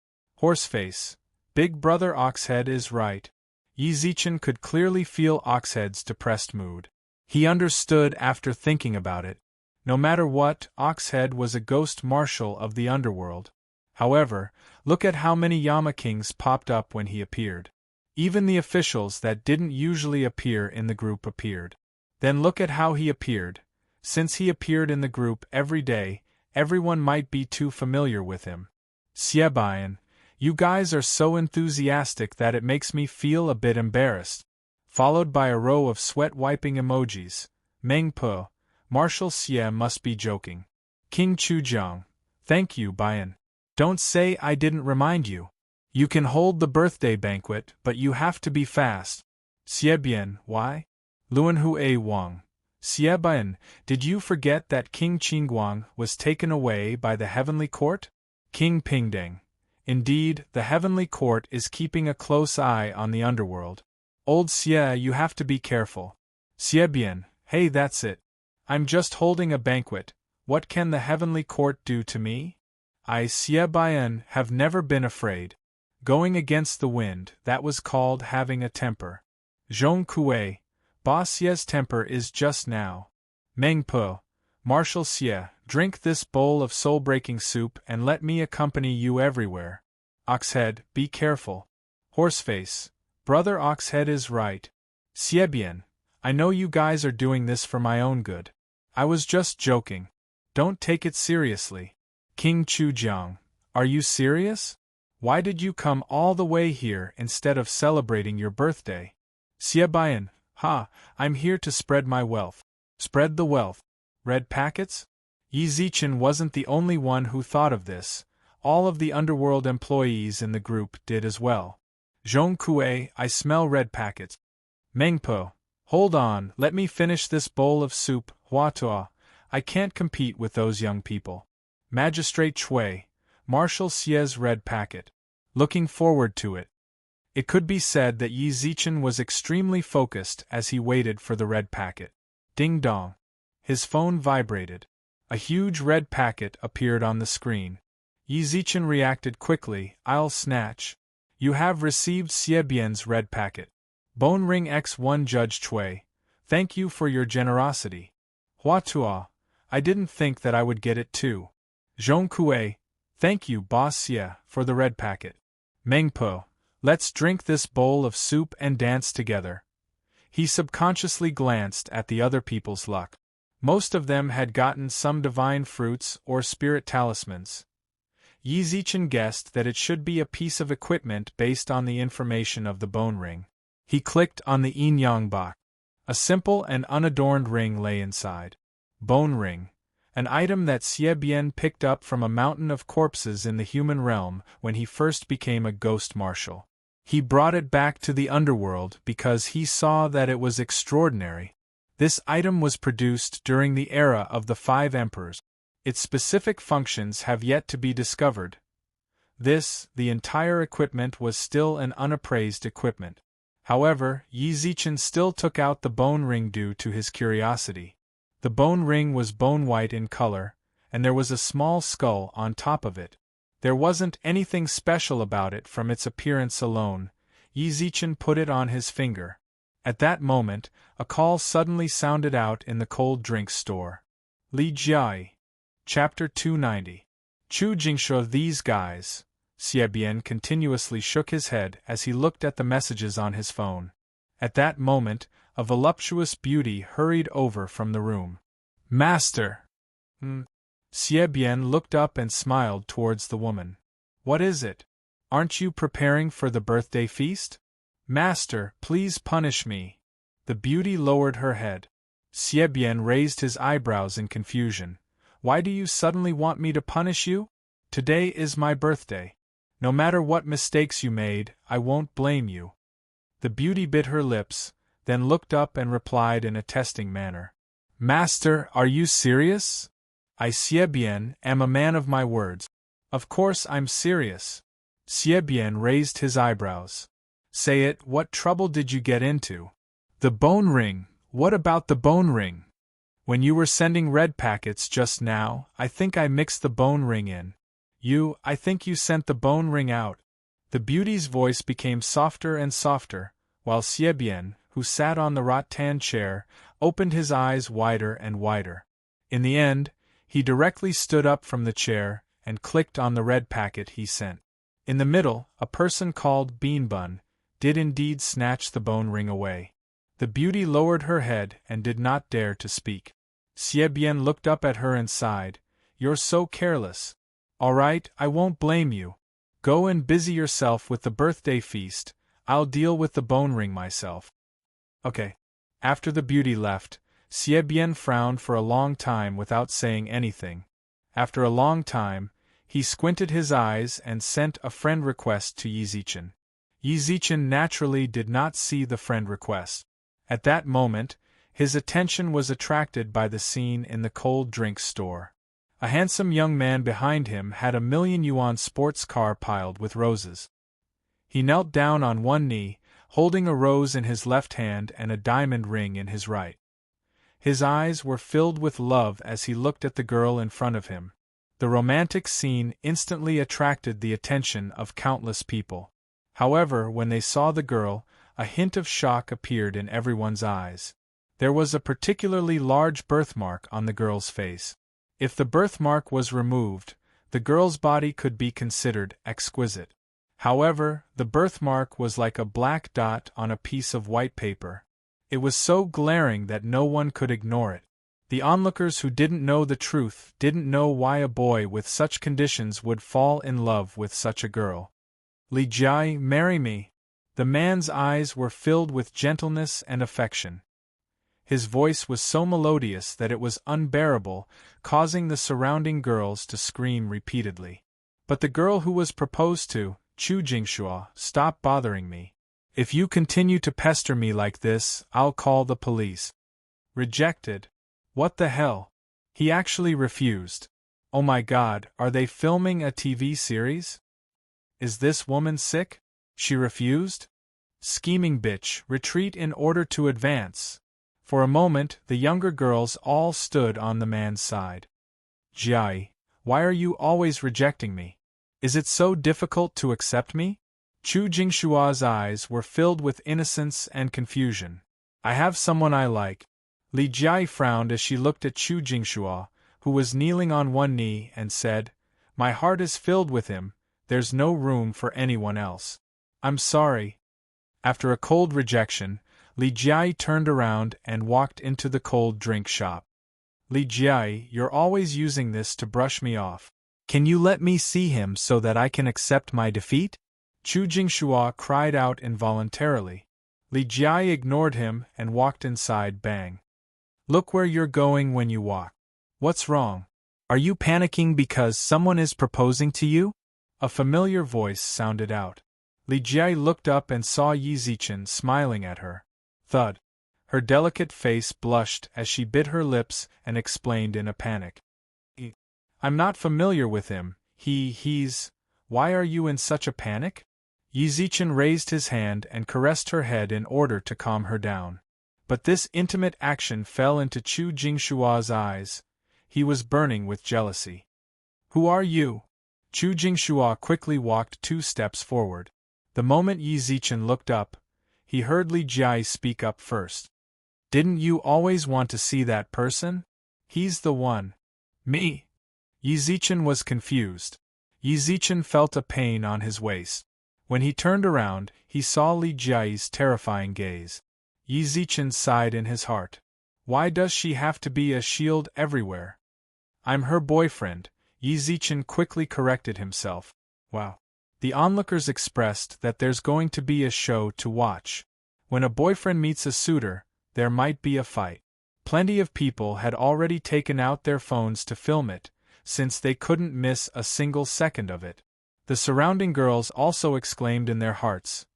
Horseface. Big brother Oxhead is right. Yi Zichen could clearly feel Oxhead's depressed mood. He understood after thinking about it. No matter what, Oxhead was a ghost marshal of the underworld. However, look at how many Yama Kings popped up when he appeared. Even the officials that didn't usually appear in the group appeared. Then look at how he appeared. Since he appeared in the group every day, everyone might be too familiar with him. Xiebian, you guys are so enthusiastic that it makes me feel a bit embarrassed. Followed by a row of sweat-wiping emojis. Meng Po, Marshal Xie must be joking. King Chujiang, thank you, Bian. Don't say I didn't remind you. You can hold the birthday banquet, but you have to be fast. Xiebian, why? Luanhue Wang. Xiebian, did you forget that King Qingguang was taken away by the Heavenly Court? King Pingdeng. Indeed, the Heavenly Court is keeping a close eye on the underworld. Old Xie, you have to be careful. Xiebian, hey, that's it. I'm just holding a banquet. What can the Heavenly Court do to me? I, Xiebian, have never been afraid. Going against the wind, that was called having a temper. Zhong Kue, Boss Xie's temper is just now. Meng Po, Marshal Xie, drink this bowl of soul-breaking soup and let me accompany you everywhere. Oxhead, be careful. Horseface, Brother Oxhead is right. Xiebian, I know you guys are doing this for my own good. I was just joking. Don't take it seriously. King Chujiang, are you serious? Why did you come all the way here instead of celebrating your birthday? Xiebian, I'm here to spread my wealth. Spread the wealth. Red packets? Yi Zichen wasn't the only one who thought of this. All of the underworld employees in the group did as well. Zhong Kue, I smell red packets. Meng Po, hold on, let me finish this bowl of soup. Hua Tua, I can't compete with those young people. Magistrate Chui, Marshal Xie's red packet. Looking forward to it. It could be said that Yi Zichen was extremely focused as he waited for the red packet. Ding dong. His phone vibrated. A huge red packet appeared on the screen. Yi Zichen reacted quickly. I'll snatch. You have received Xiebian's red packet. Bone Ring X1 Judge Chui. Thank you for your generosity. Hua Tua, I didn't think that I would get it too. Zhong Kue, thank you, Boss Xie, for the red packet. Meng Po, let's drink this bowl of soup and dance together. He subconsciously glanced at the other people's luck. Most of them had gotten some divine fruits or spirit talismans. Yi Zichen guessed that it should be a piece of equipment based on the information of the bone ring. He clicked on the yin yang box. A simple and unadorned ring lay inside. Bone ring. An item that Xiebian picked up from a mountain of corpses in the human realm when he first became a ghost marshal. He brought it back to the underworld because he saw that it was extraordinary. This item was produced during the era of the 5 emperors. Its specific functions have yet to be discovered. The entire equipment was still an unappraised equipment. However, Yi Zichen still took out the bone ring due to his curiosity. The bone ring was bone-white in color, and there was a small skull on top of it. There wasn't anything special about it from its appearance alone. Yi Zichen put it on his finger. At that moment, a call suddenly sounded out in the cold drinks store. Li Jiai. Chapter 290. Chu Jingshuo, these guys. Xiebian continuously shook his head as he looked at the messages on his phone. At that moment, a voluptuous beauty hurried over from the room. Master! Xiebian looked up and smiled towards the woman. What is it? Aren't you preparing for the birthday feast? Master, please punish me. The beauty lowered her head. Xiebian raised his eyebrows in confusion. Why do you suddenly want me to punish you? Today is my birthday. No matter what mistakes you made, I won't blame you. The beauty bit her lips, then looked up and replied in a testing manner. Master, are you serious? I, Xiebian, am a man of my words. Of course I'm serious. Xiebian raised his eyebrows. Say it, what trouble did you get into? The bone ring, what about the bone ring? When you were sending red packets just now, I think I mixed the bone ring in. I think you sent the bone ring out. The beauty's voice became softer and softer, while Xiebian, who sat on the rattan chair, opened his eyes wider and wider. In the end, he directly stood up from the chair, and clicked on the red packet he sent. In the middle, a person called Beanbun did indeed snatch the bone ring away. The beauty lowered her head and did not dare to speak. Xie Bian looked up at her and sighed, "You're so careless. All right, I won't blame you. Go and busy yourself with the birthday feast, I'll deal with the bone ring myself." Okay. After the beauty left, Xie Bian frowned for a long time without saying anything. After a long time, he squinted his eyes and sent a friend request to Yi Zichen. Yi Zichen naturally did not see the friend request. At that moment, his attention was attracted by the scene in the cold drinks store. A handsome young man behind him had a million-yuan sports car piled with roses. He knelt down on one knee, holding a rose in his left hand and a diamond ring in his right. His eyes were filled with love as he looked at the girl in front of him. The romantic scene instantly attracted the attention of countless people. However, when they saw the girl, a hint of shock appeared in everyone's eyes. There was a particularly large birthmark on the girl's face. If the birthmark was removed, the girl's body could be considered exquisite. However, the birthmark was like a black dot on a piece of white paper. It was so glaring that no one could ignore it. The onlookers who didn't know the truth didn't know why a boy with such conditions would fall in love with such a girl. "Li Jia, marry me." The man's eyes were filled with gentleness and affection. His voice was so melodious that it was unbearable, causing the surrounding girls to scream repeatedly. But the girl who was proposed to, Chu Jingshua, "Stop bothering me. If you continue to pester me like this, I'll call the police." Rejected. What the hell? He actually refused. Oh my god, are they filming a TV series? Is this woman sick? She refused? Scheming bitch, retreat in order to advance. For a moment, the younger girls all stood on the man's side. "Jai, why are you always rejecting me? Is it so difficult to accept me?" Chu Jingshua's eyes were filled with innocence and confusion. "I have someone I like." Li Jia frowned as she looked at Chu Jingshua, who was kneeling on one knee, and said, "My heart is filled with him, there's no room for anyone else. I'm sorry." After a cold rejection, Li Jia turned around and walked into the cold drink shop. "Li Jia, you're always using this to brush me off. Can you let me see him so that I can accept my defeat?" Chu Jingshua cried out involuntarily. Li Jia ignored him and walked inside. Bang. "Look where you're going when you walk. What's wrong? Are you panicking because someone is proposing to you?" A familiar voice sounded out. Li Jia looked up and saw Yi Zichen smiling at her. Thud. Her delicate face blushed as she bit her lips and explained in a panic. "I'm not familiar with him, he's... Why are you in such a panic?" Yi Zichen raised his hand and caressed her head in order to calm her down. But this intimate action fell into Chu Jingshua's eyes. He was burning with jealousy. "Who are you?" Chu Jingshua quickly walked 2 steps forward. The moment Yi Zichen looked up, he heard Li Jia speak up first. "Didn't you always want to see that person? He's the one." "Me?" Yi Zichen was confused. Yi Zichen felt a pain on his waist. When he turned around, he saw Li Jia's terrifying gaze. Yi Zichen sighed in his heart. Why does she have to be a shield everywhere? "I'm her boyfriend," Yi Zichen quickly corrected himself. Wow. The onlookers expressed that there's going to be a show to watch. When a boyfriend meets a suitor, there might be a fight. Plenty of people had already taken out their phones to film it, since they couldn't miss a single second of it. The surrounding girls also exclaimed in their hearts,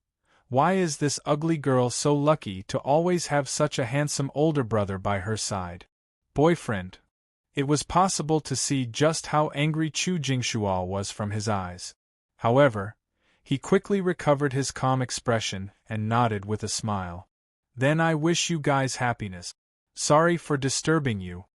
"Why is this ugly girl so lucky to always have such a handsome older brother by her side?" Boyfriend. It was possible to see just how angry Chu Jingshua was from his eyes. However, he quickly recovered his calm expression and nodded with a smile. "Then I wish you guys happiness. Sorry for disturbing you."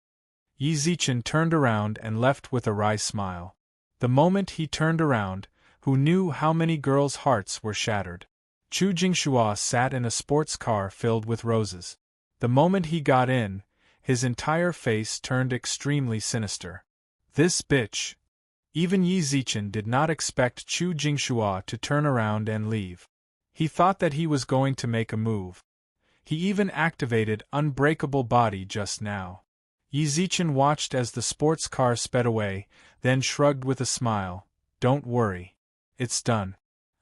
Yi Zichen turned around and left with a wry smile. The moment he turned around, who knew how many girls' hearts were shattered? Chu Jingshua sat in a sports car filled with roses. The moment he got in, his entire face turned extremely sinister. "This bitch. Even Yi Zichen did not expect Chu Jingshua to turn around and leave. He thought that he was going to make a move. He even activated Unbreakable Body just now. Yi Zichen watched as the sports car sped away, then shrugged with a smile. "Don't worry. It's done.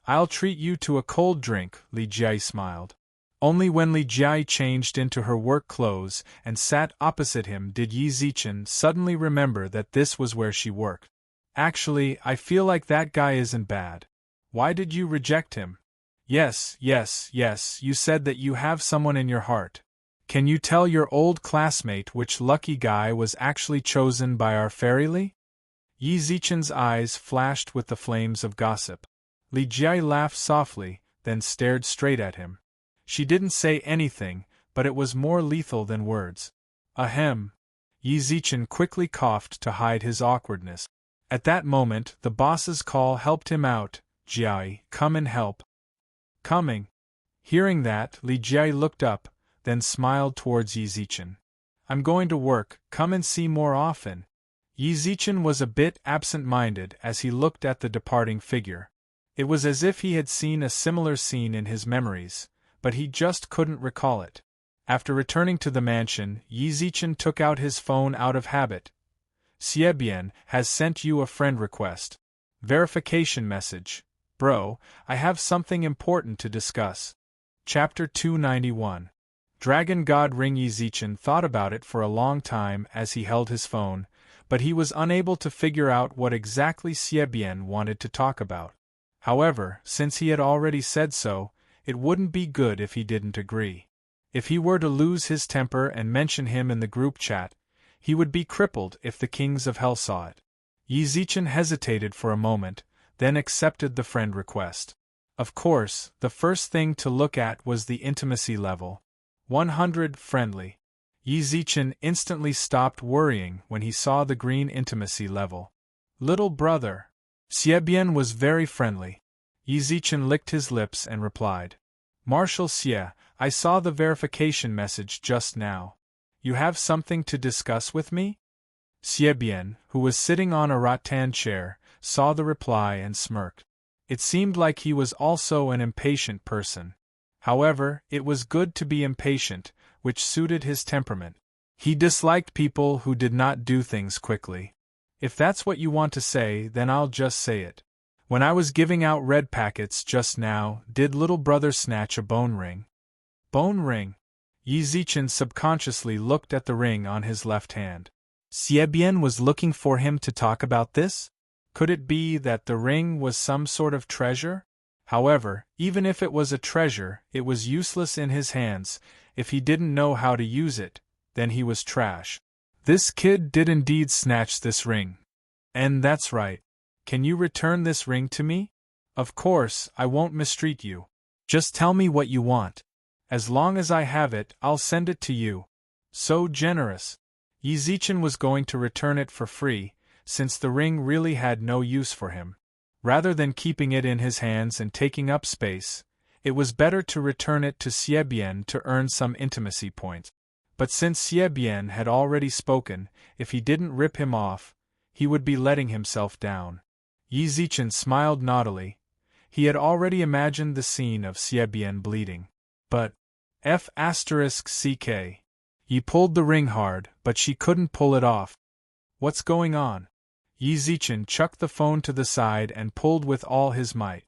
I'll treat you to a cold drink," Li Jiai smiled. Only when Li Jiai changed into her work clothes and sat opposite him did Yi Zichen suddenly remember that this was where she worked. "Actually, I feel like that guy isn't bad. Why did you reject him?" Yes, you said that you have someone in your heart. Can you tell your old classmate which lucky guy was actually chosen by our fairyly?" Yi Zichen's eyes flashed with the flames of gossip. Li Jiai laughed softly, then stared straight at him. She didn't say anything, but it was more lethal than words. Ahem. Yi Zichen quickly coughed to hide his awkwardness. At that moment, the boss's call helped him out. "Jiai, come and help." "Coming." Hearing that, Li Jiai looked up, then smiled towards Yi Zichen. "I'm going to work, come and see more often." Yi Zichen was a bit absent-minded as he looked at the departing figure. It was as if he had seen a similar scene in his memories, but he just couldn't recall it. After returning to the mansion, Yi Zichen took out his phone out of habit. "Xiebian has sent you a friend request. Verification message. Bro, I have something important to discuss." Chapter 291. Dragon God Ring. Yi Zichen thought about it for a long time as he held his phone, but he was unable to figure out what exactly Xiebian wanted to talk about. However, since he had already said so, it wouldn't be good if he didn't agree. If he were to lose his temper and mention him in the group chat, he would be crippled if the kings of hell saw it. Yi Zichen hesitated for a moment, then accepted the friend request. Of course, the first thing to look at was the intimacy level. 100 friendly. Yi Zichen instantly stopped worrying when he saw the green intimacy level. "Little brother." Xiebian was very friendly. Yi Zichen licked his lips and replied. "Marshal Xie, I saw the verification message just now. You have something to discuss with me?" Xiebian, who was sitting on a rattan chair, saw the reply and smirked. It seemed like he was also an impatient person. However, it was good to be impatient, which suited his temperament. He disliked people who did not do things quickly. "If that's what you want to say, then I'll just say it. When I was giving out red packets just now, did little brother snatch a bone ring?" "Bone ring?" Yi Zichen subconsciously looked at the ring on his left hand. Xiebian was looking for him to talk about this? Could it be that the ring was some sort of treasure? However, even if it was a treasure, it was useless in his hands. If he didn't know how to use it, then he was trash. This kid did indeed snatch this ring. And that's right. Can you return this ring to me? Of course, I won't mistreat you. Just tell me what you want. As long as I have it, I'll send it to you. So generous. Yi Zichen was going to return it for free, since the ring really had no use for him. Rather than keeping it in his hands and taking up space, it was better to return it to Xiebian to earn some intimacy points. But since Xiebian had already spoken, if he didn't rip him off, he would be letting himself down. Yi Zichen smiled naughtily. He had already imagined the scene of Xiebian bleeding. But F***ck. Yi pulled the ring hard, but she couldn't pull it off. What's going on? Yi Zichen chucked the phone to the side and pulled with all his might.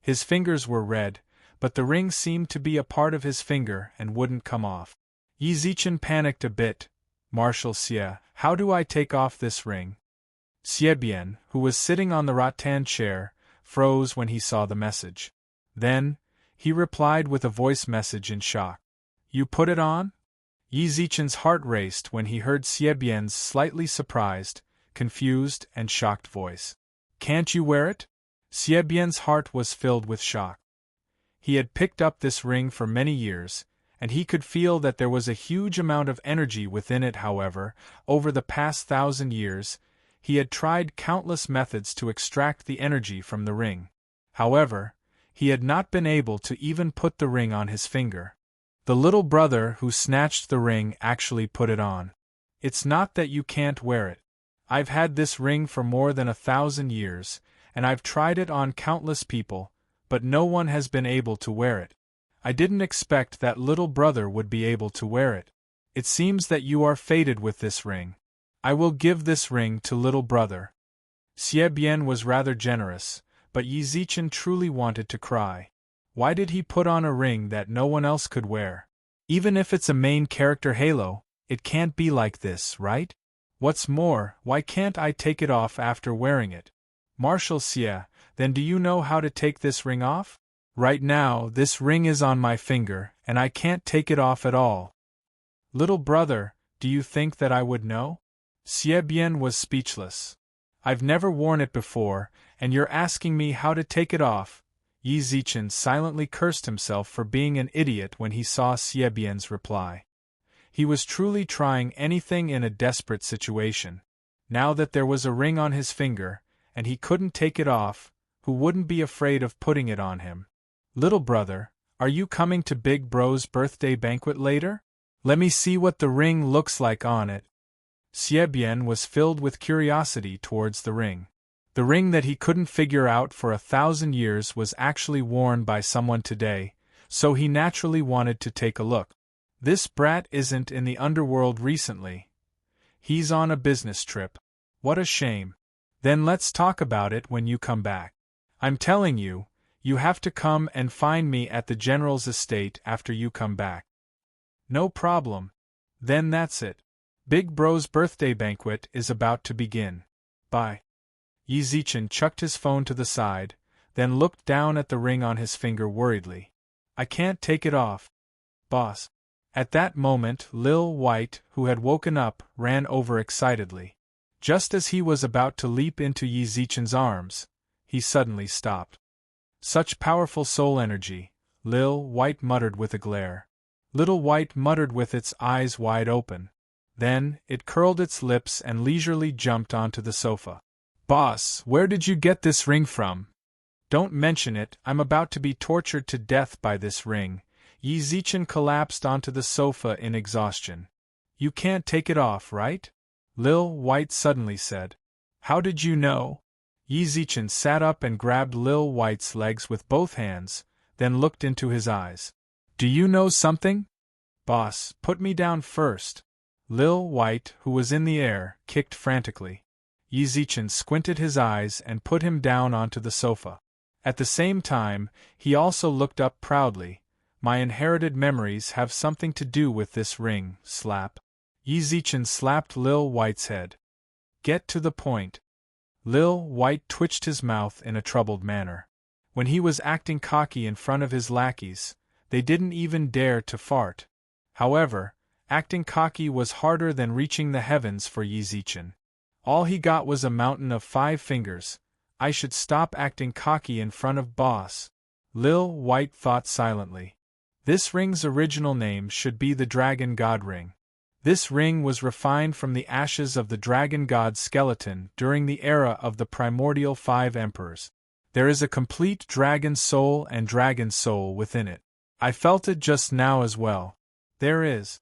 His fingers were red, but the ring seemed to be a part of his finger and wouldn't come off. Yi Zichen panicked a bit. "Marshal Xie, how do I take off this ring?" Xiebian, who was sitting on the rattan chair, froze when he saw the message. Then, he replied with a voice message in shock. "You put it on?" Yi Zichen's heart raced when he heard Xiebian's slightly surprised, confused, and shocked voice. "Can't you wear it?" Xiebian's heart was filled with shock. He had picked up this ring for many years, and he could feel that there was a huge amount of energy within it. However, over the past 1,000 years, he had tried countless methods to extract the energy from the ring. However, he had not been able to even put the ring on his finger. The little brother who snatched the ring actually put it on. "It's not that you can't wear it. I've had this ring for more than 1,000 years, and I've tried it on countless people, but no one has been able to wear it. I didn't expect that little brother would be able to wear it. It seems that you are fated with this ring. I will give this ring to little brother." Xie Bian was rather generous, but Yi Zichen truly wanted to cry. Why did he put on a ring that no one else could wear? Even if it's a main character halo, it can't be like this, right? What's more, why can't I take it off after wearing it? Marshal Xie, then do you know how to take this ring off? Right now, this ring is on my finger, and I can't take it off at all. Little brother, do you think that I would know? Xie Bian was speechless. I've never worn it before, and you're asking me how to take it off. Yi Zichen silently cursed himself for being an idiot when he saw Xie Bian's reply. He was truly trying anything in a desperate situation. Now that there was a ring on his finger, and he couldn't take it off, who wouldn't be afraid of putting it on him? Little brother, are you coming to Big Bro's birthday banquet later? Let me see what the ring looks like on it. Xie Bian was filled with curiosity towards the ring. The ring that he couldn't figure out for 1,000 years was actually worn by someone today, so he naturally wanted to take a look. This brat isn't in the underworld recently. He's on a business trip. What a shame. Then let's talk about it when you come back. I'm telling you, you have to come and find me at the general's estate after you come back. No problem. Then that's it. Big Bro's birthday banquet is about to begin. Bye. Yi Zichen chucked his phone to the side, then looked down at the ring on his finger worriedly. I can't take it off. Boss. At that moment, Lil White, who had woken up, ran over excitedly. Just as he was about to leap into Yi Zichen's arms, he suddenly stopped. Such powerful soul energy, Lil White muttered with a glare. Little White muttered with its eyes wide open. Then, it curled its lips and leisurely jumped onto the sofa. Boss, where did you get this ring from? Don't mention it, I'm about to be tortured to death by this ring. Yi Zichen collapsed onto the sofa in exhaustion. You can't take it off, right? Lil White suddenly said. How did you know? Yi Zichen sat up and grabbed Lil White's legs with both hands, then looked into his eyes. Do you know something? Boss, put me down first. Lil White, who was in the air, kicked frantically. Yi Zichen squinted his eyes and put him down onto the sofa. At the same time, he also looked up proudly. My inherited memories have something to do with this ring, slap. Yi Zichen slapped Lil White's head. Get to the point. Lil White twitched his mouth in a troubled manner. When he was acting cocky in front of his lackeys, they didn't even dare to fart. However, acting cocky was harder than reaching the heavens for Yi Zichen. All he got was a mountain of 5 fingers. I should stop acting cocky in front of boss. Lil White thought silently. This ring's original name should be the Dragon God Ring. This ring was refined from the ashes of the Dragon God skeleton during the era of the primordial 5 emperors. There is a complete dragon soul and dragon soul within it. I felt it just now as well. There is.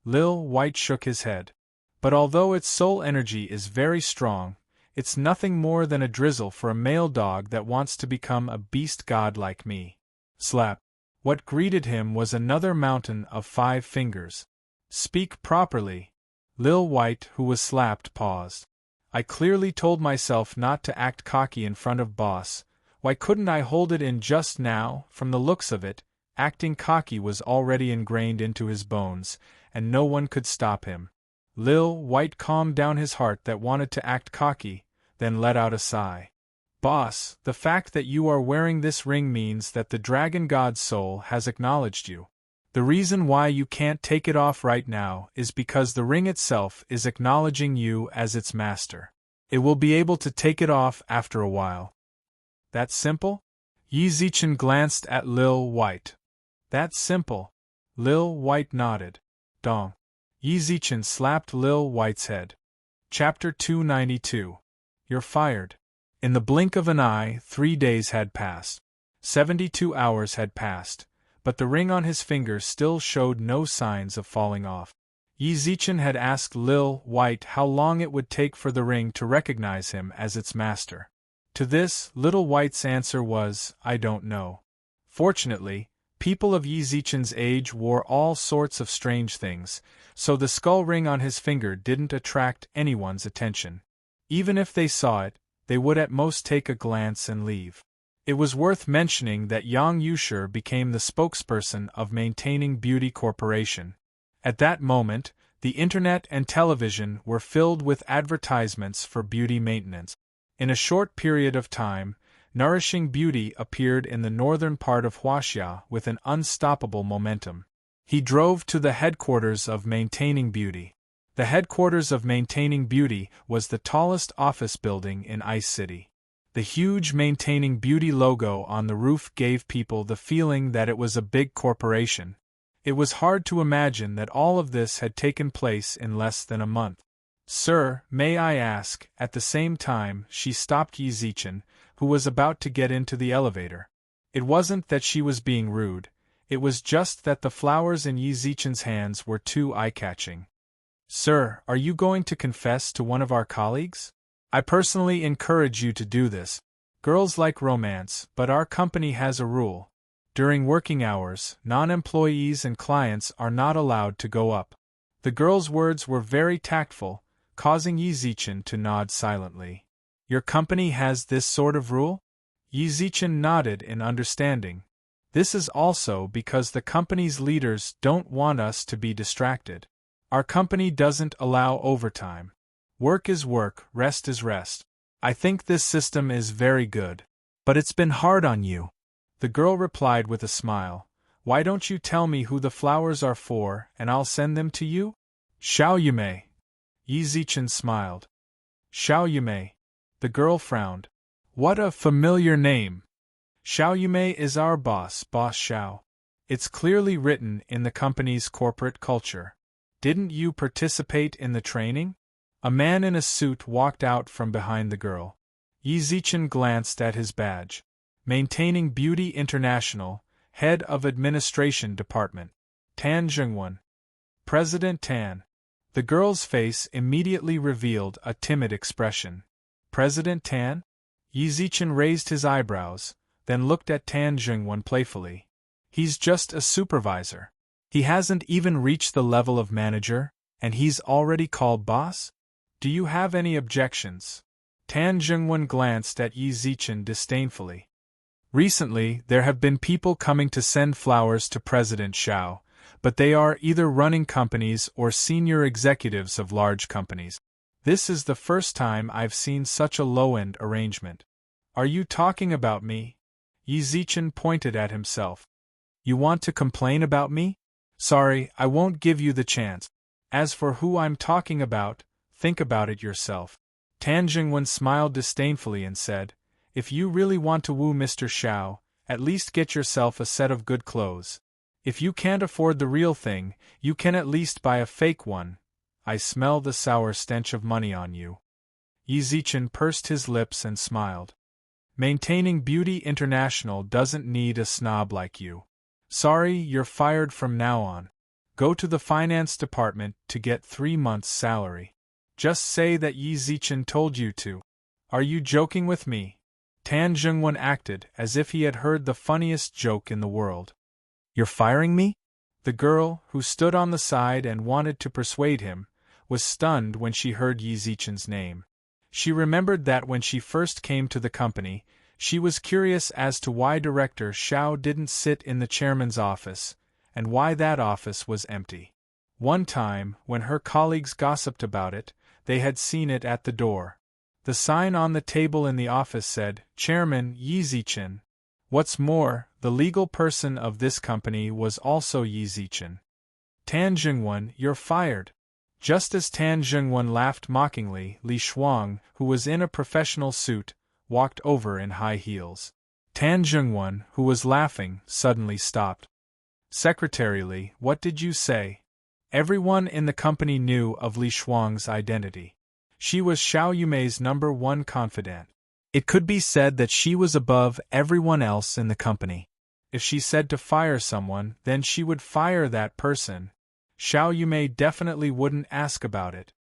Lil White shook his head. But although its soul energy is very strong, it's nothing more than a drizzle for a male dog that wants to become a beast god like me. Slap. What greeted him was another mountain of 5 fingers. Speak properly. Lil White, who was slapped, paused. I clearly told myself not to act cocky in front of boss. Why couldn't I hold it in just now? From the looks of it, acting cocky was already ingrained into his bones, and no one could stop him. Lil White calmed down his heart that wanted to act cocky, then let out a sigh. Boss, the fact that you are wearing this ring means that the Dragon God's soul has acknowledged you. The reason why you can't take it off right now is because the ring itself is acknowledging you as its master. It will be able to take it off after a while. That simple? Yi Zichen glanced at Lil White. That's simple. Lil White nodded. Dong. Yi Zichen slapped Lil White's head. Chapter 292. You're fired. In the blink of an eye, 3 days had passed. 72 hours had passed, but the ring on his finger still showed no signs of falling off. Yi Zichen had asked Lil White how long it would take for the ring to recognize him as its master. To this, Little White's answer was, "I don't know." Fortunately, people of Yi Zichen's age wore all sorts of strange things, so the skull ring on his finger didn't attract anyone's attention. Even if they saw it, they would at most take a glance and leave. It was worth mentioning that Yang Yushir became the spokesperson of Maintaining Beauty Corporation. At that moment, the internet and television were filled with advertisements for beauty maintenance. In a short period of time, Nourishing Beauty appeared in the northern part of Huaxia with an unstoppable momentum. He drove to the headquarters of Maintaining Beauty. The headquarters of Maintaining Beauty was the tallest office building in Ice City. The huge Maintaining Beauty logo on the roof gave people the feeling that it was a big corporation. It was hard to imagine that all of this had taken place in less than a month. "Sir, may I ask?" At the same time, she stopped Yi Zichen, who was about to get into the elevator. It wasn't that she was being rude, it was just that the flowers in Yi Zichen's hands were too eye-catching. "Sir, are you going to confess to one of our colleagues? I personally encourage you to do this. Girls like romance, but our company has a rule. During working hours, non-employees and clients are not allowed to go up." The girl's words were very tactful, causing Yi Zichen to nod silently. "Your company has this sort of rule?" Yi Zichen nodded in understanding. "This is also because the company's leaders don't want us to be distracted. Our company doesn't allow overtime. Work is work, rest is rest. I think this system is very good. But it's been hard on you." The girl replied with a smile. "Why don't you tell me who the flowers are for, and I'll send them to you?" "Xiao Yumei." Yi Zichen smiled. "Xiao Yumei." The girl frowned. "What a familiar name. Xiao Yumei is our boss, Boss Xiao. It's clearly written in the company's corporate culture. Didn't you participate in the training?" A man in a suit walked out from behind the girl. Yi Zichen glanced at his badge. Maintaining Beauty International, Head of Administration Department. Tan Zhengwen. President Tan. The girl's face immediately revealed a timid expression. "President Tan?" Yi Zichen raised his eyebrows, then looked at Tan Zhengwen playfully. "He's just a supervisor. He hasn't even reached the level of manager, and he's already called boss? Do you have any objections?" Tan Zhengwen glanced at Yi Zichen disdainfully. "Recently, there have been people coming to send flowers to President Xiao, but they are either running companies or senior executives of large companies. This is the first time I've seen such a low-end arrangement." "Are you talking about me?" Yi Zichen pointed at himself. "You want to complain about me? Sorry, I won't give you the chance. As for who I'm talking about, think about it yourself." Tan Zhengwen smiled disdainfully and said, "If you really want to woo Mr. Xiao, at least get yourself a set of good clothes. If you can't afford the real thing, you can at least buy a fake one. I smell the sour stench of money on you." Yi Zichen pursed his lips and smiled. "Maintaining Beauty International doesn't need a snob like you. Sorry, you're fired from now on. Go to the finance department to get 3 months' salary. Just say that Yi Zichen told you to." "Are you joking with me?" Tan Zhengwen acted as if he had heard the funniest joke in the world. "You're firing me?" The girl, who stood on the side and wanted to persuade him, was stunned when she heard Yi Zichen's name. She remembered that when she first came to the company, she was curious as to why Director Xiao didn't sit in the chairman's office, and why that office was empty. One time, when her colleagues gossiped about it, they had seen it at the door. The sign on the table in the office said, "Chairman Yi Zichen." What's more, the legal person of this company was also Yi Zichen. "Tan Zhengwen, you're fired." Just as Tan Zhengwen laughed mockingly, Li Shuang, who was in a professional suit, walked over in high heels. Tan Zhengwen, who was laughing, suddenly stopped. "Secretary Li, what did you say?" Everyone in the company knew of Li Shuang's identity. She was Xiao Yumei's #1 confidant. It could be said that she was above everyone else in the company. If she said to fire someone, then she would fire that person. Xiao Yumei definitely wouldn't ask about it.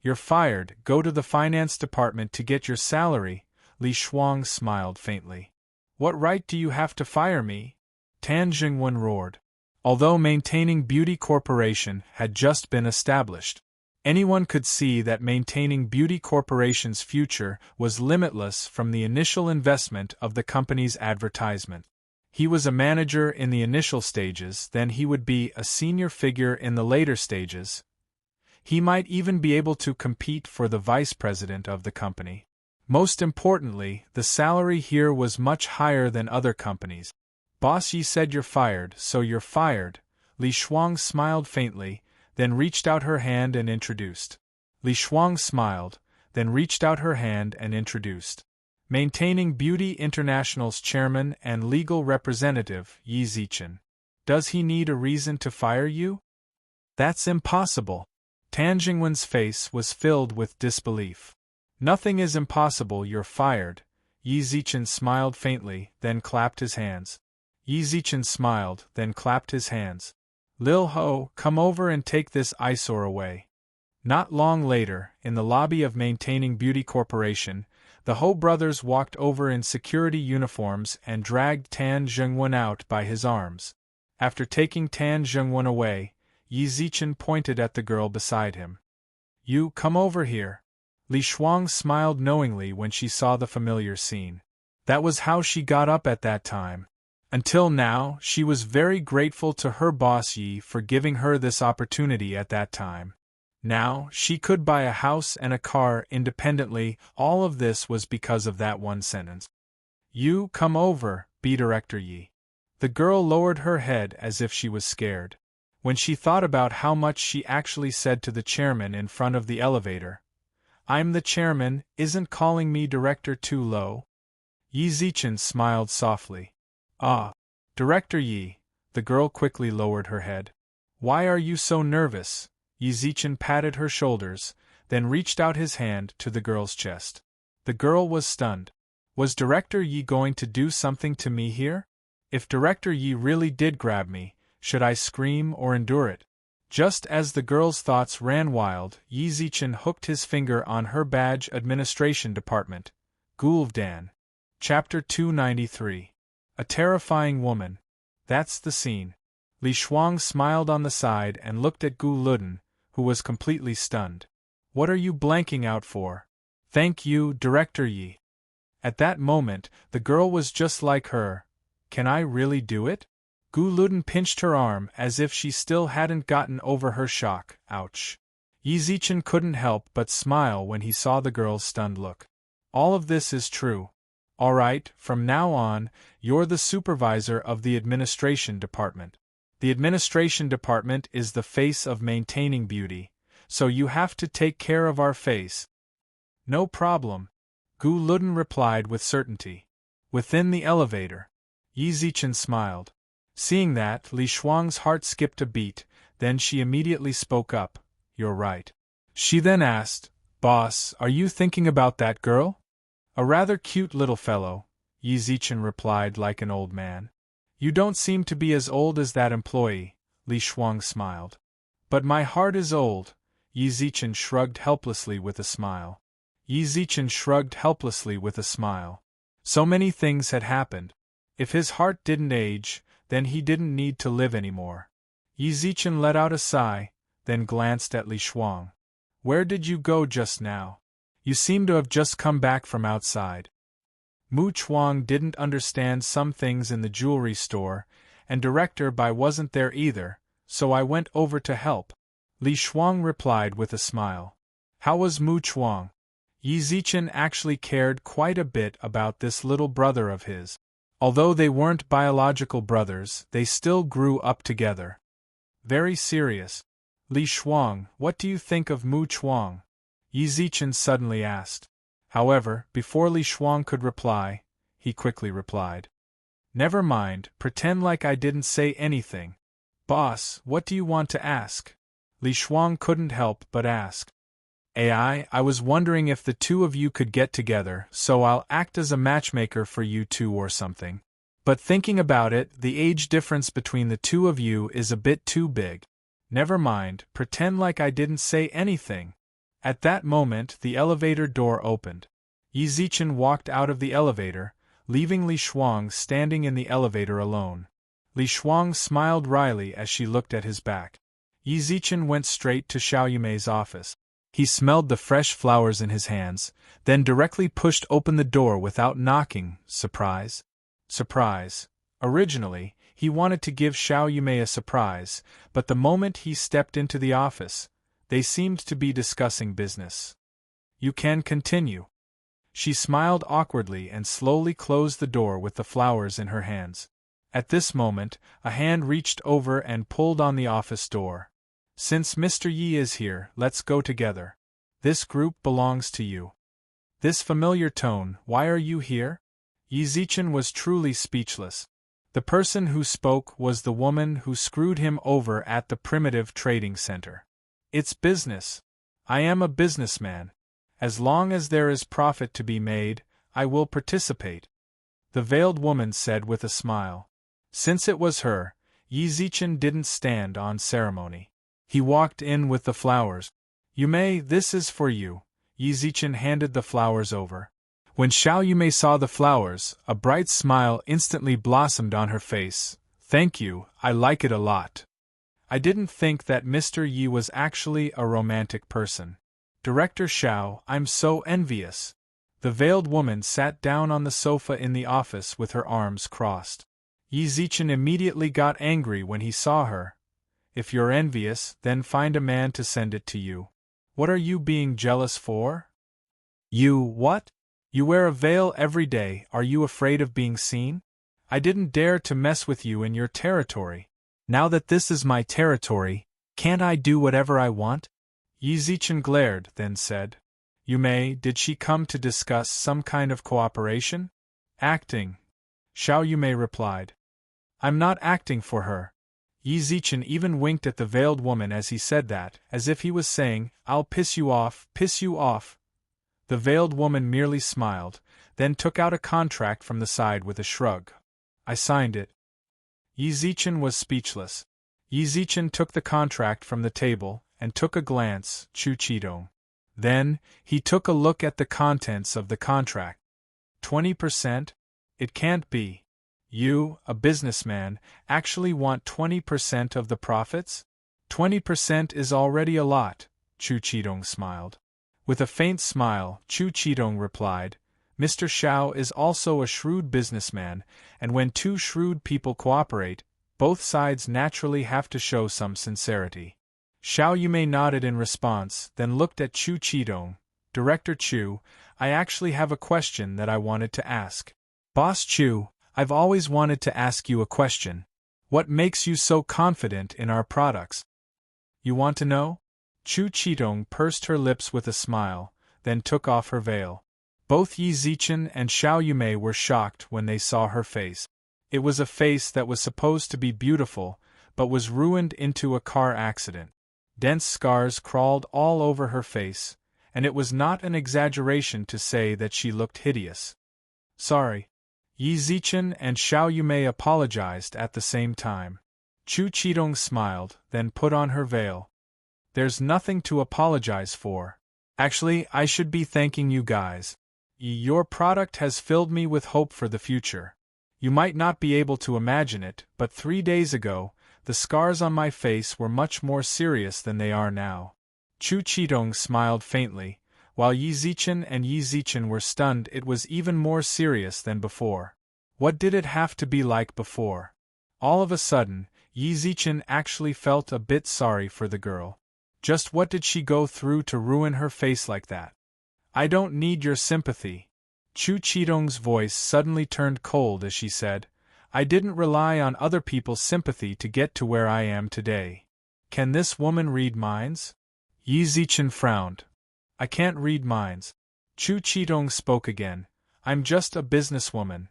You're fired, go to the finance department to get your salary, Li Shuang smiled faintly. What right do you have to fire me? Tan Jingwen roared. Although Maintaining Beauty Corporation had just been established, anyone could see that Maintaining Beauty Corporation's future was limitless from the initial investment of the company's advertisement. He was a manager in the initial stages, then he would be a senior figure in the later stages. He might even be able to compete for the vice president of the company. Most importantly, the salary here was much higher than other companies. Boss Yi said you're fired, so you're fired. Li Shuang smiled faintly, then reached out her hand and introduced. Li Shuang smiled, then reached out her hand and introduced. Maintaining Beauty International's chairman and legal representative, Yi Zichen. Does he need a reason to fire you? That's impossible. Tan Jingwen's face was filled with disbelief. Nothing is impossible, you're fired. Yi Zichen smiled faintly, then clapped his hands. Yi Zichen smiled, then clapped his hands. Lil Ho, come over and take this eyesore away. Not long later, in the lobby of Maintaining Beauty Corporation, the Ho brothers walked over in security uniforms and dragged Tan Jingwen out by his arms. After taking Tan Jingwen away, Yi Zichen pointed at the girl beside him. You, come over here. Li Shuang smiled knowingly when she saw the familiar scene. That was how she got up at that time. Until now, she was very grateful to her boss Yi for giving her this opportunity at that time. Now, she could buy a house and a car independently. All of this was because of that one sentence. You, come over, Director Yi. The girl lowered her head as if she was scared. When she thought about how much she actually said to the chairman in front of the elevator. I'm the chairman, isn't calling me director too low? Yi Zichen smiled softly. Ah, Director Yi. The girl quickly lowered her head. Why are you so nervous? Yi Zichen patted her shoulders, then reached out his hand to the girl's chest. The girl was stunned. Was Director Yi going to do something to me here? If Director Yi really did grab me, should I scream or endure it? Just as the girl's thoughts ran wild, Yi Zichen hooked his finger on her badge. Administration Department. Gulvdan. Chapter 293. A terrifying woman. That's the scene. Li Shuang smiled on the side and looked at Gu Luden, who was completely stunned. What are you blanking out for? Thank you, Director Yi. At that moment, the girl was just like her. Can I really do it? Gu Luden pinched her arm as if she still hadn't gotten over her shock. Ouch. Yi Zichen couldn't help but smile when he saw the girl's stunned look. All of this is true. All right, from now on, you're the supervisor of the Administration Department. The Administration Department is the face of Maintaining Beauty, so you have to take care of our face. No problem. Gu Luden replied with certainty. Within the elevator. Yi Zichen smiled. Seeing that, Li Shuang's heart skipped a beat, then she immediately spoke up. You're right. She then asked, Boss, are you thinking about that girl? A rather cute little fellow, Yi Zichen replied like an old man. You don't seem to be as old as that employee, Li Shuang smiled. But my heart is old, Yi Zichen shrugged helplessly with a smile. Yi Zichen shrugged helplessly with a smile. So many things had happened. If his heart didn't age, then he didn't need to live anymore. Yi Zichen let out a sigh, then glanced at Li Shuang. Where did you go just now? You seem to have just come back from outside. Mu Chuang didn't understand some things in the jewelry store, and Director Bai wasn't there either, so I went over to help. Li Shuang replied with a smile. How was Mu Chuang? Yi Zichen actually cared quite a bit about this little brother of his. Although they weren't biological brothers, they still grew up together. Very serious. Li Shuang, what do you think of Mu Chuang? Yi Zichen suddenly asked. However, before Li Shuang could reply, he quickly replied. Never mind, pretend like I didn't say anything. Boss, what do you want to ask? Li Shuang couldn't help but ask. I was wondering if the two of you could get together, so I'll act as a matchmaker for you two or something. But thinking about it, the age difference between the two of you is a bit too big. Never mind, pretend like I didn't say anything. At that moment, the elevator door opened. Yi Zichen walked out of the elevator, leaving Li Shuang standing in the elevator alone. Li Shuang smiled wryly as she looked at his back. Yi Zichen went straight to Xiao Yumei's office. He smelled the fresh flowers in his hands, then directly pushed open the door without knocking. Surprise? Surprise. Originally, he wanted to give Xiao Yumei a surprise, but the moment he stepped into the office, they seemed to be discussing business. You can continue. She smiled awkwardly and slowly closed the door with the flowers in her hands. At this moment, a hand reached over and pulled on the office door. Since Mr. Yi is here, let's go together. This group belongs to you. This familiar tone, why are you here? Yi Zichen was truly speechless. The person who spoke was the woman who screwed him over at the Primitive Trading Center. It's business. I am a businessman. As long as there is profit to be made, I will participate, the veiled woman said with a smile. Since it was her, Yi Zichen didn't stand on ceremony. He walked in with the flowers. Yumei, this is for you. Yi Zichen handed the flowers over. When Xiao Yumei saw the flowers, a bright smile instantly blossomed on her face. Thank you, I like it a lot. I didn't think that Mr. Yi was actually a romantic person. Director Xiao, I'm so envious. The veiled woman sat down on the sofa in the office with her arms crossed. Yi Zichen immediately got angry when he saw her. If you're envious, then find a man to send it to you. What are you being jealous for? You what? You wear a veil every day, are you afraid of being seen? I didn't dare to mess with you in your territory. Now that this is my territory, can't I do whatever I want? Yi Zichen glared, then said, Yumei, did she come to discuss some kind of cooperation? Acting. Xiao Yumei replied. I'm not acting for her. Yi Zichen even winked at the veiled woman as he said that, as if he was saying, I'll piss you off, piss you off. The veiled woman merely smiled, then took out a contract from the side with a shrug. I signed it. Yi Zichen was speechless. Yi Zichen took the contract from the table, and took a glance, Chu Qidong. Then, he took a look at the contents of the contract. 20%? It can't be. You, a businessman, actually want 20% of the profits? 20% is already a lot, Chu Qidong smiled. With a faint smile, Chu Qidong replied, Mr. Xiao is also a shrewd businessman, and when two shrewd people cooperate, both sides naturally have to show some sincerity. Xiao Yumei nodded in response, then looked at Chu Qidong. Director Chu, I actually have a question that I wanted to ask. Boss Chu, I've always wanted to ask you a question. What makes you so confident in our products? You want to know? Chu Qidong pursed her lips with a smile, then took off her veil. Both Yi Zichen and Xiao Yumei were shocked when they saw her face. It was a face that was supposed to be beautiful, but was ruined into a car accident. Dense scars crawled all over her face, and it was not an exaggeration to say that she looked hideous. Sorry. Yi Zichen and Xiao Yumei apologized at the same time. Chu Qidong smiled, then put on her veil. There's nothing to apologize for. Actually, I should be thanking you guys. Your product has filled me with hope for the future. You might not be able to imagine it, but 3 days ago, the scars on my face were much more serious than they are now. Chu Qidong smiled faintly, while Yi Zichen and Yi Zichen were stunned. It was even more serious than before. What did it have to be like before? All of a sudden, Yi Zichen actually felt a bit sorry for the girl. Just what did she go through to ruin her face like that? I don't need your sympathy. Chu Qidong's voice suddenly turned cold as she said, I didn't rely on other people's sympathy to get to where I am today. Can this woman read minds? Yi Zichen frowned. I can't read minds. Chu Qidong spoke again. I'm just a businesswoman.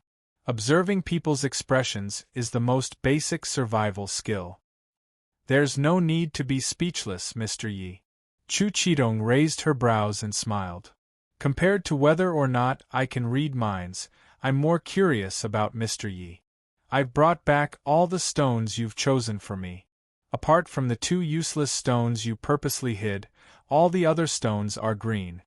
Observing people's expressions is the most basic survival skill. There's no need to be speechless, Mr. Yi. Chu Qidong raised her brows and smiled. Compared to whether or not I can read minds, I'm more curious about Mr. Yi. I've brought back all the stones you've chosen for me. Apart from the 2 useless stones you purposely hid, all the other stones are green.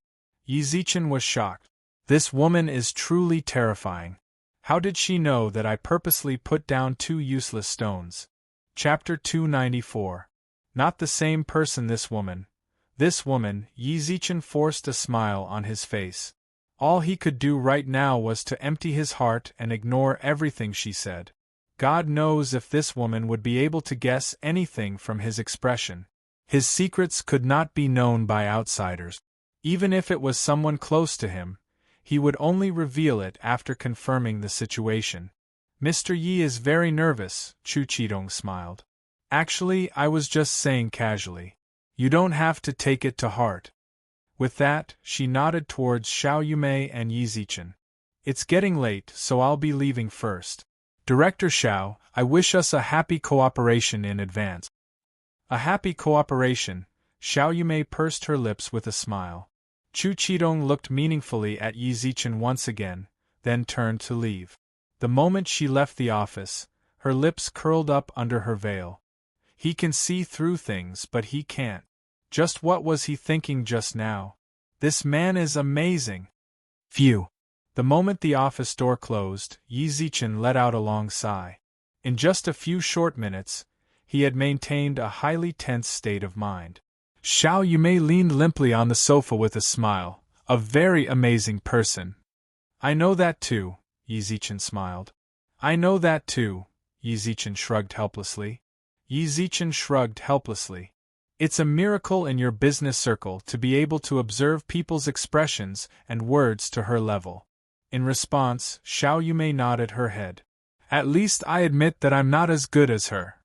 Yizichin was shocked. This woman is truly terrifying. How did she know that I purposely put down 2 useless stones? Chapter 294. Not the same person this woman. This woman, Yizichin forced a smile on his face. All he could do right now was to empty his heart and ignore everything she said. God knows if this woman would be able to guess anything from his expression. His secrets could not be known by outsiders. Even if it was someone close to him, he would only reveal it after confirming the situation. Mr. Yi is very nervous, Chu Qidong smiled. Actually, I was just saying casually. You don't have to take it to heart. With that, she nodded towards Xiao Yumei and Yizichin. It's getting late, so I'll be leaving first. Director Xiao, I wish us a happy cooperation in advance. A happy cooperation, Xiao Yumei pursed her lips with a smile. Chu Qidong looked meaningfully at Yizichin once again, then turned to leave. The moment she left the office, her lips curled up under her veil. He can see through things, but he can't. Just what was he thinking just now? This man is amazing. Phew. The moment the office door closed, Yizichin let out a long sigh. In just a few short minutes, he had maintained a highly tense state of mind. Xiao Yumei leaned limply on the sofa with a smile. A very amazing person. I know that too, Yizichin smiled. I know that too, Yizichin shrugged helplessly. Yizichin shrugged helplessly. It's a miracle in your business circle to be able to observe people's expressions and words to her level. In response, Xiao Yumei nodded her head. At least I admit that I'm not as good as her.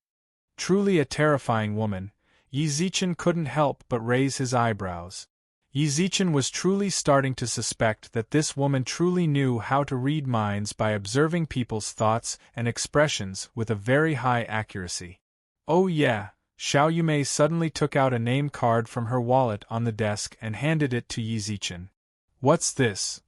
Truly a terrifying woman, Yizichin couldn't help but raise his eyebrows. Yizichin was truly starting to suspect that this woman truly knew how to read minds by observing people's thoughts and expressions with a very high accuracy. Oh yeah, Xiao Yumei suddenly took out a name card from her wallet on the desk and handed it to Yizichin. What's this?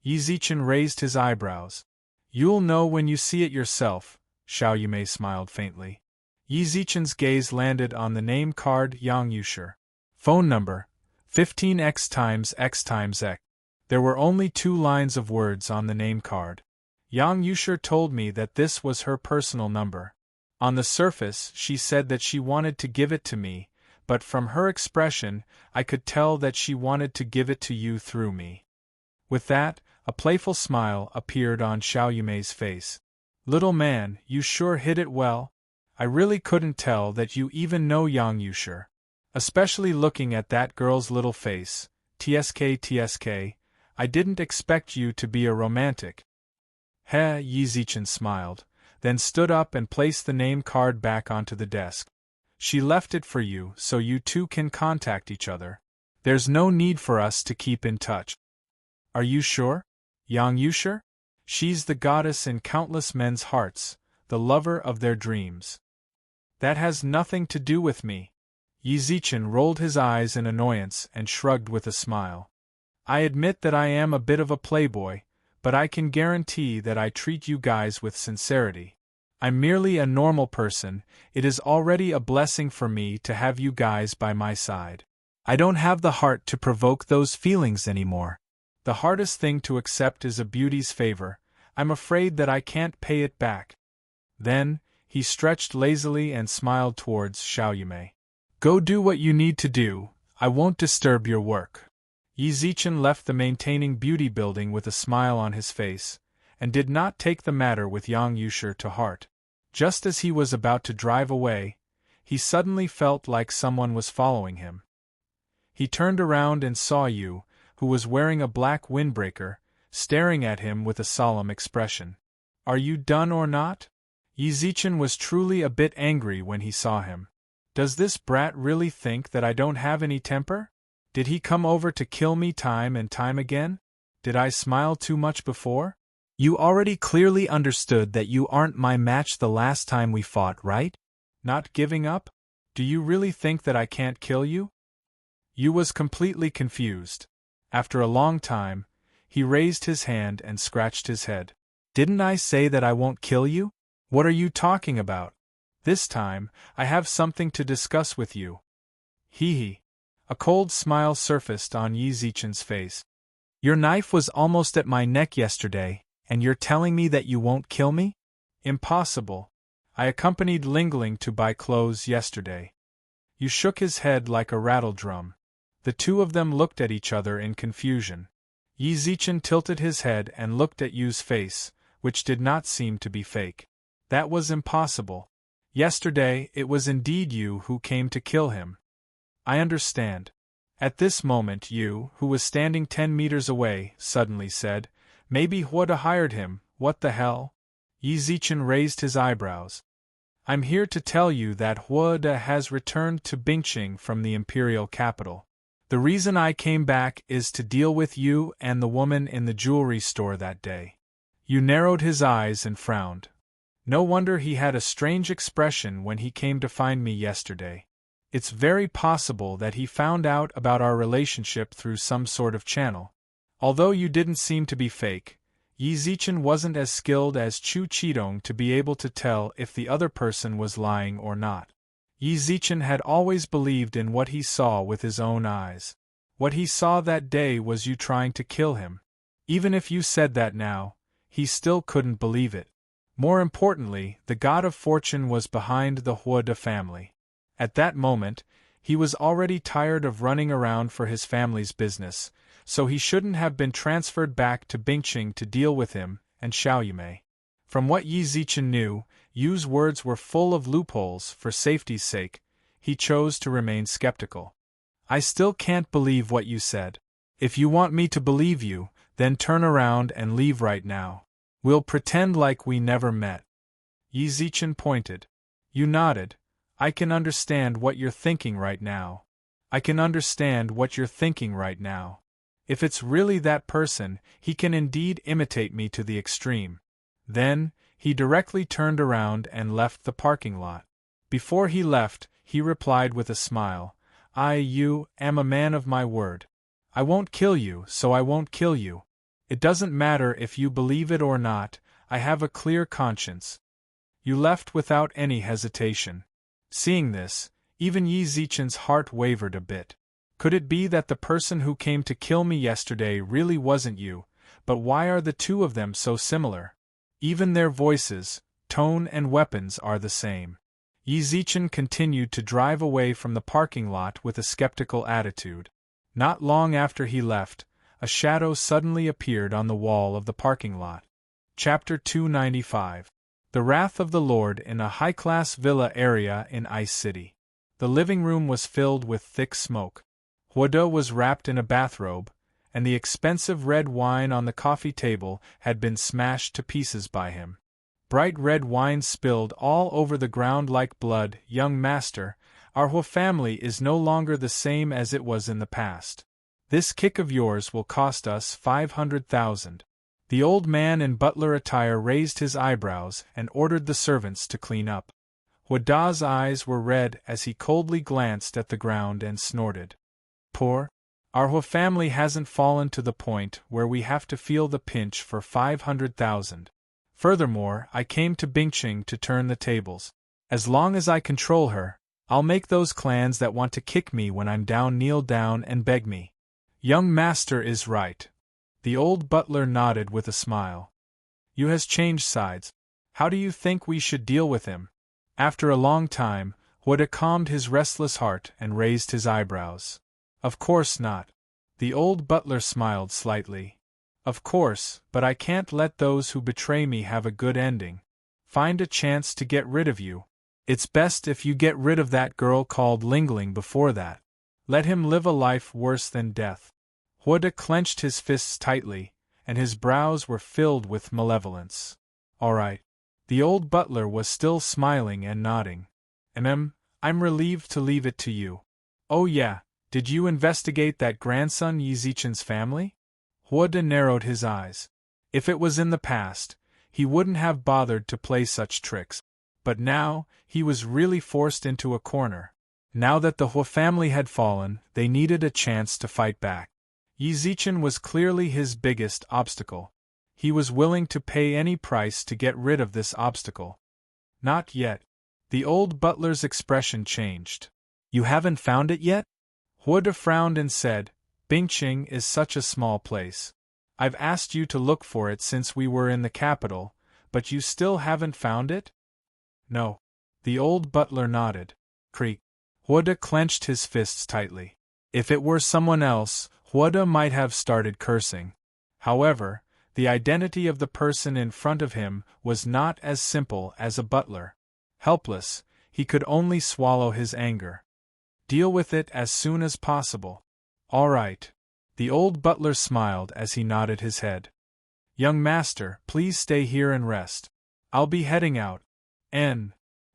Yizichin raised his eyebrows. You'll know when you see it yourself, Xiao Yumei smiled faintly. Yizichin's gaze landed on the name card Yang Yusher. Phone number, 15x. There were only 2 lines of words on the name card. Yang Yusher told me that this was her personal number. On the surface, she said that she wanted to give it to me, but from her expression, I could tell that she wanted to give it to you through me. With that, a playful smile appeared on Xiao Yumei's face. Little man, you sure hit it well. I really couldn't tell that you even know Yang Yusher. Especially looking at that girl's little face. TSK, I didn't expect you to be a romantic. He, Yizichin smiled, then stood up and placed the name card back onto the desk. She left it for you so you two can contact each other. There's no need for us to keep in touch. Are you sure? Yang Yusher? She's the goddess in countless men's hearts, the lover of their dreams. That has nothing to do with me. Yizichin rolled his eyes in annoyance and shrugged with a smile. I admit that I am a bit of a playboy, but I can guarantee that I treat you guys with sincerity. I'm merely a normal person. It is already a blessing for me to have you guys by my side. I don't have the heart to provoke those feelings anymore. The hardest thing to accept is a beauty's favor. I'm afraid that I can't pay it back. Then, he stretched lazily and smiled towards Xiao Yumei. Go do what you need to do, I won't disturb your work. Yizichin left the maintaining beauty building with a smile on his face, and did not take the matter with Yang Yusher to heart. Just as he was about to drive away, he suddenly felt like someone was following him. He turned around and saw Yu, who was wearing a black windbreaker, staring at him with a solemn expression. Are you done or not? Yizichin was truly a bit angry when he saw him. Does this brat really think that I don't have any temper? Did he come over to kill me time and time again? Did I smile too much before? You already clearly understood that you aren't my match the last time we fought, right? Not giving up? Do you really think that I can't kill you? Yu was completely confused. After a long time, he raised his hand and scratched his head. Didn't I say that I won't kill you? What are you talking about? This time, I have something to discuss with you. Hee. A cold smile surfaced on Yi Zichen's face. Your knife was almost at my neck yesterday, and you're telling me that you won't kill me? Impossible. I accompanied Lingling to buy clothes yesterday. Yu shook his head like a rattledrum. The two of them looked at each other in confusion. Yi Zichen tilted his head and looked at Yu's face, which did not seem to be fake. That was impossible. Yesterday, it was indeed you who came to kill him. I understand. At this moment Yu, who was standing 10 meters away, suddenly said, Maybe Huoda hired him, what the hell? Yi Zichen raised his eyebrows. I'm here to tell you that Huoda has returned to Bingqing from the imperial capital. The reason I came back is to deal with you and the woman in the jewelry store that day. Yu narrowed his eyes and frowned. No wonder he had a strange expression when he came to find me yesterday. It's very possible that he found out about our relationship through some sort of channel. Although you didn't seem to be fake, Yi Zichen wasn't as skilled as Chu Qidong to be able to tell if the other person was lying or not. Yi Zichen had always believed in what he saw with his own eyes. What he saw that day was you trying to kill him. Even if you said that now, he still couldn't believe it. More importantly, the god of fortune was behind the Huoda family. At that moment, he was already tired of running around for his family's business, so he shouldn't have been transferred back to Bingqing to deal with him and Xiaoyumei. From what Yi Zichen knew, Yu's words were full of loopholes. For safety's sake, he chose to remain skeptical. I still can't believe what you said. If you want me to believe you, then turn around and leave right now. We'll pretend like we never met. Yi Zichen pointed. Yu nodded. I can understand what you're thinking right now. I can understand what you're thinking right now. If it's really that person, he can indeed imitate me to the extreme. Then, he directly turned around and left the parking lot. Before he left, he replied with a smile, You am a man of my word. I won't kill you, so I won't kill you. It doesn't matter if you believe it or not, I have a clear conscience. You left without any hesitation. Seeing this, even Yi Zichen's heart wavered a bit. Could it be that the person who came to kill me yesterday really wasn't you? But why are the two of them so similar? Even their voices, tone and weapons are the same. Yi Zichen continued to drive away from the parking lot with a skeptical attitude. Not long after he left, a shadow suddenly appeared on the wall of the parking lot. Chapter 295. The Wrath of the Lord in a high-class villa area in Ice City. The living room was filled with thick smoke. Huoda was wrapped in a bathrobe, and the expensive red wine on the coffee table had been smashed to pieces by him. Bright red wine spilled all over the ground like blood. Young master, our whole family is no longer the same as it was in the past. This kick of yours will cost us 500,000. The old man in butler attire raised his eyebrows and ordered the servants to clean up. Huoda's eyes were red as he coldly glanced at the ground and snorted. Poor. Our whole family hasn't fallen to the point where we have to feel the pinch for 500,000. Furthermore, I came to Bingqing to turn the tables. As long as I control her, I'll make those clans that want to kick me when I'm down kneel down and beg me. Young master is right. The old butler nodded with a smile. You has changed sides. How do you think we should deal with him? After a long time, Huoda calmed his restless heart and raised his eyebrows. Of course not. The old butler smiled slightly. Of course, but I can't let those who betray me have a good ending. Find a chance to get rid of you. It's best if you get rid of that girl called Lingling before that. Let him live a life worse than death. Huoda clenched his fists tightly, and his brows were filled with malevolence. All right. The old butler was still smiling and nodding. I'm relieved to leave it to you. Oh yeah, did you investigate that grandson Yi Zichen's family? Huoda narrowed his eyes. If it was in the past, he wouldn't have bothered to play such tricks. But now, he was really forced into a corner. Now that the Huo family had fallen, they needed a chance to fight back. Yi Zichen was clearly his biggest obstacle. He was willing to pay any price to get rid of this obstacle. Not yet. The old butler's expression changed. You haven't found it yet? Huoda frowned and said, Bingqing is such a small place. I've asked you to look for it since we were in the capital, but you still haven't found it? No. The old butler nodded. Creak. Huoda clenched his fists tightly. If it were someone else, Huoda might have started cursing. However, the identity of the person in front of him was not as simple as a butler. Helpless, he could only swallow his anger. Deal with it as soon as possible. All right. The old butler smiled as he nodded his head. Young master, please stay here and rest. I'll be heading out.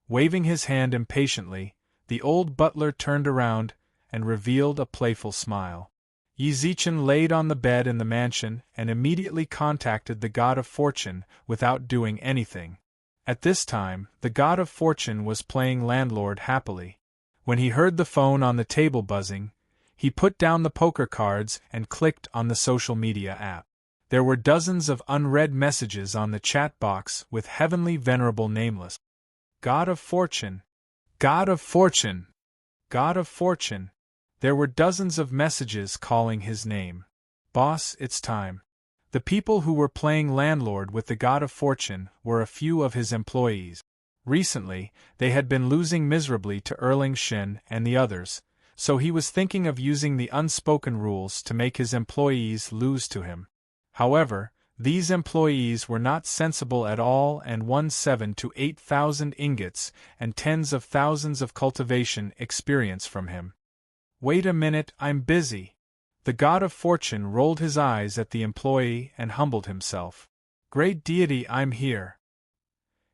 Waving his hand impatiently, the old butler turned around and revealed a playful smile. Yi Zichen laid on the bed in the mansion and immediately contacted the god of fortune without doing anything. At this time, the god of fortune was playing landlord happily. When he heard the phone on the table buzzing, he put down the poker cards and clicked on the social media app. There were dozens of unread messages on the chat box with heavenly venerable nameless. God of fortune! God of fortune! God of fortune! There were dozens of messages calling his name. Boss, it's time. The people who were playing landlord with the god of fortune were a few of his employees. Recently, they had been losing miserably to Erling Shin and the others, so he was thinking of using the unspoken rules to make his employees lose to him. However, these employees were not sensible at all and won 7,000 to 8,000 ingots and tens of thousands of cultivation experience from him. Wait a minute, I'm busy. The god of fortune rolled his eyes at the employee and humbled himself. Great deity, I'm here.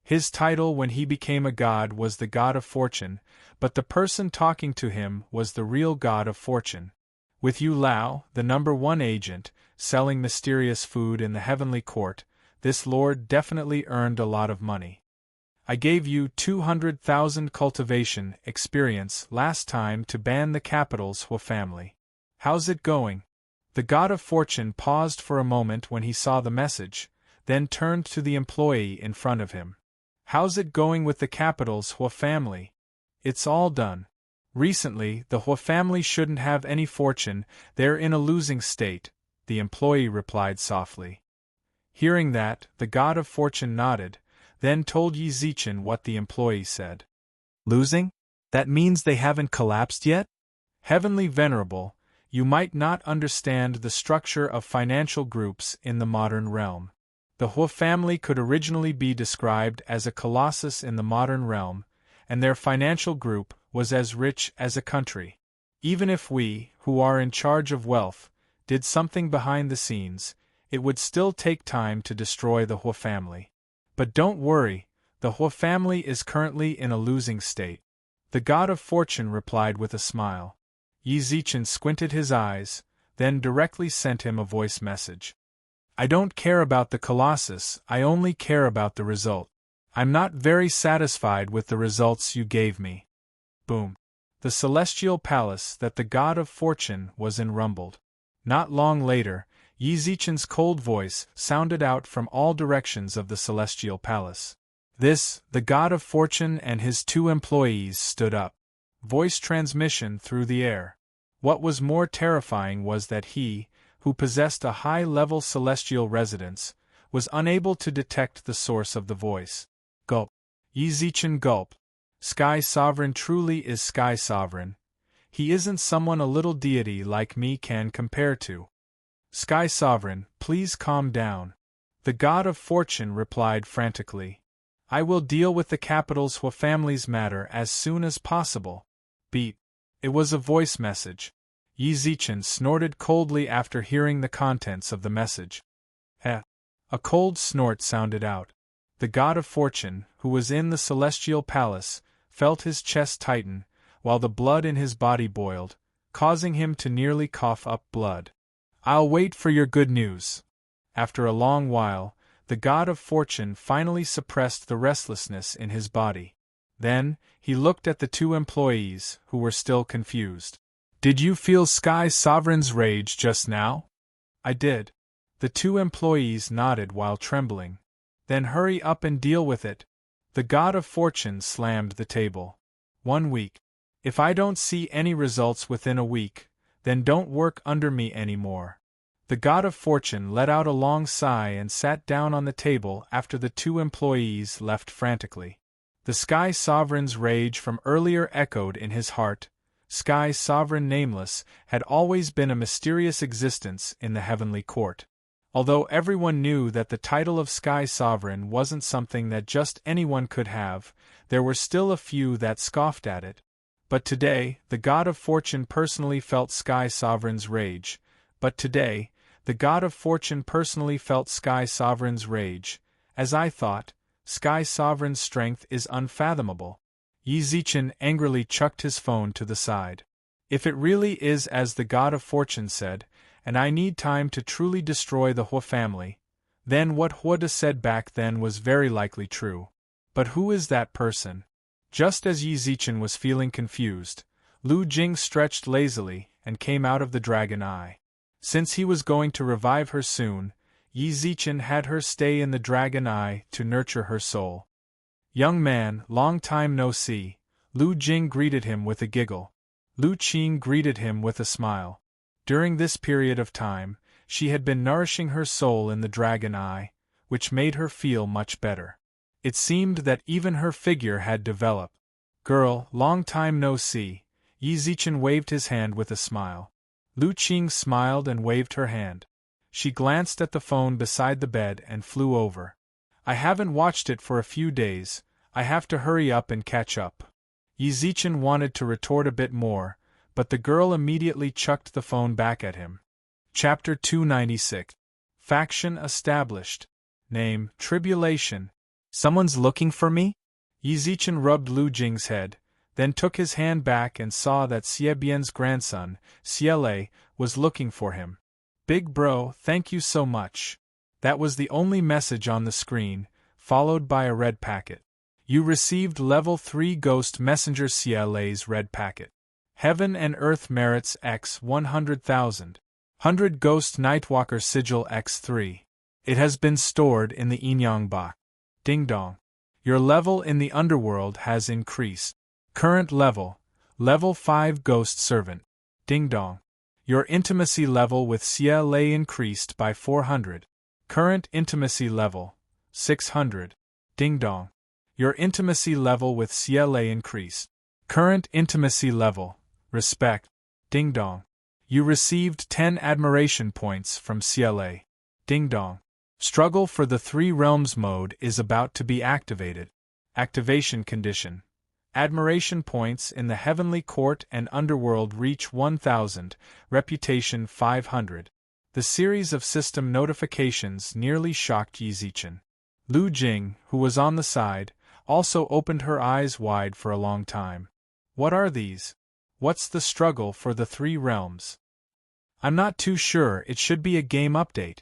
His title when he became a god was the god of fortune, but the person talking to him was the real god of fortune. With Yu Lao, the #1 agent, selling mysterious food in the heavenly court, this lord definitely earned a lot of money. I gave you 200,000 cultivation experience last time to ban the capital's Hua family. How's it going? The god of fortune paused for a moment when he saw the message, then turned to the employee in front of him. How's it going with the capital's Hua family? It's all done. Recently, the Hua family shouldn't have any fortune, they're in a losing state, the employee replied softly. Hearing that, the god of fortune nodded, then told Yi Zichen what the employee said. Losing? That means they haven't collapsed yet? Heavenly Venerable, you might not understand the structure of financial groups in the modern realm. The Hua family could originally be described as a colossus in the modern realm, and their financial group was as rich as a country. Even if we, who are in charge of wealth, did something behind the scenes, it would still take time to destroy the Hua family. But don't worry, the Hua family is currently in a losing state. The god of fortune replied with a smile. Yi Zichen squinted his eyes, then directly sent him a voice message. I don't care about the colossus, I only care about the result. I'm not very satisfied with the results you gave me. Boom. The celestial palace that the god of fortune was in rumbled. Not long later, Yi Zichen's cold voice sounded out from all directions of the celestial palace. The god of fortune and his 2 employees stood up. Voice transmission through the air. What was more terrifying was that he, who possessed a high-level celestial resonance, was unable to detect the source of the voice. Gulp. Yi Zichen gulped. Sky Sovereign truly is Sky Sovereign. He isn't someone a little deity like me can compare to. Sky Sovereign, please calm down. The god of fortune replied frantically. I will deal with the capital's Hua family's matter as soon as possible. Beep. It was a voice message. Yi Zichen snorted coldly after hearing the contents of the message. A cold snort sounded out. The god of fortune, who was in the celestial palace, felt his chest tighten, while the blood in his body boiled, causing him to nearly cough up blood. I'll wait for your good news. After a long while, the god of fortune finally suppressed the restlessness in his body. Then, he looked at the 2 employees, who were still confused. Did you feel Sky Sovereign's rage just now? I did. The 2 employees nodded while trembling. Then hurry up and deal with it. The god of fortune slammed the table. 1 week. If I don't see any results within a week, then don't work under me anymore. The god of fortune let out a long sigh and sat down on the table after the 2 employees left frantically. The Sky Sovereign's rage from earlier echoed in his heart. Sky Sovereign Nameless had always been a mysterious existence in the heavenly court. Although everyone knew that the title of Sky Sovereign wasn't something that just anyone could have, there were still a few that scoffed at it. But today, the god of fortune personally felt Sky Sovereign's rage. As I thought, Sky Sovereign's strength is unfathomable. Yi Zichen angrily chucked his phone to the side. If it really is as the god of fortune said, and I need time to truly destroy the Hua family, then what Huada said back then was very likely true. But who is that person? Just as Yi Zichen was feeling confused, Lu Jing stretched lazily and came out of the dragon eye. Since he was going to revive her soon, Yi Zichen had her stay in the dragon eye to nurture her soul. Young man, long time no see, Lu Jing greeted him with a giggle. Lu Qing greeted him with a smile. During this period of time, she had been nourishing her soul in the dragon eye, which made her feel much better. It seemed that even her figure had developed. Girl, long time no see, Yi Zichen waved his hand with a smile. Lu Qing smiled and waved her hand. She glanced at the phone beside the bed and flew over. I haven't watched it for a few days, I have to hurry up and catch up. Yi Zichen wanted to retort a bit more, but the girl immediately chucked the phone back at him. Chapter 296. Faction established. Name, Tribulation. Someone's looking for me? Yi Zichen rubbed Lu Jing's head, then took his hand back and saw that Xie Bian's grandson, Xie, was looking for him. Big bro, thank you so much. That was the only message on the screen, followed by a red packet. You received level 3 Ghost Messenger Xie's red packet. Heaven and Earth Merits X 100,000. 100 Ghost Nightwalker Sigil X3. It has been stored in the Inyang box. Ding dong. Your level in the underworld has increased. Current level, level 5 Ghost Servant. Ding dong. Your intimacy level with Xie increased by 400. Current intimacy level, 600. Ding dong. Your intimacy level with Xie increased. Current intimacy level, respect. Ding dong. You received 10 admiration points from Xie. Ding dong. Struggle for the 3 Realms mode is about to be activated. Activation condition. Admiration points in the Heavenly Court and Underworld reach 1000, reputation 500. The series of system notifications nearly shocked Yi Zichen. Lu Jing, who was on the side, also opened her eyes wide for a long time. What are these? What's the struggle for the 3 realms? I'm not too sure, it should be a game update.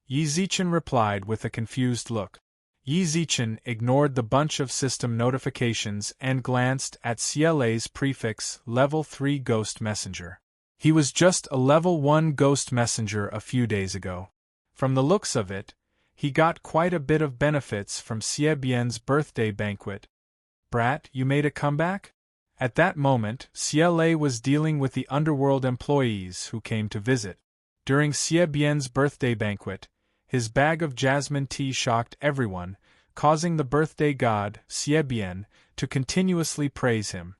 Yi Zichen replied with a confused look. Yi Zichen ignored the bunch of system notifications and glanced at Xie's prefix level 3 Ghost Messenger. He was just a level 1 Ghost Messenger a few days ago. From the looks of it, he got quite a bit of benefits from Xie Bian's birthday banquet. Brat, you made a comeback? At that moment, Xie was dealing with the underworld employees who came to visit. During Xie Bian's birthday banquet, his bag of jasmine tea shocked everyone, causing the birthday god, Xie Bian, to continuously praise him.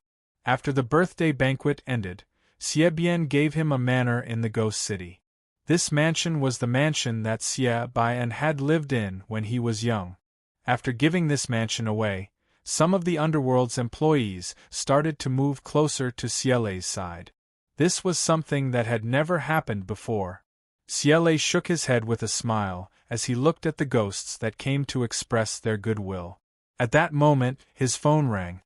After the birthday banquet ended, Xie Bian gave him a manor in the Ghost City. This mansion was the mansion that Xie Bian had lived in when he was young. After giving this mansion away, some of the underworld's employees started to move closer to Xie's side. This was something that had never happened before. Xie shook his head with a smile as he looked at the ghosts that came to express their goodwill. At that moment, his phone rang.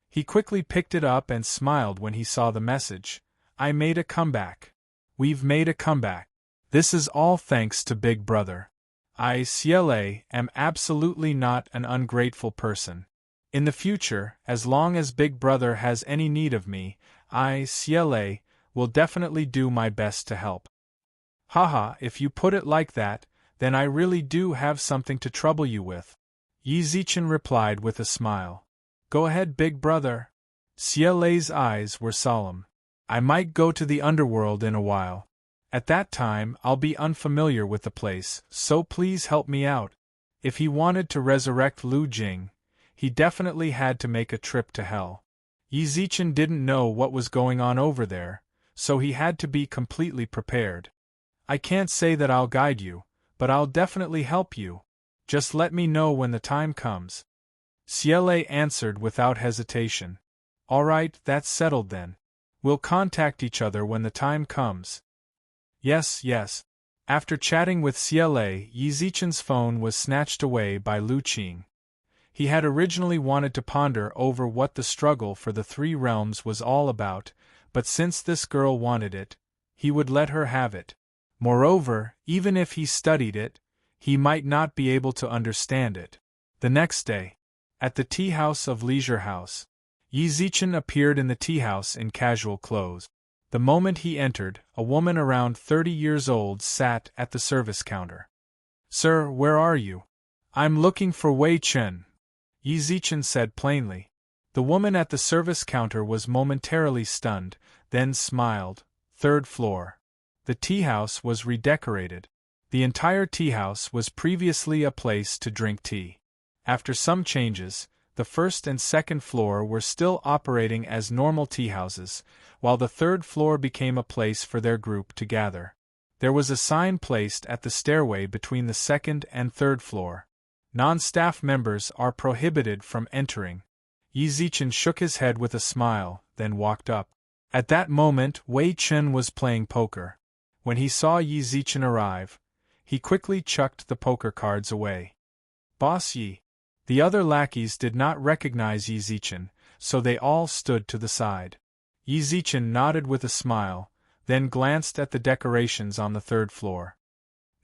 He quickly picked it up and smiled when he saw the message. I made a comeback. We've made a comeback. This is all thanks to Big Brother. I, Xie, am absolutely not an ungrateful person. In the future, as long as Big Brother has any need of me, I, Xie, will definitely do my best to help. Haha, if you put it like that, then I really do have something to trouble you with. Yi Zichen replied with a smile. Go ahead, big brother. Xie Lei's eyes were solemn. I might go to the underworld in a while. At that time, I'll be unfamiliar with the place, so please help me out. If he wanted to resurrect Lu Jing, he definitely had to make a trip to hell. Yi Zichen didn't know what was going on over there, so he had to be completely prepared. I can't say that I'll guide you, but I'll definitely help you. Just let me know when the time comes. Xie Lei answered without hesitation. All right, that's settled then. We'll contact each other when the time comes. Yes, yes. After chatting with Xie Lei, Yi Zichen's phone was snatched away by Lu Qing. He had originally wanted to ponder over what the struggle for the three realms was all about, but since this girl wanted it, he would let her have it. Moreover, even if he studied it, he might not be able to understand it. The next day, at the tea house of Leisure House, Yi Zichen appeared in the tea house in casual clothes. The moment he entered, a woman around 30 years old sat at the service counter. Sir, where are you? I'm looking for Wei Chen, Yi Zichen said plainly. The woman at the service counter was momentarily stunned, then smiled. Third floor. The tea house was redecorated. The entire tea house was previously a place to drink tea. After some changes, the first and second floor were still operating as normal tea houses, while the third floor became a place for their group to gather. There was a sign placed at the stairway between the second and third floor. Non-staff members are prohibited from entering. Yi Zichen shook his head with a smile, then walked up. At that moment, Wei Chen was playing poker. When he saw Yi Zichen arrive, he quickly chucked the poker cards away. Boss Yi. The other lackeys did not recognize Yi Zichen, so they all stood to the side. Yi Zichen nodded with a smile, then glanced at the decorations on the third floor.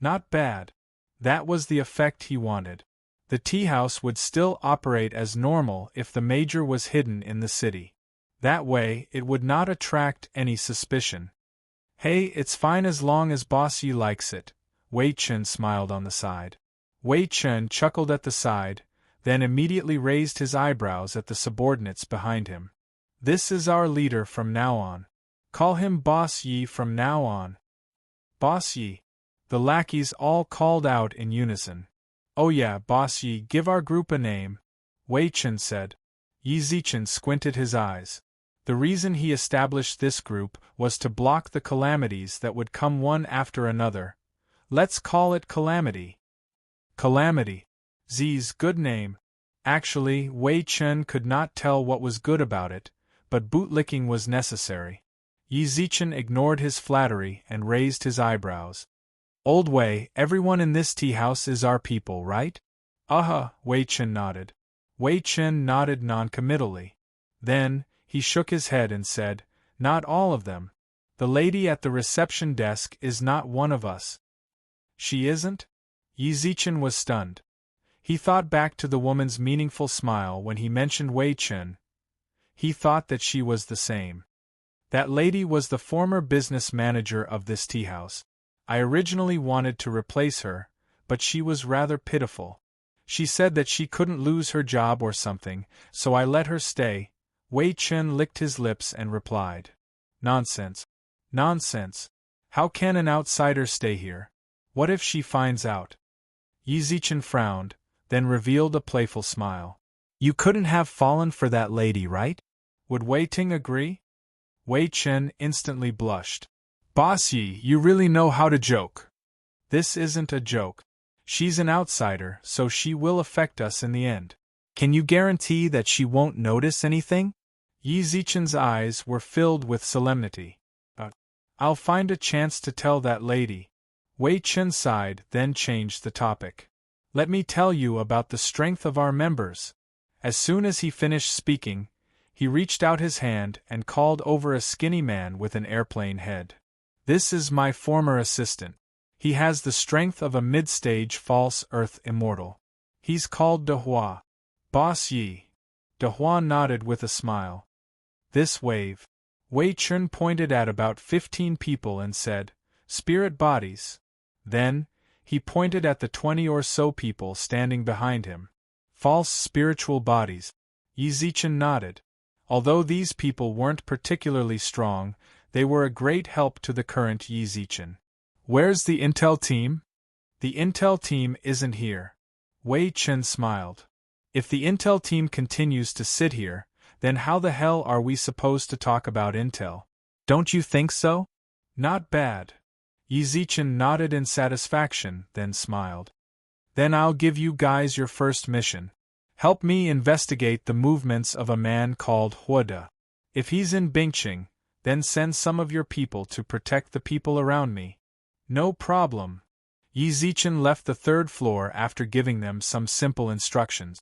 Not bad. That was the effect he wanted. The tea house would still operate as normal if the major was hidden in the city. That way, it would not attract any suspicion. Hey, it's fine as long as Boss Yi likes it, Wei Chen smiled on the side. Wei Chen chuckled at the side, then immediately raised his eyebrows at the subordinates behind him. This is our leader from now on. Call him Boss Yi from now on. Boss Yi. The lackeys all called out in unison. Oh yeah, Boss Yi, give our group a name, Wei Chen said. Yi Zichen squinted his eyes. The reason he established this group was to block the calamities that would come one after another. Let's call it Calamity. Calamity. Zi's good name. Actually, Wei Chen could not tell what was good about it, but bootlicking was necessary. Yi Zichen ignored his flattery and raised his eyebrows. Old Wei, everyone in this tea house is our people, right? Wei Chen nodded. Wei Chen nodded noncommittally. Then, he shook his head and said, Not all of them. The lady at the reception desk is not one of us. She isn't? Yi Zichen was stunned. He thought back to the woman's meaningful smile when he mentioned Wei Chen. He thought that she was the same. That lady was the former business manager of this tea house. I originally wanted to replace her, but she was rather pitiful. She said that she couldn't lose her job or something, so I let her stay. Wei Chen licked his lips and replied. Nonsense. Nonsense. How can an outsider stay here? What if she finds out? Yi Zichen frowned, then revealed a playful smile. You couldn't have fallen for that lady, right? Would Wei Ting agree? Wei Chen instantly blushed. Boss Yi, you really know how to joke. This isn't a joke. She's an outsider, so she will affect us in the end. Can you guarantee that she won't notice anything? Yi Zichen's eyes were filled with solemnity. I'll find a chance to tell that lady. Wei Chen sighed, then changed the topic. Let me tell you about the strength of our members. As soon as he finished speaking, he reached out his hand and called over a skinny man with an airplane head. This is my former assistant. He has the strength of a mid-stage false earth immortal. He's called De Hua. Boss Yi. De Hua nodded with a smile. This wave. Wei Chen pointed at about 15 people and said, Spirit bodies. Then, he pointed at the 20 or so people standing behind him. False spiritual bodies. Yi Zichen nodded. Although these people weren't particularly strong, they were a great help to the current Yi Zichen. Where's the intel team? The intel team isn't here. Wei Chen smiled. If the intel team continues to sit here, then how the hell are we supposed to talk about intel? Don't you think so? Not bad. Yi Zichen nodded in satisfaction, then smiled. Then I'll give you guys your first mission. Help me investigate the movements of a man called Huoda. If he's in Bingqing, then send some of your people to protect the people around me. No problem. Yi Zichen left the third floor after giving them some simple instructions.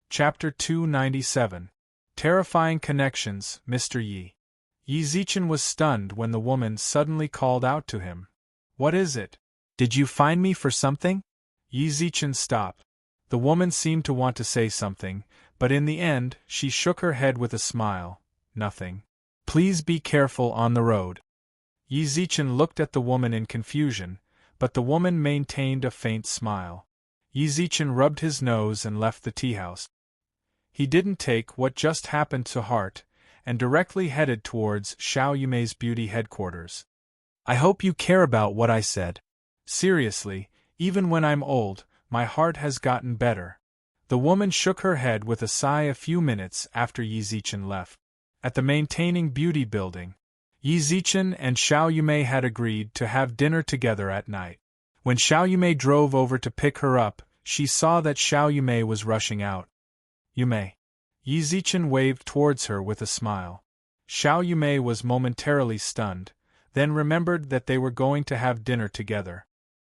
Chapter 297. Terrifying Connections, Mr. Yi. Yi Zichen was stunned when the woman suddenly called out to him. What is it? Did you find me for something? Yi Zichen stopped. The woman seemed to want to say something, but in the end, she shook her head with a smile. Nothing. Please be careful on the road. Yi Zichen looked at the woman in confusion, but the woman maintained a faint smile. Yi Zichen rubbed his nose and left the tea house. He didn't take what just happened to heart, and directly headed towards Xiao Yumei's beauty headquarters. I hope you care about what I said. Seriously, even when I'm old, my heart has gotten better. The woman shook her head with a sigh a few minutes after Yi Zichen left. At the Maintaining Beauty building, Yi Zichen and Xiao Yumei had agreed to have dinner together at night. When Xiao Yumei drove over to pick her up, she saw that Xiao Yumei was rushing out. Yumei. Yi Zichen waved towards her with a smile. Xiao Yumei was momentarily stunned, then remembered that they were going to have dinner together.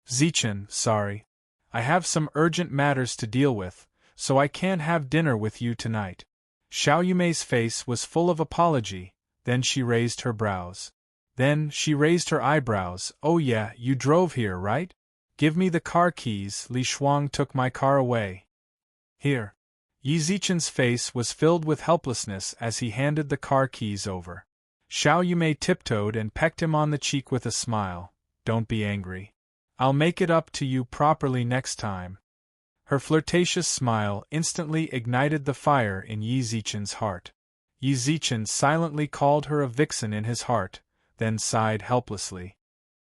Zichen, sorry. I have some urgent matters to deal with, so I can't have dinner with you tonight. Xiao Yumei's face was full of apology, then she raised her brows. Then she raised her eyebrows. Oh yeah, you drove here, right? Give me the car keys. Li Shuang took my car away. Here. Yi Zichen's face was filled with helplessness as he handed the car keys over. Xiao Yumei tiptoed and pecked him on the cheek with a smile. Don't be angry. I'll make it up to you properly next time. Her flirtatious smile instantly ignited the fire in Yi Zichen's heart. Yi Zichen silently called her a vixen in his heart, then sighed helplessly.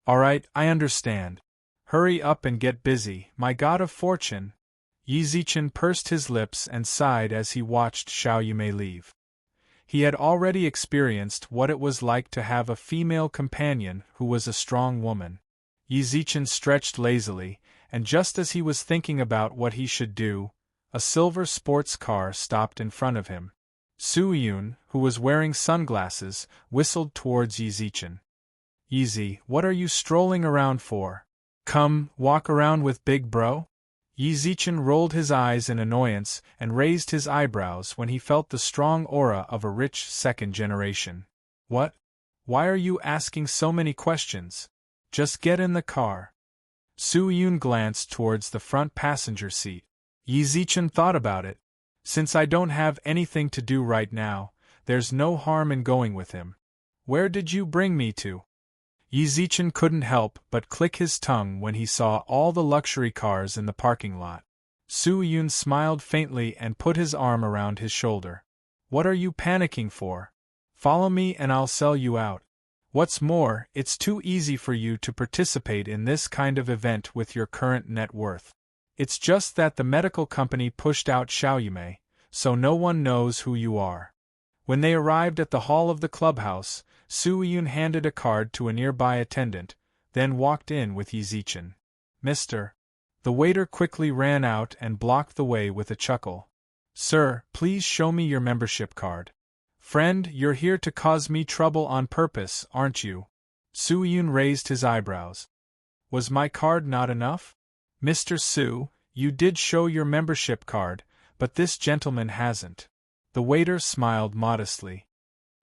All right, I understand. Hurry up and get busy, my god of fortune. Yi Zichen pursed his lips and sighed as he watched Xiao Yumei leave. He had already experienced what it was like to have a female companion who was a strong woman. Yi Zichen stretched lazily, and just as he was thinking about what he should do, a silver sports car stopped in front of him. Su Yun, who was wearing sunglasses, whistled towards Yi Zichen. Yi, what are you strolling around for? Come, walk around with Big Bro? Yi Zichen rolled his eyes in annoyance and raised his eyebrows when he felt the strong aura of a rich second generation. What? Why are you asking so many questions? Just get in the car. Su Yun glanced towards the front passenger seat. Yi Zichen thought about it. Since I don't have anything to do right now, there's no harm in going with him. Where did you bring me to? Yi Zichen couldn't help but click his tongue when he saw all the luxury cars in the parking lot. Su Yun smiled faintly and put his arm around his shoulder. What are you panicking for? Follow me and I'll sell you out. What's more, it's too easy for you to participate in this kind of event with your current net worth. It's just that the medical company pushed out Xiao Yumei, so no one knows who you are. When they arrived at the hall of the clubhouse, Su Yun handed a card to a nearby attendant, then walked in with Yi Zichen. Mr. The waiter quickly ran out and blocked the way with a chuckle. Sir, please show me your membership card. Friend, you're here to cause me trouble on purpose, aren't you? Su Yun raised his eyebrows. Was my card not enough? Mr. Su, you did show your membership card, but this gentleman hasn't. The waiter smiled modestly.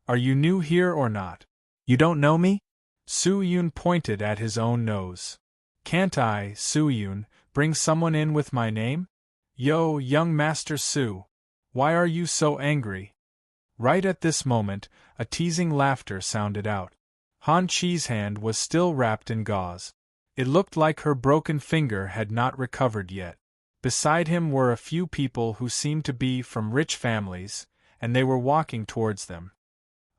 Are you new here or not? You don't know me? Su Yun pointed at his own nose. Can't I, Su Yun, bring someone in with my name? Yo, young Master Su. Why are you so angry? Right at this moment, a teasing laughter sounded out. Han Chi's hand was still wrapped in gauze. It looked like her broken finger had not recovered yet. Beside him were a few people who seemed to be from rich families, and they were walking towards them.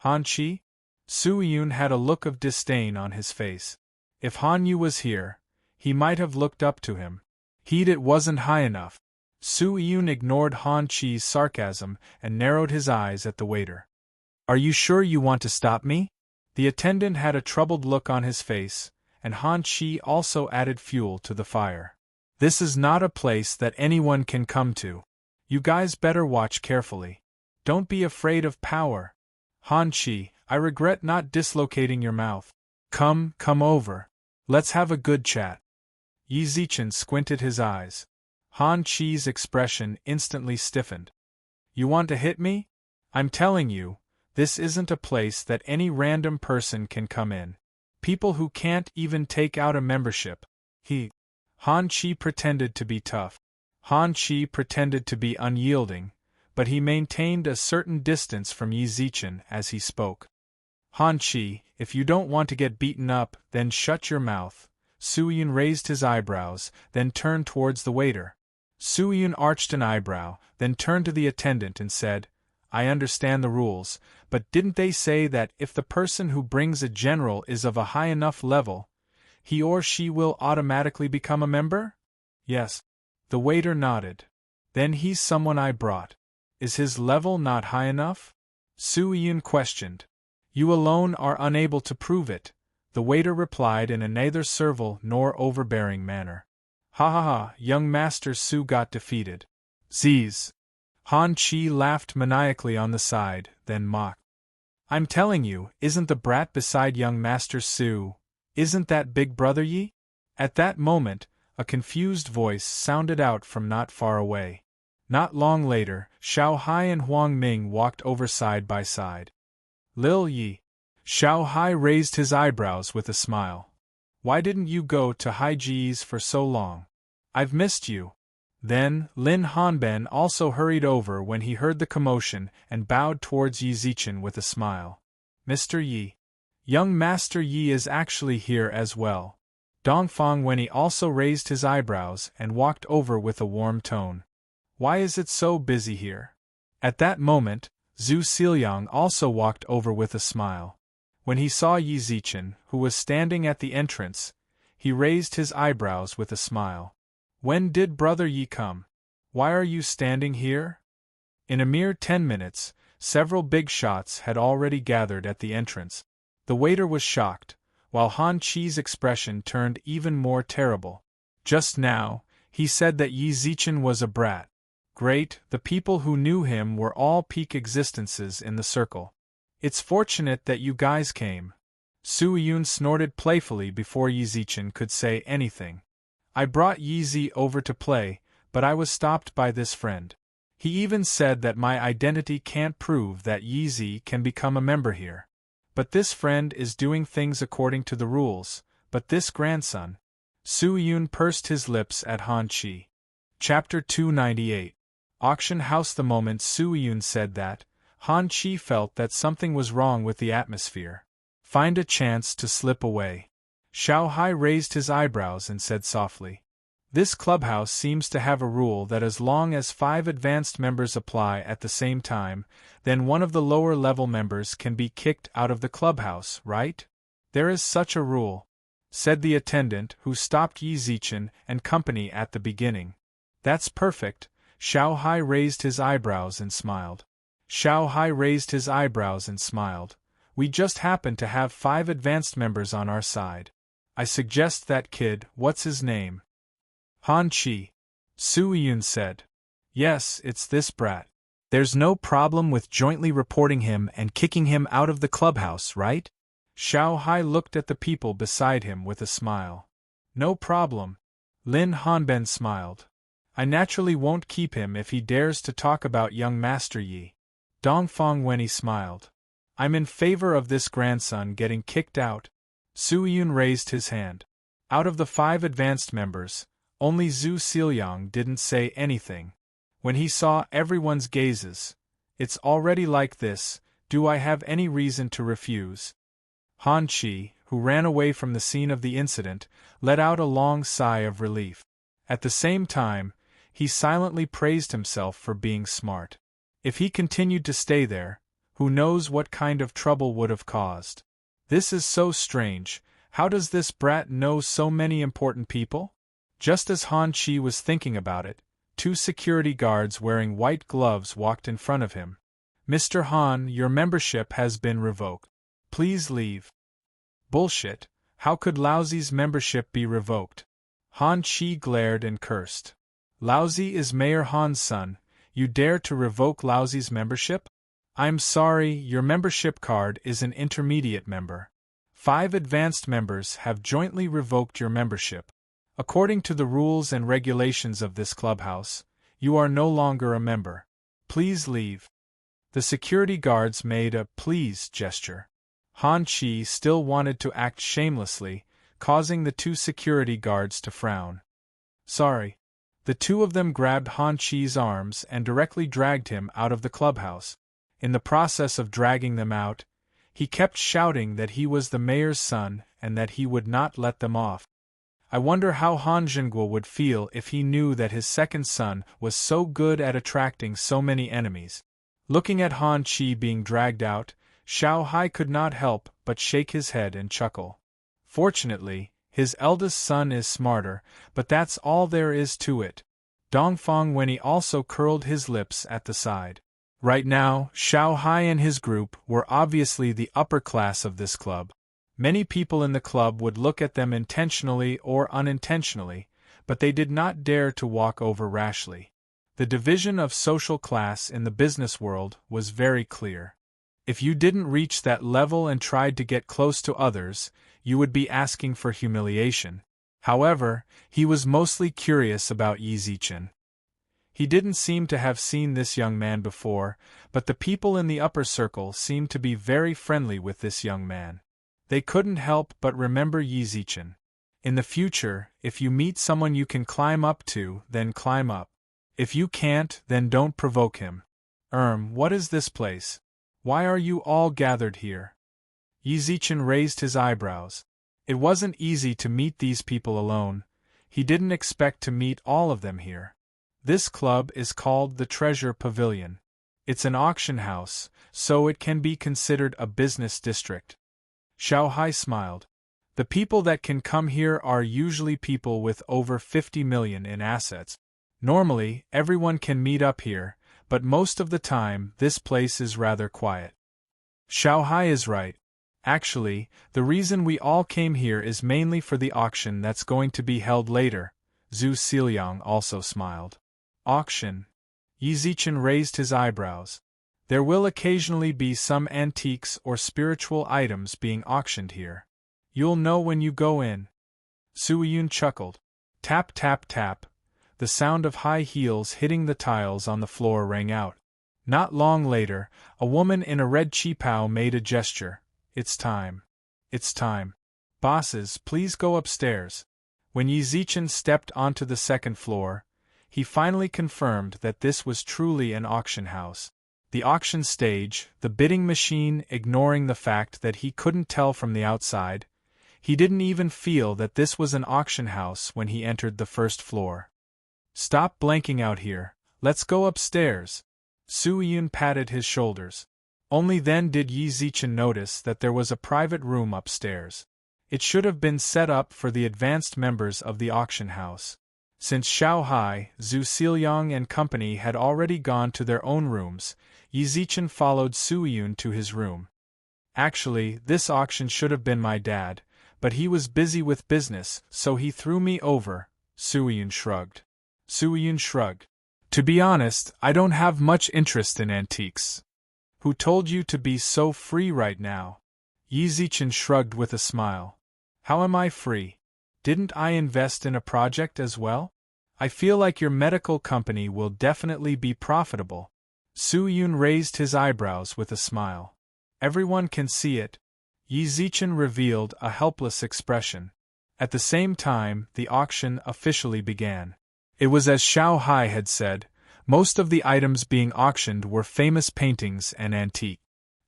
Han Chi? Su Yun had a look of disdain on his face. If Han Yu was here, he might have looked up to him. It wasn't high enough. Su Yun ignored Han Chi's sarcasm and narrowed his eyes at the waiter. Are you sure you want to stop me? The attendant had a troubled look on his face, and Han Chi also added fuel to the fire. This is not a place that anyone can come to. You guys better watch carefully. Don't be afraid of power. Han Chi, I regret not dislocating your mouth. Come over. Let's have a good chat. Yi Zichen squinted his eyes. Han Chi's expression instantly stiffened. You want to hit me? I'm telling you, this isn't a place that any random person can come in. People who can't even take out a membership. Han Chi pretended to be tough. Han Chi pretended to be unyielding, but he maintained a certain distance from Yi Zichen as he spoke. Han Chi, if you don't want to get beaten up, then shut your mouth. Su Yun raised his eyebrows, then turned towards the waiter. Su Yun arched an eyebrow, then turned to the attendant and said, I understand the rules, but didn't they say that if the person who brings a general is of a high enough level, he or she will automatically become a member? Yes. The waiter nodded. Then he's someone I brought. Is his level not high enough? Su Yun questioned. You alone are unable to prove it, the waiter replied in a neither servile nor overbearing manner. Ha ha ha, young Master Su got defeated. Z's. Han Chi laughed maniacally on the side, then mocked. I'm telling you, isn't the brat beside young Master Su, isn't that Big Brother Yi? At that moment, a confused voice sounded out from not far away. Not long later, Xiao Hai and Huang Ming walked over side by side. Lil Yi. Xiao Hai raised his eyebrows with a smile. Why didn't you go to Hai Ji's for so long? I've missed you. Then, Lin Hanben also hurried over when he heard the commotion and bowed towards Yi Zichen with a smile. Mr. Yi. Young Master Yi is actually here as well. Dongfang Wenyi also raised his eyebrows and walked over with a warm tone. Why is it so busy here? At that moment, Zhu Xilyang also walked over with a smile. When he saw Yi Zichen, who was standing at the entrance, he raised his eyebrows with a smile. When did Brother Yi come? Why are you standing here? In a mere 10 minutes, several big shots had already gathered at the entrance. The waiter was shocked, while Han Chi's expression turned even more terrible. Just now, he said that Yi Zichen was a brat. Great, the people who knew him were all peak existences in the circle. It's fortunate that you guys came. Su Yun snorted playfully before Yi Zichen could say anything. I brought Yi Zi over to play, but I was stopped by this friend. He even said that my identity can't prove that Yi Zi can become a member here. But this friend is doing things according to the rules, but this grandson. Su Yun pursed his lips at Han Chi. Chapter 298. Auction House. The moment Su Yun said that, Han Chi felt that something was wrong with the atmosphere. Find a chance to slip away. Xiao Hai raised his eyebrows and said softly. This clubhouse seems to have a rule that as long as 5 advanced members apply at the same time, then one of the lower-level members can be kicked out of the clubhouse, right? There is such a rule, said the attendant who stopped Yi Zichen and company at the beginning. That's perfect. Xiao Hai raised his eyebrows and smiled. Xiao Hai raised his eyebrows and smiled. We just happen to have 5 advanced members on our side. I suggest that kid, what's his name? Han Chi. Su Yun said. Yes, it's this brat. There's no problem with jointly reporting him and kicking him out of the clubhouse, right? Xiao Hai looked at the people beside him with a smile. No problem. Lin Hanben smiled. I naturally won't keep him if he dares to talk about young Master Yi. Dongfang Wenyi smiled. I'm in favor of this grandson getting kicked out. Su Yun raised his hand. Out of the 5 advanced members, only Zhu Xilyang didn't say anything. When he saw everyone's gazes, it's already like this, do I have any reason to refuse? Han Chi, who ran away from the scene of the incident, let out a long sigh of relief. At the same time, he silently praised himself for being smart. If he continued to stay there, who knows what kind of trouble would have caused. This is so strange. How does this brat know so many important people? Just as Han Chi was thinking about it, 2 security guards wearing white gloves walked in front of him. Mr. Han, your membership has been revoked. Please leave. Bullshit. How could Laozi's membership be revoked? Han Chi glared and cursed. Laozi is Mayor Han's son. You dare to revoke Laozi's membership? I'm sorry, your membership card is an intermediate member. 5 advanced members have jointly revoked your membership. According to the rules and regulations of this clubhouse, you are no longer a member. Please leave. The security guards made a please gesture. Han Chi still wanted to act shamelessly, causing the 2 security guards to frown. Sorry. The 2 of them grabbed Han Chi's arms and directly dragged him out of the clubhouse. In the process of dragging them out, he kept shouting that he was the mayor's son and that he would not let them off. I wonder how Han Zhenguo would feel if he knew that his second son was so good at attracting so many enemies. Looking at Han Chi being dragged out, Xiao Hai could not help but shake his head and chuckle. Fortunately, his eldest son is smarter, but that's all there is to it. Dongfang Wenyi also curled his lips at the side. Right now, Xiao Hai and his group were obviously the upper class of this club. Many people in the club would look at them intentionally or unintentionally, but they did not dare to walk over rashly. The division of social class in the business world was very clear. If you didn't reach that level and tried to get close to others, you would be asking for humiliation. However, he was mostly curious about Yi Zichen. He didn't seem to have seen this young man before, but the people in the upper circle seemed to be very friendly with this young man. They couldn't help but remember Yi Zichen. In the future, if you meet someone you can climb up to, then climb up. If you can't, then don't provoke him. What is this place? Why are you all gathered here? Yi Zichen raised his eyebrows. It wasn't easy to meet these people alone. He didn't expect to meet all of them here. This club is called the Treasure Pavilion. It's an auction house, so it can be considered a business district. Xiao Hai smiled. The people that can come here are usually people with over 50 million in assets. Normally, everyone can meet up here, but most of the time, this place is rather quiet. Xiao Hai is right. Actually, the reason we all came here is mainly for the auction that's going to be held later. Zhu Xiliang also smiled. Auction? Yi Zichen raised his eyebrows. There will occasionally be some antiques or spiritual items being auctioned here. You'll know when you go in. Su Yun chuckled. Tap tap tap. The sound of high heels hitting the tiles on the floor rang out. Not long later, a woman in a red qipao made a gesture. It's time. It's time. Bosses, please go upstairs. When Yi Zichen stepped onto the second floor, he finally confirmed that this was truly an auction house. The auction stage, the bidding machine ignoring the fact that he couldn't tell from the outside. He didn't even feel that this was an auction house when he entered the first floor. Stop blanking out here, let's go upstairs. Su Yun patted his shoulders. Only then did Yi Zichen notice that there was a private room upstairs. It should have been set up for the advanced members of the auction house. Since Xiao Hai, Zhu Xiliang and company had already gone to their own rooms, Yi Zichen followed Su Yun to his room. Actually, this auction should have been my dad, but he was busy with business, so he threw me over. Su Yun shrugged. Su Yun shrugged. To be honest, I don't have much interest in antiques. Who told you to be so free right now? Yi Zichen shrugged with a smile. How am I free? Didn't I invest in a project as well? I feel like your medical company will definitely be profitable. Su Yun raised his eyebrows with a smile. Everyone can see it. Yi Zichen revealed a helpless expression. At the same time, the auction officially began. It was as Xiao Hai had said. Most of the items being auctioned were famous paintings and antique.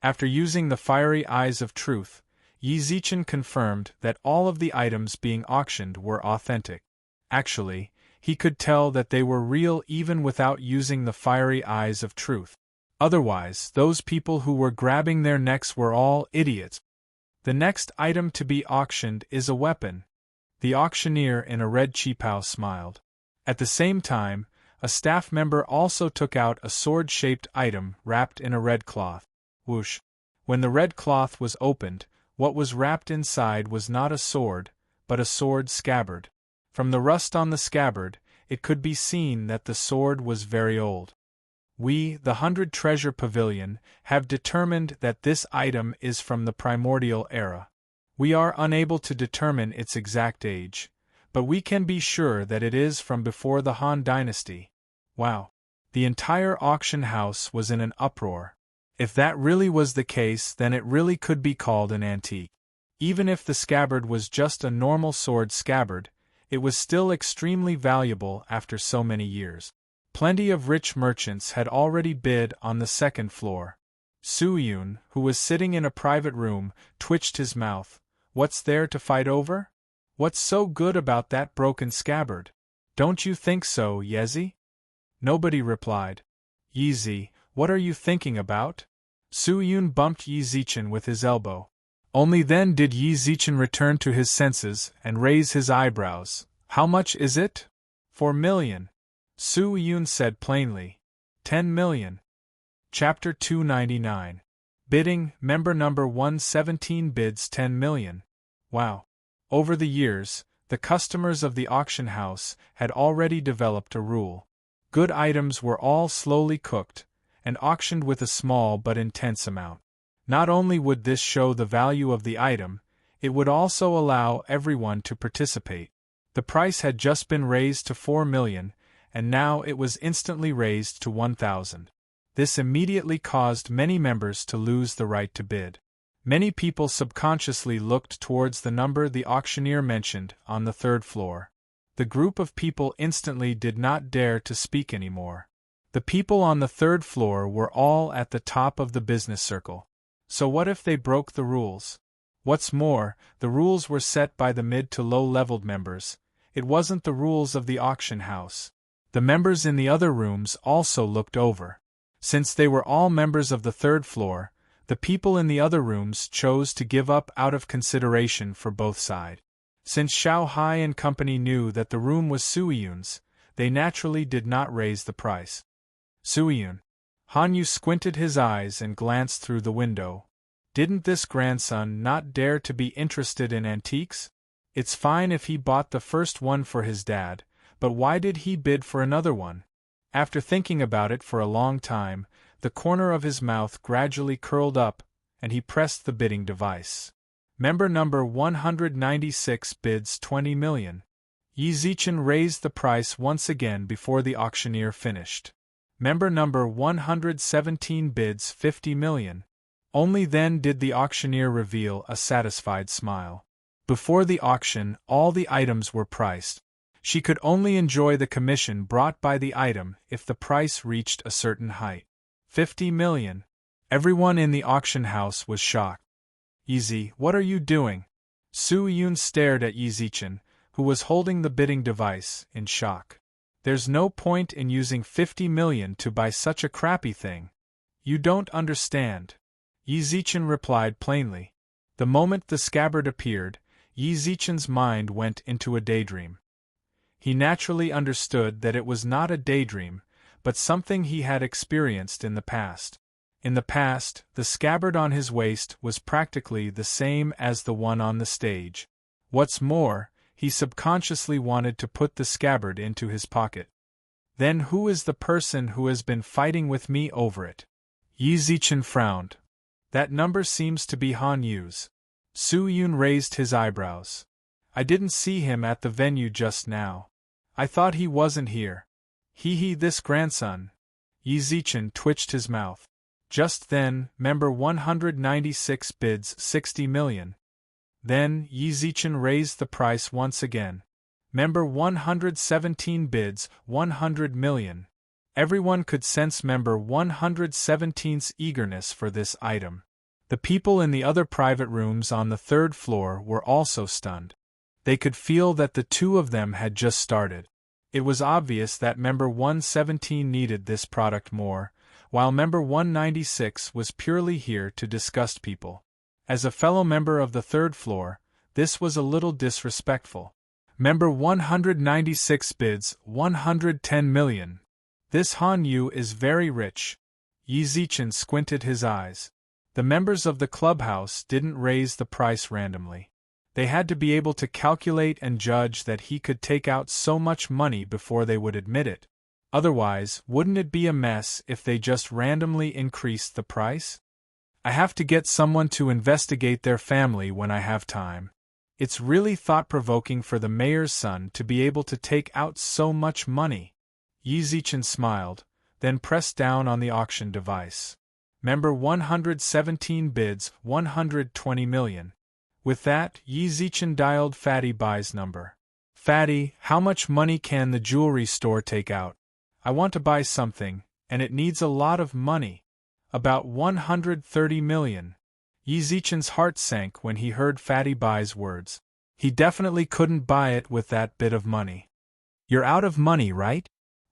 After using the fiery eyes of truth, Yi Zichen confirmed that all of the items being auctioned were authentic. Actually, He could tell that they were real even without using the fiery eyes of truth. Otherwise, those people who were grabbing their necks were all idiots. The next item to be auctioned is a weapon. The auctioneer in a red cheaphouse smiled. At the same time, a staff member also took out a sword-shaped item wrapped in a red cloth. Whoosh! When the red cloth was opened, what was wrapped inside was not a sword, but a sword scabbard. From the rust on the scabbard, it could be seen that the sword was very old. We, the 100 Treasure Pavilion, have determined that this item is from the primordial era. We are unable to determine its exact age, but we can be sure that it is from before the Han Dynasty. Wow! The entire auction house was in an uproar. If that really was the case, then it really could be called an antique. Even if the scabbard was just a normal sword scabbard, it was still extremely valuable after so many years. Plenty of rich merchants had already bid on the second floor. Su-Yun, who was sitting in a private room, twitched his mouth. What's there to fight over? What's so good about that broken scabbard? Don't you think so, Yezi? Nobody replied. Yezi, what are you thinking about? Su-Yun bumped Yi Zichen with his elbow. Only then did Yi Zichen return to his senses and raise his eyebrows. How much is it? 4 million. Su-Yun said plainly. 10 million. Chapter 299. Bidding, member number 117 bids 10 million. Wow. Over the years, the customers of the auction house had already developed a rule. Good items were all slowly cooked, and auctioned with a small but intense amount. Not only would this show the value of the item, it would also allow everyone to participate. The price had just been raised to 4 million, and now it was instantly raised to 1,000. This immediately caused many members to lose the right to bid. Many people subconsciously looked towards the number the auctioneer mentioned on the third floor. The group of people instantly did not dare to speak anymore. The people on the third floor were all at the top of the business circle. So what if they broke the rules? What's more, the rules were set by the mid to low-leveled members. It wasn't the rules of the auction house. The members in the other rooms also looked over. Since they were all members of the third floor, the people in the other rooms chose to give up out of consideration for both sides. Since Xiao Hai and company knew that the room was Su-Yun's, they naturally did not raise the price. Su-Yun. Han Yu squinted his eyes and glanced through the window. Didn't this grandson not dare to be interested in antiques? It's fine if he bought the first one for his dad, but why did he bid for another one? After thinking about it for a long time, the corner of his mouth gradually curled up, and he pressed the bidding device. Member number 196 bids 20 million. Yi Zichen raised the price once again before the auctioneer finished. Member number 117 bids 50 million. Only then did the auctioneer reveal a satisfied smile. Before the auction, all the items were priced. She could only enjoy the commission brought by the item if the price reached a certain height. 50 million. Everyone in the auction house was shocked. Yi, what are you doing? Su-Yun stared at Yi Zichen, who was holding the bidding device, in shock. There's no point in using 50 million to buy such a crappy thing. You don't understand. Yi Zichen replied plainly. The moment the scabbard appeared, Yi Zichen's mind went into a daydream. He naturally understood that it was not a daydream, but something he had experienced in the past. In the past, the scabbard on his waist was practically the same as the one on the stage. What's more, he subconsciously wanted to put the scabbard into his pocket. Then who is the person who has been fighting with me over it? Yi Zichen frowned. That number seems to be Han Yu's. Su-Yun raised his eyebrows. I didn't see him at the venue just now. I thought he wasn't here. This grandson. Yi Zichen twitched his mouth. Just then, member 196 bids 60 million. Then, Yi Zichen raised the price once again. Member 117 bids 100 million. Everyone could sense member 117's eagerness for this item. The people in the other private rooms on the third floor were also stunned. They could feel that the two of them had just started. It was obvious that member 117 needed this product more, while member 196 was purely here to disgust people. As a fellow member of the third floor, this was a little disrespectful. Member 196 bids 110 million. This Han Yu is very rich. Yi Zichen squinted his eyes. The members of the clubhouse didn't raise the price randomly. They had to be able to calculate and judge that he could take out so much money before they would admit it. Otherwise, wouldn't it be a mess if they just randomly increased the price? I have to get someone to investigate their family when I have time. It's really thought-provoking for the mayor's son to be able to take out so much money. Yi Zichen smiled, then pressed down on the auction device. Member 117 bids 120 million. With that, Yi Zichen dialed Fatty Bai's number. Fatty, how much money can the jewelry store take out? I want to buy something, and it needs a lot of money. About 130 million. Yi Zichen's heart sank when he heard Fatty Bai's words. He definitely couldn't buy it with that bit of money. You're out of money, right?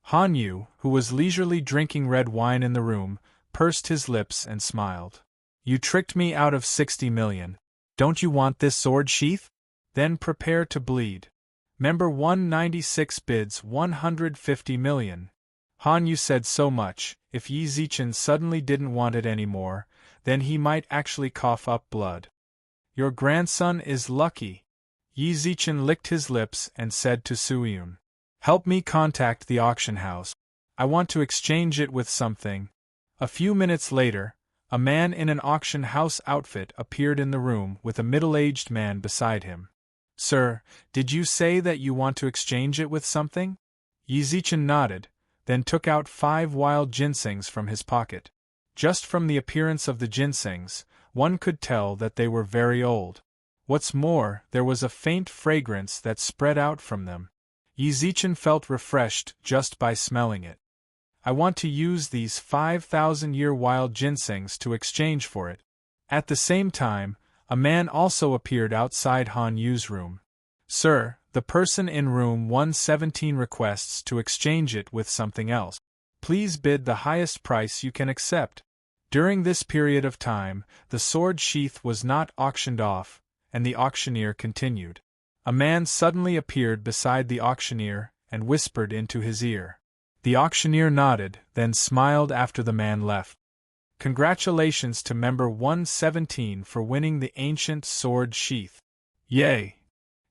Han Yu, who was leisurely drinking red wine in the room, pursed his lips and smiled. You tricked me out of 60 million. Don't you want this sword sheath? Then prepare to bleed. Member 196 bids 150 million. Han Yu said so much, if Yi Zichen suddenly didn't want it anymore, then he might actually cough up blood. Your grandson is lucky. Yi Zichen licked his lips and said to Su Yun, help me contact the auction house. I want to exchange it with something. A few minutes later, a man in an auction house outfit appeared in the room with a middle-aged man beside him. Sir, did you say that you want to exchange it with something? Yi Zichen nodded, then took out 5 wild ginsengs from his pocket. Just from the appearance of the ginsengs, one could tell that they were very old. What's more, there was a faint fragrance that spread out from them. Yi Zichen felt refreshed just by smelling it. I want to use these 5,000-year wild ginsengs to exchange for it. At the same time, a man also appeared outside Han Yu's room. Sir, the person in room 117 requests to exchange it with something else. Please bid the highest price you can accept. During this period of time, the sword sheath was not auctioned off, and the auctioneer continued. A man suddenly appeared beside the auctioneer and whispered into his ear. The auctioneer nodded, then smiled after the man left. Congratulations to member 117 for winning the ancient sword sheath. Yay!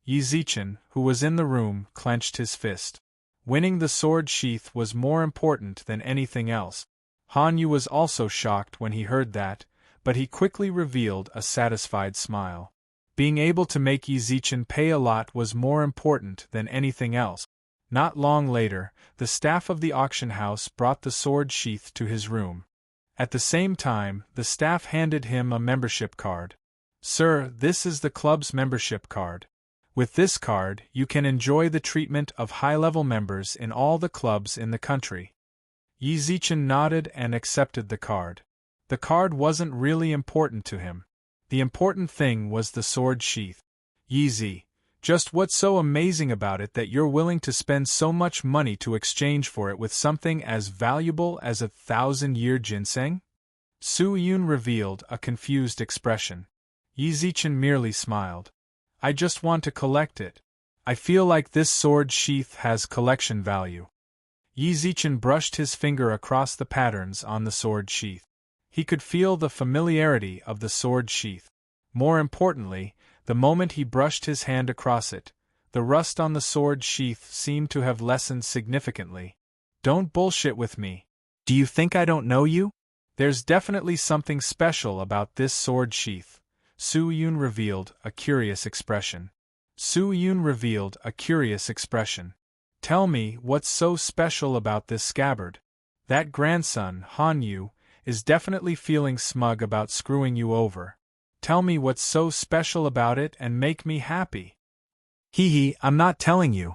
Yi Zichen, who was in the room, clenched his fist. Winning the sword sheath was more important than anything else. Han Yu was also shocked when he heard that, but he quickly revealed a satisfied smile. Being able to make Yi Zichen pay a lot was more important than anything else. Not long later, the staff of the auction house brought the sword sheath to his room. At the same time, the staff handed him a membership card. Sir, this is the club's membership card. With this card, you can enjoy the treatment of high-level members in all the clubs in the country. Yi Zichen nodded and accepted the card. The card wasn't really important to him. The important thing was the sword sheath. Yi Zi, just what's so amazing about it that you're willing to spend so much money to exchange for it with something as valuable as 1,000-year ginseng? Su Yun revealed a confused expression. Yi Zichen merely smiled. I just want to collect it. I feel like this sword sheath has collection value. Yi Zichen brushed his finger across the patterns on the sword sheath. He could feel the familiarity of the sword sheath. More importantly, the moment he brushed his hand across it, the rust on the sword sheath seemed to have lessened significantly. Don't bullshit with me. Do you think I don't know you? There's definitely something special about this sword sheath. Su Yun revealed a curious expression. Tell me what's so special about this scabbard. That grandson, Han Yu, is definitely feeling smug about screwing you over. Tell me what's so special about it and make me happy. Hee, I'm not telling you.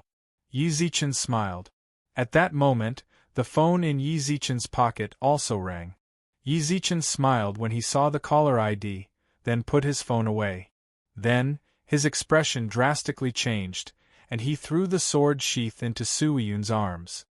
Yi Zichen smiled. At that moment, the phone in Yi Zichen's pocket also rang. Yi Zichen smiled when he saw the caller ID, then put his phone away. Then, his expression drastically changed, and he threw the sword sheath into Soo-Yun's arms.